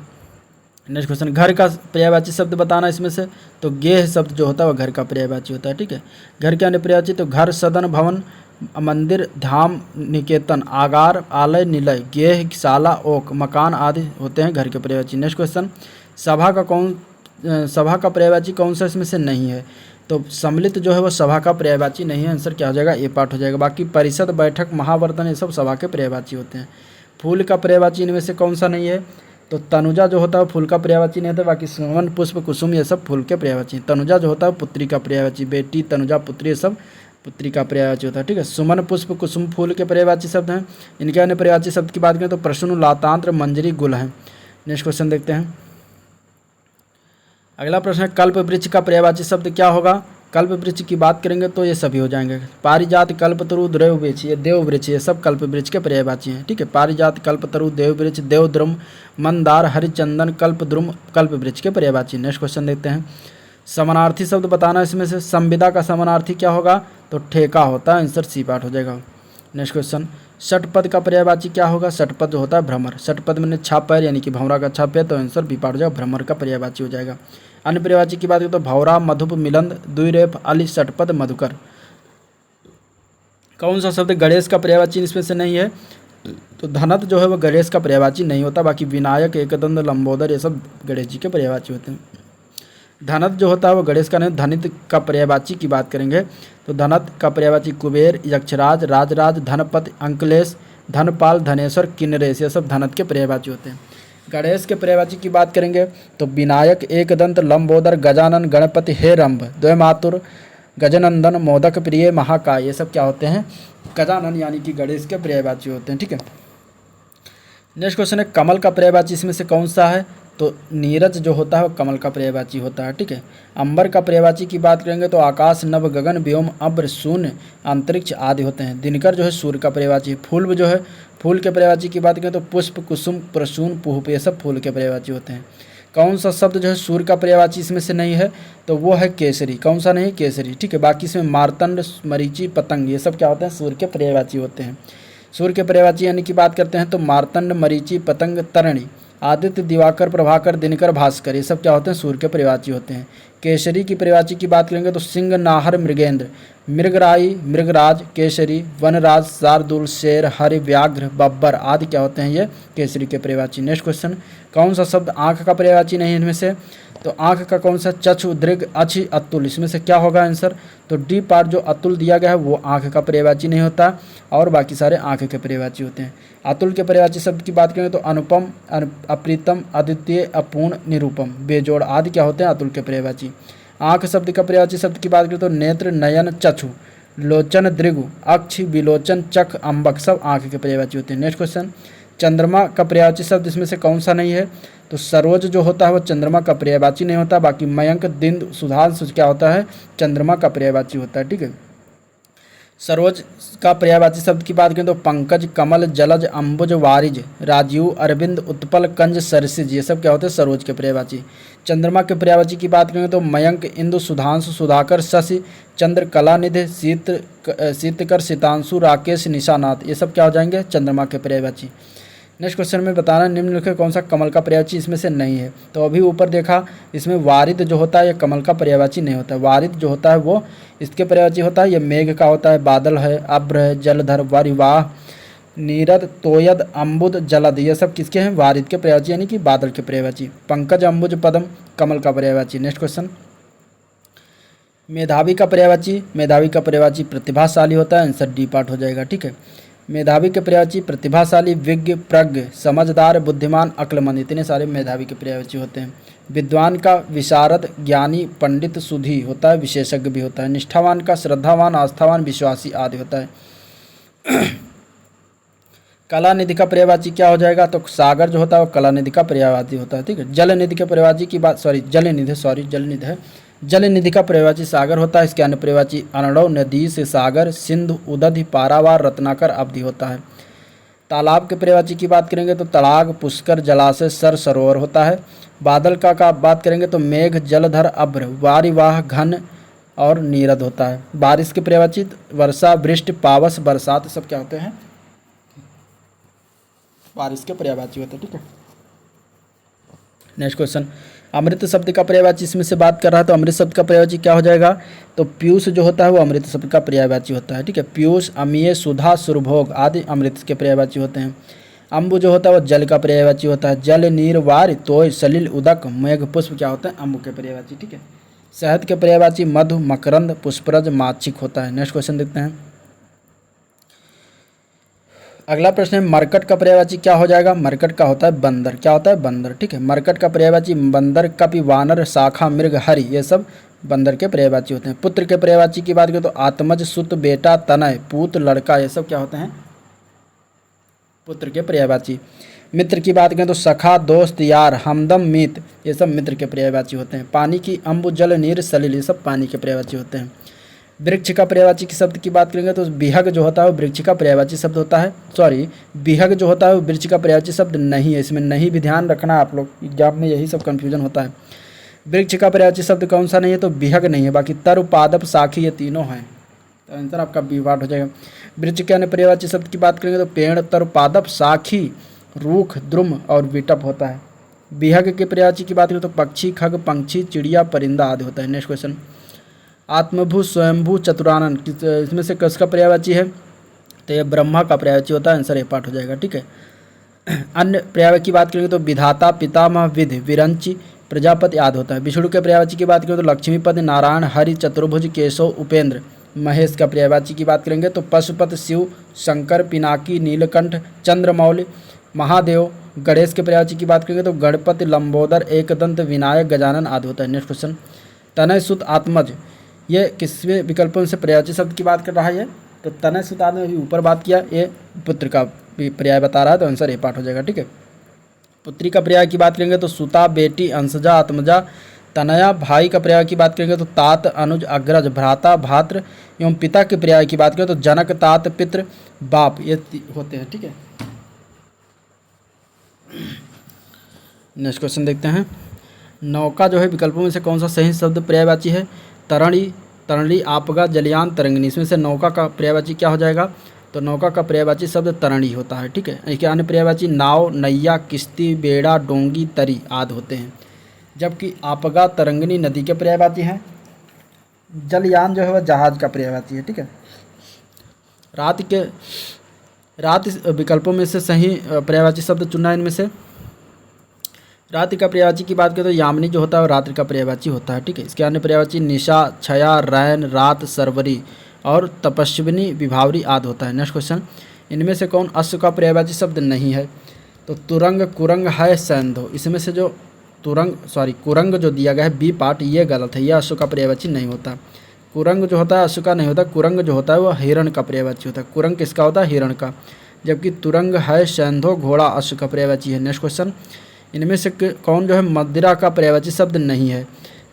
नेक्स्ट क्वेश्चन, घर का पर्यायवाची शब्द बताना इसमें से। तो गेह शब्द जो होता है वह घर का पर्यायवाची होता है। ठीक है, घर के अन्य पर्यायवाची तो घर, सदन, भवन, मंदिर, धाम, निकेतन, आगार, आलय, निलय, गेह, शाला, ओक, मकान आदि होते हैं घर के पर्यायवाची। नेक्स्ट क्वेश्चन, सभा का पर्यायवाची कौन सा इसमें से नहीं है? तो सम्मिलित जो है वो सभा का पर्यायवाची नहीं है। आंसर क्या हो जाएगा? ए पार्ट हो जाएगा। बाकी परिषद, बैठक, महावर्तन ये सब सभा के पर्यायवाची होते हैं। फूल का पर्यायवाची इनमें से कौन सा नहीं है? तो तनुजा जो होता है फूल का पर्यायवाची नहीं होता। बाकी सुमन, पुष्प, कुसुम ये सब फूल के पर्यायवाची। तनुजा जो होता है पुत्री का पर्यायवाची, बेटी, तनुजा, पुत्री ये सब पुत्री का पर्यायवाची होता है। ठीक है, सुमन, पुष्प, कुसुम फूल के पर्यायवाची शब्द हैं। इनके अन्य पर्यायवाची शब्द की बात करें तो प्रसून, लातांत्र, मंजरी, गुल हैं। नेक्स्ट क्वेश्चन देखते हैं। अगला प्रश्न है, कल्प वृक्ष का पर्यायवाची शब्द क्या होगा? कल्प वृक्ष की बात करेंगे तो ये सभी हो जाएंगे। पारिजात, कल्पतरु, देव वृक्ष, ये देव वृक्ष ये सब कल्प वृक्ष के पर्यायवाची हैं। ठीक है, पारिजात, कल्पतरु, देव वृक्ष, देवद्रुम, मंदार, हरिचंदन, कल्पद्रुम कल्प वृक्ष के पर्यायवाची। नेक्स्ट क्वेश्चन देखते हैं। समानार्थी शब्द बताना इसमें से। संविदा का समानार्थी क्या होगा? तो ठेका होता है। आंसर सी पार्ट हो जाएगा। नेक्स्ट क्वेश्चन, षटपद का पर्यायवाची क्या होगा? षटपद जो होता है भ्रमर। षटपद में छाप पैर यानी कि भंवरा का छाप है, तो आंसर बी पार्ट हो जाएगा, भ्रमर का पर्यायवाची हो जाएगा। अन्य पर्यायवाची की बात करें तो भौरा, मधुप, मिलंद, द्विरेफ, अली, षटपद, मधुकर। कौन सा शब्द गणेश का पर्यायवाची इसमें से नहीं है? तो धनत जो है वो गणेश का पर्यायवाची नहीं होता। बाकी विनायक, एकदंत, लंबोदर ये सब गणेश जी के पर्यायवाची होते हैं। धनत जो होता है वो गणेश का नहीं। धनित का पर्यायवाची की बात करेंगे तो धनत का पर्यायवाची कुबेर, यक्षराज, राजराज, धनपति, अंकलेश, धनपाल, धनेश्वर, किन्नरेश ये सब धनत के पर्यायवाची होते हैं। गणेश के पर्यायवाची की बात करेंगे तो विनायक, एकदंत, लंबोदर, गजानन, गणपति, हेरंब, द्वैमातुर, गजनंदन, मोदक प्रिय, महाकाय ये सब क्या होते हैं? गजानन यानी कि गणेश के पर्यायवाची होते हैं। ठीक है, नेक्स्ट क्वेश्चन है, कमल का पर्यायवाची इसमें से कौन सा है? तो नीरज जो होता है वो कमल का पर्यायवाची होता है। ठीक है, अंबर का पर्यायवाची की बात करेंगे तो आकाश, नभ, गगन, व्योम, अब्र, शून्य, अंतरिक्ष आदि होते हैं। दिनकर जो है सूर्य का पर्यायवाची। फूल जो है फूल के पर्यायवाची की बात करें तो पुष्प, कुसुम, प्रसून, पुष्प ये सब फूल के पर्यायवाची होते हैं। कौन सा शब्द जो है सूर्य का पर्यायवाची इसमें से नहीं है? तो वो है केसरी। कौन सा नहीं? केसरी। ठीक है, बाकी इसमें मार्तंड, मरीचि, पतंग ये सब क्या होते हैं? सूर्य के पर्यायवाची होते हैं। सूर्य के पर्यायवाची यानी कि बात करते हैं तो मार्तंड, मरीचि, पतंग, तरणी, आदित्य, दिवाकर, प्रभाकर, दिनकर, भास्कर ये सब क्या होते हैं? सूर्य के पर्यायवाची होते हैं। केसरी की पर्यायवाची की बात करेंगे तो सिंह, नाहर, मृगेंद्र, मृगराई, मृगराज, केसरी, वनराज, शार्दूल, शेर, हरि, व्याघ्र, बब्बर आदि क्या होते हैं? ये केसरी के पर्यायवाची। नेक्स्ट क्वेश्चन, कौन सा शब्द आंख का पर्यायवाची नहीं है इनमें से? तो आंख का कौन सा? चक्षु, दृग, अच्छी, अतुल इसमें से क्या होगा आंसर? तो डी पार्ट जो अतुल दिया गया है वो आंख का पर्यायवाची नहीं होता और बाकी सारे आंख के पर्यायवाची होते हैं। अतुल के पर्यायवाची शब्द की बात करें तो अनुपम, अप्रीतम, अद्वितीय, अपूर्ण, निरूपम, बेजोड़ आदि क्या होते हैं? अतुल के पर्यायवाची। आंख शब्द का पर्यायवाची शब्द की बात करें तो नेत्र, नयन, चक्षु, लोचन, दृगु, अक्ष, विलोचन, चक, अम्बक सब आंख के पर्यायवाची होते हैं। नेक्स्ट क्वेश्चन, चंद्रमा का पर्यायवाची शब्द इसमें से कौन सा नहीं है? तो सरोज जो होता है वो चंद्रमा का पर्यायवाची नहीं होता। बाकी मयंक, दिंद, सुधांशु क्या होता है? चंद्रमा का पर्यायवाची होता है। ठीक है, सरोज का पर्यायवाची शब्द की बात करें तो पंकज, कमल, जलज, अंबुज, वारिज, राजीव, अरविंद, उत्पल, कंज, सरसिज ये सब क्या होते हैं? सरोज के पर्यायवाची। चंद्रमा के पर्यायवाची की बात करें तो मयंक, इंदु, सुधांशु, सुधाकर, शशि, चंद्र, कलानिधि, शीतकर, शीतांशु, राकेश, निशानाथ ये सब क्या हो जाएंगे? चंद्रमा के पर्यायवाची। नेक्स्ट क्वेश्चन में बताना निम्नलिखित कौन सा कमल का पर्यायवाची इसमें से नहीं है? तो अभी ऊपर देखा इसमें वारिद जो होता है ये कमल का पर्यायवाची नहीं होता। वारिद जो होता है वो इसके पर्यायवाची होता है, ये मेघ का होता है, बादल है, अभ्र है, जलधर, वरिवाह, नीरद, तोयद, अम्बुद, जलद ये सब किसके हैं? वारिद के पर्यायवाची यानी कि बादल के पर्यायवाची। पंकज, अम्बुज, पदम कमल का पर्यायवाची। नेक्स्ट क्वेश्चन, मेधावी का पर्यायवाची। मेधावी का पर्यायवाची प्रतिभाशाली होता है। आंसर डी पार्ट हो जाएगा। ठीक है, मेधावी के पर्यायवाची प्रतिभाशाली, विज्ञ, प्रज्ञ, समझदार, बुद्धिमान, अक्लमंद इतने सारे मेधावी के पर्यायवाची होते हैं। विद्वान का विशारद, ज्ञानी, पंडित, सुधी होता है, विशेषज्ञ भी होता है। निष्ठावान का श्रद्धावान, आस्थावान, विश्वासी आदि होता है। कलानिधि का पर्यायवाची क्या हो जाएगा? तो सागर जो होता है वो कलानिधि का पर्यायवाची होता है। ठीक है, जलनिधि के पर्यायवाची की बात जलनिधि है। जल निधि का पर्यायवाची सागर होता है। इसके अन्य पर्यायवाची अनड़ौ, नदी से सागर, सिंधु, उदधि, पारावार, रत्नाकर, अवधि होता है। तालाब के पर्यायवाची की बात करेंगे तो तड़ाग, पुष्कर, जलाशय, सरोवर होता है। बादल का बात करेंगे तो मेघ, जलधर, अभ्र, वारिवाह, घन और नीरद होता है। बारिश के पर्यायवाची वर्षा, वृष्टि, पावस, बरसात सब क्या होते हैं, बारिश के पर्यायवाची होते हैं। ठीक है, नेक्स्ट क्वेश्चन, अमृत शब्द का पर्यायवाची इसमें से बात कर रहा है तो अमृत शब्द का पर्यायवाची क्या हो जाएगा, तो पीयूष जो होता है वो अमृत शब्द का पर्यायवाची होता है। ठीक है, पीयूष, अमीय, सुधा, सुरभोग आदि अमृत के पर्यायवाची होते हैं। अम्बु जो होता है वो जल का पर्यायवाची होता है। जल, नीर, वार, तोय, सलिल, उदक, मेघ, पुष्प क्या होता है, अम्बु के पर्यायवाची। ठीक है, शहद के पर्यायवाची मधु, मकरंद, पुष्परज, माक्षिक होता है। नेक्स्ट क्वेश्चन देखते हैं। अगला प्रश्न है मरकट का पर्यायवाची क्या हो जाएगा, मरकट का होता है बंदर। क्या होता है, बंदर। ठीक है, मरकट का पर्यायवाची बंदर, कपि, वानर, शाखा, मृग, हरि ये सब बंदर के पर्यायवाची होते हैं। पुत्र के पर्यायवाची की बात करें तो आत्मज, सुत, बेटा, तनय, पूत, लड़का ये सब क्या होते हैं, पुत्र के पर्यायवाची। मित्र की बात करें तो सखा, दोस्त, यार, हमदम, मीत ये सब मित्र के पर्यायवाची होते हैं। पानी की अम्बु, जल, नीर, सलिल ये सब पानी के पर्यायवाची होते हैं। वृक्ष का पर्यायवाची की शब्द की बात करेंगे तो बिहग जो होता है वो वृक्ष का पर्यायवाची शब्द होता है। सॉरी, बिहग जो होता है वो वृक्ष का पर्यायवाची शब्द नहीं है। इसमें नहीं भी ध्यान रखना, आप लोग एग्जाम में यही सब कन्फ्यूजन होता है। वृक्ष का पर्यायवाची शब्द कौन सा नहीं है, तो बिहग नहीं है। बाकी तरु, पादप, साखी ये तीनों हैं, तो आंसर आपका बी पार्ट हो जाएगा। वृक्ष के अन्य पर्यायवाची शब्द की बात करेंगे तो पेड़, तरु, पादप, साखी, रूख, द्रुम और विटप होता है। बिहग के पर्यायवाची की बात करें तो पक्षी, खग, पंक्षी, चिड़िया, परिंदा आदि होता है। नेक्स्ट क्वेश्चन, आत्मभू, स्वयंभू, चतुरानन इसमें से किसका पर्यायवाची है, तो ये ब्रह्मा का पर्यायवाची होता है। आंसर ए पार्ट हो जाएगा। ठीक है, अन्य पर्यायवाची की बात करेंगे तो विधाता, पितामह, विधि, विरंची, प्रजापति आदि होता है। विष्णु के पर्यायवाची की बात करें तो लक्ष्मीपति, नारायण, हरि, चतुर्भुज, केशव, उपेंद्र। महेश का पर्यायवाची की बात करेंगे तो पशुपति, शिव, शंकर, पिनाकी, नीलकंठ, चंद्रमौली, महादेव। गणेश के पर्यायवाची की बात करेंगे तो गणपति, लंबोदर, एकदंत, विनायक, गजानन आदि होता है। नेक्स्ट क्वेश्चन, तनय, सुत, आत्मज ये किसमें विकल्पों से पर्यायवाची शब्द की बात कर रहा है, ये तो तनय, सुत, आत्मज अभी ऊपर बात किया, ये पुत्र का भी पर्याय बता रहा है, तो आंसर ए पार्ट हो जाएगा। ठीक है, पुत्री का पर्याय की बात करेंगे तो सुता, बेटी, अंशजा, आत्मजा, तनया। भाई का पर्याय की बात करेंगे तो तात, अनुज, अग्रज, भ्राता, भात्र एवं पिता के पर्याय की बात करें तो जनक, तात, पितृ, बाप ये होते हैं। ठीक है, नेक्स्ट क्वेश्चन देखते हैं। नौका जो है विकल्पों में से कौन सा सही शब्द पर्यायवाची है, तरणी, तरणली, आपगा, जलयान, तरंगिनी। इसमें से नौका का पर्यायवाची क्या हो जाएगा, तो नौका का पर्यायवाची शब्द तरणी होता है। ठीक है, इसके अन्य पर्यायवाची नाव, नैया, किश्ती, बेड़ा, डोंगी, तरी आदि होते हैं। जबकि आपगा, तरंगिनी नदी के पर्यायवाची हैं। जलयान जो है वह जहाज का पर्यायवाची है। ठीक है, रात विकल्पों में से सही पर्यायवाची शब्द चुनना है। इनमें से रात्रि का पर्यायवाची की बात करें तो यामिनी जो होता है वो रात्रि का पर्यायवाची होता है। ठीक है, इसके अन्य पर्यायवाची निशा, छया, रैन, रात, सरवरी और तपस्विनी, विभावरी आदि होता है। नेक्स्ट क्वेश्चन, इनमें से कौन अश्व का पर्यायवाची शब्द नहीं है, तो तुरंग, कुरंग है, सैंधो। इसमें से जो कुरंग जो दिया गया है बी पार्ट ये गलत है, यह अश्व का पर्यायवाची नहीं होता। कुरंग जो होता है अश्व का नहीं होता, कुरंग जो होता है वह हिरण का पर्यायवाची होता है। कुरंग किसका होता है, हिरण का। जबकि तुरंग है, सैंधो, घोड़ा अश्व का पर्यायवाची है। नेक्स्ट क्वेश्चन, इनमें से कौन जो है मदिरा का पर्यायवाची शब्द नहीं है,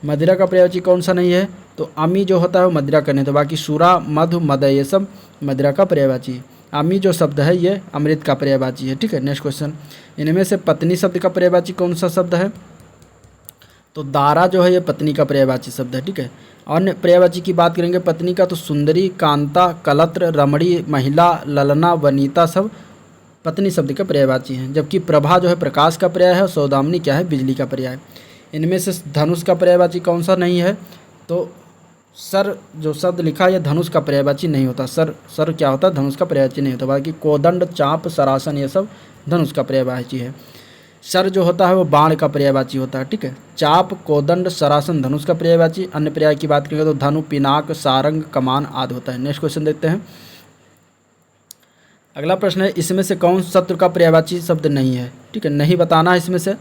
मदिरा का पर्यायवाची कौन सा नहीं है, तो अमी जो होता है वो मदिरा का नहीं, तो बाकी सूरा, मधु, मदय ये सब मदिरा का पर्यायवाची है। अमी जो शब्द है ये अमृत का पर्यायवाची है। ठीक है, नेक्स्ट क्वेश्चन, इनमें से पत्नी शब्द का पर्यायवाची कौन सा शब्द है, तो दारा जो है ये पत्नी का पर्यायवाची शब्द है। ठीक है, अन्य पर्यायवाची की बात करेंगे पत्नी का तो सुंदरी, कांता, कलत्र, रमणी, महिला, ललना, वनीता सब पत्नी शब्द के पर्यायवाची हैं। जबकि प्रभा जो है प्रकाश का पर्याय है और सौदामिनी क्या है, बिजली का पर्याय। इनमें से धनुष का पर्यायवाची कौन सा नहीं है, तो सर जो शब्द लिखा है यह धनुष का पर्यायवाची नहीं होता। सर क्या होता है, धनुष का पर्यायवाची नहीं होता। बाकी कोदंड, चाप, सरासन ये सब धनुष का पर्यायवाची है। सर जो होता है वो बाण का पर्यायवाची होता है। ठीक है, चाप, कोदंड, सरासन धनुष का पर्यायवाची। अन्य पर्याय की बात करेंगे तो धनु, पिनाक, सारंग, कमान आदि होता है। नेक्स्ट क्वेश्चन देखते हैं। अगला प्रश्न है, इसमें से कौन शत्रु का पर्यायवाची शब्द नहीं है। ठीक है, नहीं बताना है इसमें से।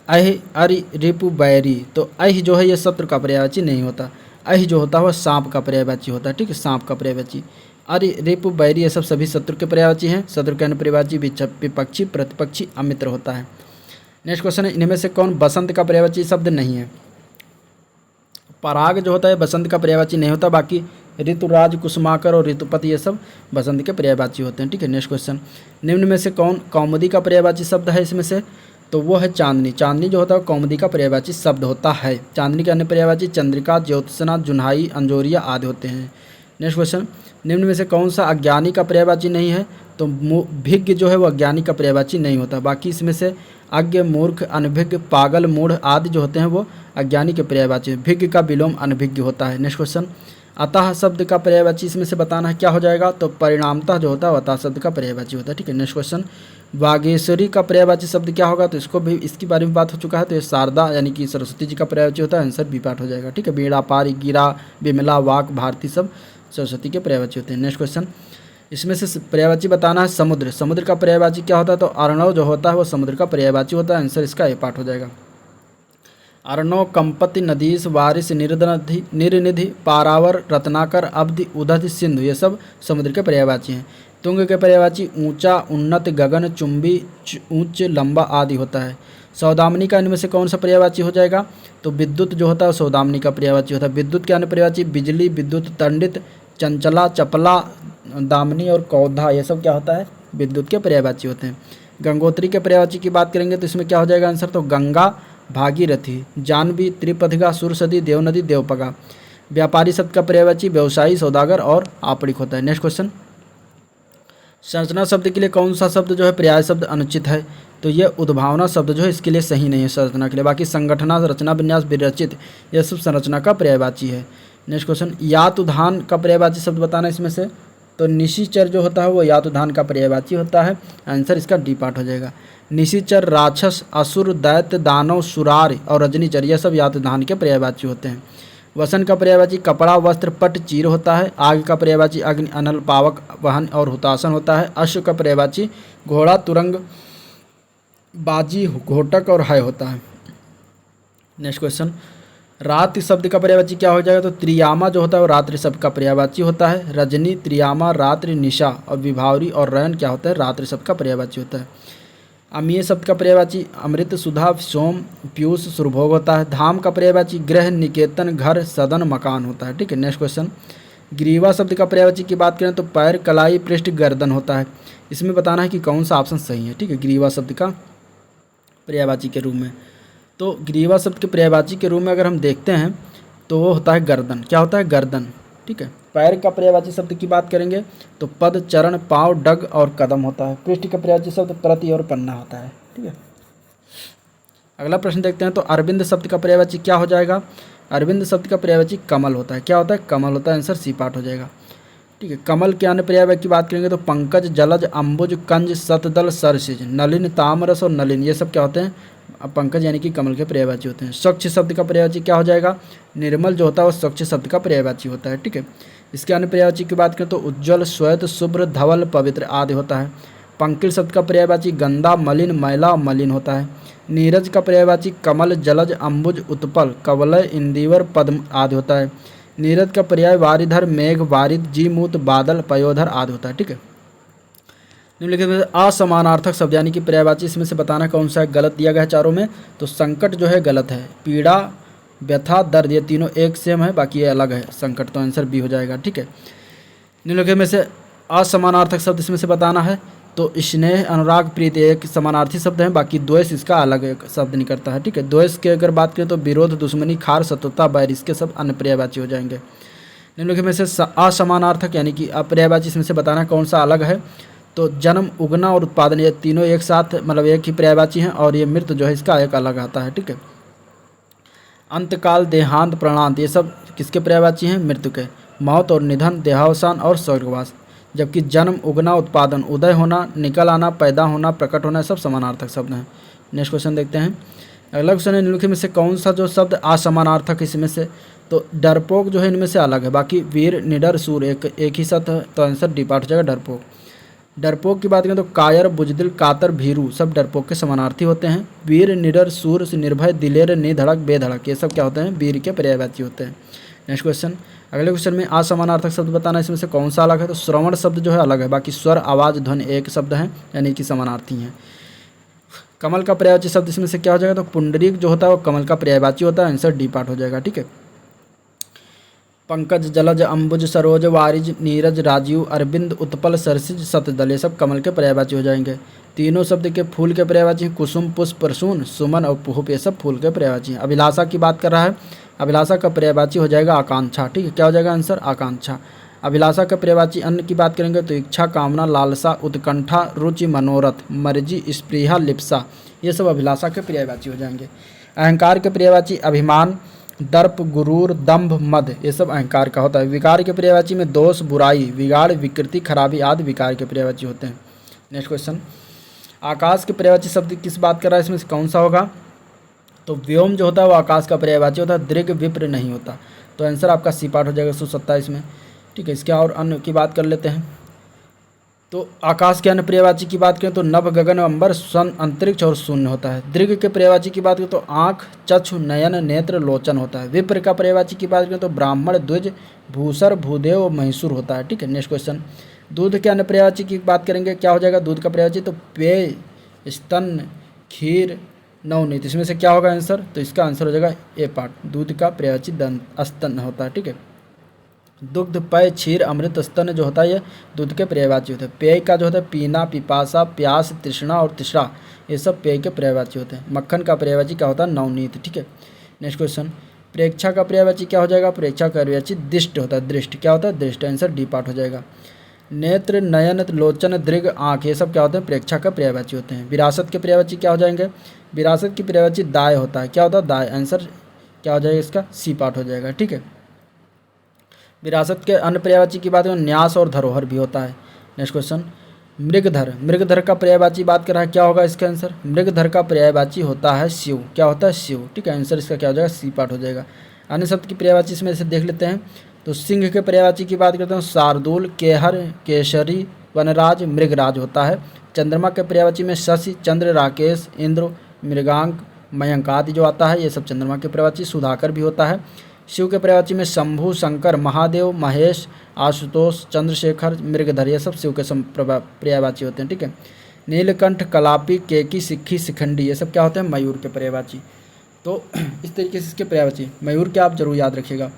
अहि, अरि, रिपु, बैरी, तो अहि जो है ये शत्रु का पर्यायवाची नहीं होता। अहि जो होता है वह सांप का पर्यायवाची होता है। ठीक है, सांप का पर्यायवाची। अरि, रिपु, बैरी ये सब सभी शत्रु के पर्यायवाची हैं। शत्रु के अन्य पर्यायवाची विपक्षी, प्रतिपक्षी, अमित्र होता है। नेक्स्ट क्वेश्चन है, इनमें से कौन बसंत का पर्यायवाची शब्द नहीं है। पराग जो होता है बसंत का पर्यायवाची नहीं होता, बाकी ऋतुराज, कुसुमाकर और ऋतुपति ये सब बसंत के पर्यायवाची होते हैं। ठीक है, नेक्स्ट क्वेश्चन, निम्न में से कौन कौमुदी का पर्यायवाची शब्द है इसमें से? तो वो है चांदनी। चांदनी जो होता है कौमुदी का पर्यायवाची शब्द होता है। चांदनी के अन्य पर्यायवाची चंद्रिका, ज्योत्सना, जुन्हाई, अंजोरिया आदि होते हैं। नेक्स्ट क्वेश्चन, निम्न में से कौन सा अज्ञानी का पर्यायवाची नहीं है? तो भिज्ञ जो है वो अज्ञानी का पर्यायवाची नहीं होता, बाकी इसमें से अज्ञ, मूर्ख, अनभिज्ञ, पागल, मूढ़ आदि जो होते हैं वो अज्ञानी के पर्यायवाची। भिज्ञ का विलोम अनभिज्ञ होता है। नेक्स्ट क्वेश्चन, अतः शब्द का पर्यायवाची इसमें से बताना है, क्या हो जाएगा? तो परिणामतः जो होता है अतः शब्द का पर्यायवाची होता है। ठीक है, नेक्स्ट क्वेश्चन, वागेश्वरी का पर्यायवाची शब्द क्या होगा? तो इसको भी इसके बारे में बात हो चुका है, तो ये शारदा यानी कि सरस्वती जी का पर्यायवाची होता है। आंसर बी पार्ट हो जाएगा। ठीक है, बीड़ा, पारी, गिरा, विमला, वाक, भारती सब सरस्वती के पर्यायवाची होते हैं। नेक्स्ट क्वेश्चन, इसमें से पर्यायवाची बताना है समुद्र। समुद्र का पर्यायवाची क्या होता है? तो अर्णव जो होता है वो समुद्र का पर्यायवाची होता है। आंसर इसका ए पार्ट हो जाएगा। अर्णव, कंपति, नदीस, वारिस, निर्दधि, निर्निधि, पारावर, रत्नाकर, अब्धि, उदधि, सिंधु ये सब समुद्र के पर्यायवाची हैं। तुंग के पर्यायवाची ऊंचा, उन्नत, गगन, चुंबी, उच्च, लंबा आदि होता है। सौदामिनी का इनमें से कौन सा पर्यायवाची हो जाएगा? तो विद्युत जो होता है सौदामिनी का पर्यायवाची होता है। विद्युत के अन्य पर्यायवाची बिजली, विद्युत तंडित, चंचला, चपला, दामिनी और कौधा ये सब क्या होता है? विद्युत के पर्यायवाची होते हैं। गंगोत्री के पर्यायवाची की बात करेंगे तो इसमें क्या हो जाएगा आंसर? तो गंगा, भागीरथी, जानवी, त्रिपथिका, सुरसदी, देवनदी, देवपगा। व्यापारी शब्द का पर्यायवाची व्यवसायी, सौदागर और आपड़िक होता है। नेक्स्ट क्वेश्चन, संरचना शब्द के लिए कौन सा शब्द जो है पर्याय शब्द अनुचित है? तो ये उद्भावना शब्द जो है इसके लिए सही नहीं है संरचना के लिए, बाकी संगठना, रचना, विन्यास, विरचित यह सब संरचना का पर्यायवाची है। नेक्स्ट क्वेश्चन, यातुधान का पर्यायवाची शब्द बताना इसमें से। तो निशिचर जो होता है वो यातुधान का पर्यायवाची होता है। आंसर इसका डी पार्ट हो जाएगा। निशिचर, राक्षस, असुर, दैत्य, दानव, सुरार और रजनीचर यह सब यातुधान के पर्यायवाची होते हैं। वसन का पर्यायवाची कपड़ा, वस्त्र, पट, चीर होता है। आग का पर्यायवाची अग्नि, अनल, पावक, वाहन और हुतासन होता है। अश्व का पर्यायवाची घोड़ा, तुरंग, बाजी, घोटक और हय होता है। नेक्स्ट क्वेश्चन, रात्रि शब्द का पर्यायवाची क्या हो जाएगा? तो त्रियामा जो होता है वो रात्रि शब्द का पर्यायवाची होता है। रजनी, त्रियामा, रात्रि, निशा और विभावरी और रयन क्या होता है? रात्रि शब्द का पर्यायवाची होता है। अमीय शब्द का पर्यायवाची अमृत, सुधा, सोम, पीयूष, सुरभोग होता है। धाम का पर्यायवाची गृह, निकेतन, घर, सदन, मकान होता है। ठीक है, नेक्स्ट क्वेश्चन, ग्रीवा शब्द का पर्यायवाची की बात करें तो पैर, कलाई, पृष्ठ, गर्दन होता है। इसमें बताना है कि कौन सा ऑप्शन सही है। ठीक है, ग्रीवा शब्द का पर्यायवाची के रूप में, तो ग्रीवा शब्द के पर्यायवाची के रूप में अगर हम देखते हैं तो वो होता है गर्दन। क्या होता है? गर्दन। ठीक है, पैर का पर्यायवाची शब्द की बात करेंगे तो पद, चरण, पांव, डग और कदम होता है। पृष्ठ का पर्यायवाची शब्द प्रति और पन्ना होता है। ठीक है, अगला प्रश्न देखते हैं। तो अरविंद शब्द का पर्यायवाची क्या हो जाएगा? अरविंद शब्द का पर्यायवाची कमल होता है। क्या होता है? कमल होता है। आंसर सी पार्ट हो जाएगा। ठीक है, कमल के अन्य पर्यायवाची की बात करेंगे तो पंकज, जलज, अम्बुज, कंज, शतदल, सरसिज, नलिन, तामरस और नलिन ये सब क्या होते हैं? पंकज यानी कि कमल के पर्यायवाची होते हैं। स्वच्छ शब्द का पर्यायवाची क्या हो जाएगा? निर्मल जो होता है वो स्वच्छ शब्द का पर्यायवाची होता है। ठीक है, इसके अन्य पर्यायवाची की बात करें तो उज्ज्वल, श्वेत, शुभ्र, धवल, पवित्र आदि होता है। पंकिल शब्द का पर्यायवाची गंदा, मलिन, मैला, मलिन होता है। नीरज का पर्यायवाची कमल, जलज, अम्बुज, उत्पल, कवलय, इंदिवर, पद्म आदि होता है। नीरज का पर्याय वारिधर, मेघ, वारिद, जीमूत, बादल, पयोधर आदि होता है। ठीक है, निम्नलिखित में असमानार्थक शब्द यानी कि पर्यायवाची इसमें से बताना कौन सा है? गलत दिया गया है चारों में। तो संकट जो है गलत है। पीड़ा, व्यथा, दर्द ये तीनों एक सेम है, बाकी ये अलग है संकट, तो आंसर बी हो जाएगा। ठीक है, निम्नलिखित में से असमानार्थक शब्द इसमें से बताना है। तो स्नेह, अनुराग, प्रीति एक समानार्थी शब्द हैं, बाकी द्वेष इसका अलग एक शब्द निकलता है। ठीक है, द्वेष की अगर बात करें तो विरोध, दुश्मनी, खार, शत्रुता, बैर इसके सब अन्य पर्यायवाची हो जाएंगे। निम्नलिखित में से असमानार्थक यानी कि अपर्यायवाची इसमें से बताना कौन सा अलग है? तो जन्म, उगना और उत्पादन ये तीनों एक साथ मतलब एक ही पर्यायवाची हैं, और ये मृत्यु जो है इसका एक अलग आता है। ठीक है, अंतकाल, देहांत, प्राणांत ये सब किसके पर्यायवाची हैं? मृत्यु के। मौत और निधन, देहावसान और स्वर्गवास। जबकि जन्म, उगना, उत्पादन, उदय होना, निकल आना, पैदा होना, प्रकट होना सब समानार्थक शब्द हैं। नेक्स्ट क्वेश्चन देखते हैं। अगला क्वेश्चन है निम्नलिखित में से कौन सा जो शब्द असमानार्थक इसमें से? तो डरपोक जो है इनमें से अलग है, बाकी वीर, निडर, सूर एक ही शब्द है, तो आंसर डी पार्ट हो जाएगा डरपोक। डरपोक की बात करें तो कायर, बुजदिल, कातर, भीरू सब डरपोक के समानार्थी होते हैं। वीर, निडर, सूर, निर्भय, दिलेर, निधड़क, बेधड़क ये सब क्या होते हैं? वीर के पर्यायवाची होते हैं। नेक्स्ट क्वेश्चन, अगले क्वेश्चन में असमानार्थक शब्द बताना इसमें से कौन सा अलग है? तो श्रवण शब्द जो है अलग है, बाकी स्वर, आवाज़, ध्वनि एक शब्द हैं यानी कि समानार्थी हैं। कमल का पर्यायवाची शब्द इसमें से क्या हो जाएगा? तो पुंडरीक जो होता है वो कमल का पर्यायवाची होता है। आंसर डी पार्ट हो जाएगा। ठीक है, पंकज जलज अम्बुज सरोज वारिज नीरज राजीव अरविंद उत्पल सरसिज सतदल, ये सब कमल के पर्यायवाची हो जाएंगे। तीनों शब्द के फूल के पर्यायवाची हैं कुसुम पुष्प प्रसून सुमन और पुष्प, ये सब फूल के पर्यायवाची हैं। अभिलाषा की बात कर रहा है, अभिलाषा का पर्यायवाची हो जाएगा आकांक्षा। ठीक है, क्या हो जाएगा आंसर? आकांक्षा। अभिलाषा का पर्यायवाची अन्न की बात करेंगे तो इच्छा कामना लालसा उत्कंठा रुचि मनोरथ मर्जी स्पृहा लिप्सा, ये सब अभिलाषा के पर्यायवाची हो जाएंगे। अहंकार के पर्यायवाची अभिमान दर्प गुरूर दंभ मद, ये सब अहंकार का होता है। विकार के पर्यायवाची में दोष बुराई विगाड़ विकृति खराबी आदि विकार के पर्यायवाची होते हैं। नेक्स्ट क्वेश्चन, आकाश के पर्यायवाची शब्द किस बात कर रहा है, इसमें से कौन सा होगा? तो व्योम जो होता है वो आकाश का पर्यायवाची होता है, दृग विप्र नहीं होता। तो आंसर आपका सी पार्ट हो जाएगा 127 में। ठीक है, इसके और अन्य की बात कर लेते हैं। तो आकाश के अन्य पर्यायवाची की बात करें तो नभ गगन अंबर सन अंतरिक्ष और शून्य होता है। दृग के पर्यायवाची की बात करें तो आँख चक्षु नयन नेत्र लोचन होता है। विप्र का पर्यायवाची की बात करें तो ब्राह्मण द्विज भूसर भूदेव महिषुर होता है। ठीक है, नेक्स्ट क्वेश्चन, दूध के अन्य पर्यायवाची की बात करेंगे, क्या हो जाएगा दूध का पर्यायवाची? तो पेय स्तन खीर नवनीत, इसमें से क्या होगा आंसर? तो इसका आंसर हो जाएगा ए पार्ट, दूध का पर्यायवाची स्तन होता है। ठीक है, दुग्ध पेय क्षीर अमृत स्तन जो होता है ये दूध के पर्यायवाची होते हैं। पेय का जो होता है पीना पिपासा प्यास तृष्णा और तिसरा, ये सब पेय के पर्यायवाची होते हैं। मक्खन का पर्यायवाची क्या होता है? नवनीत। ठीक है, नेक्स्ट क्वेश्चन, प्रेक्षा का पर्यायवाची क्या हो जाएगा? प्रेक्षा का पर्यायवाची दृष्ट होता है। दृष्ट क्या होता है? दृष्ट, आंसर डी पार्ट हो जाएगा। नेत्र नयन लोचन दृग आँख, ये सब क्या होते हैं? प्रेक्षा का पर्यायवाची होते हैं। विरासत के पर्यायवाची क्या हो जाएंगे? विरासत की पर्यायवाची दाय होता है। क्या होता है? दाय, आंसर क्या हो जाएगा इसका? सी पार्ट हो जाएगा। ठीक है, विरासत के अन्य पर्यायवाची की बात करें न्यास और धरोहर भी होता है। नेक्स्ट क्वेश्चन, मृगधर, मृगधर का पर्यायवाची बात कर रहा है, क्या होगा इसका आंसर? मृगधर का पर्यायवाची होता है शिव। क्या होता है? शिव। ठीक है, आंसर इसका क्या हो जाएगा? सी पार्ट हो जाएगा। अन्य शब्द की पर्यायवाची इसमें से देख लेते हैं। तो सिंह के पर्यायवाची की बात करते हैं शार्दूल केहर केसरी वनराज मृगराज होता है। चंद्रमा के पर्यायवाची में शशि चंद्र राकेश इंद्र मृगांक मयंक आदि जो आता है, ये सब चंद्रमा के पर्यायवाची। सुधाकर भी होता है। शिव के पर्यायवाची में शंभु शंकर महादेव महेश आशुतोष चंद्रशेखर मृगधर, ये सब शिव के पर्यायवाची होते हैं। ठीक है, नीलकंठ कलापी केकी सिक्खी शिखंडी, ये सब क्या होते हैं? मयूर के पर्यायवाची। तो इस तरीके से इसके पर्यायवाची मयूर के आप जरूर याद रखिएगा,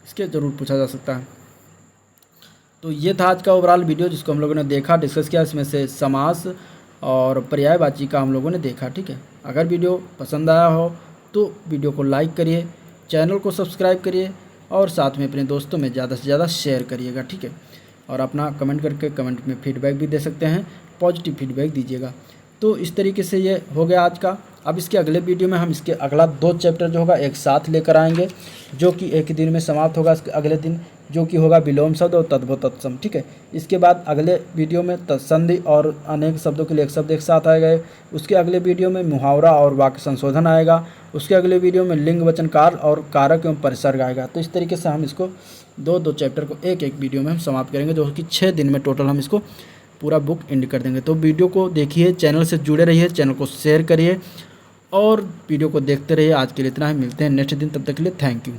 इसके जरूर पूछा जा सकता है। तो ये था आज का ओवरऑल वीडियो जिसको हम लोगों ने देखा, डिस्कस किया। इसमें से समास और पर्यायवाची का हम लोगों ने देखा। ठीक है, अगर वीडियो पसंद आया हो तो वीडियो को लाइक करिए, चैनल को सब्सक्राइब करिए और साथ में अपने दोस्तों में ज़्यादा से ज़्यादा शेयर करिएगा। ठीक है, और अपना कमेंट करके कमेंट में फीडबैक भी दे सकते हैं, पॉजिटिव फीडबैक दीजिएगा। तो इस तरीके से ये हो गया आज का। अब इसके अगले वीडियो में हम इसके अगला 2 चैप्टर जो होगा एक साथ लेकर आएंगे, जो कि एक ही दिन में समाप्त होगा। इसके अगले दिन जो कि होगा विलोम शब्द और तद्भव तत्सम। ठीक है, इसके बाद अगले वीडियो में तत्संधि और अनेक शब्दों के लिए एक शब्द एक साथ आएगा। उसके अगले वीडियो में मुहावरा और वाक्य संशोधन आएगा। उसके अगले वीडियो में लिंग वचन काल और कारक एवं परिसर्ग आएगा। तो इस तरीके से हम इसको 2 चैप्टर को एक वीडियो में हम समाप्त करेंगे, जो कि 6 दिन में टोटल हम इसको पूरा बुक एंड कर देंगे। तो वीडियो को देखिए, चैनल से जुड़े रहिए, चैनल को शेयर करिए और वीडियो को देखते रहिए। आज के लिए इतना ही, मिलते हैं नेक्स्ट दिन, तब तक के लिए थैंक यू।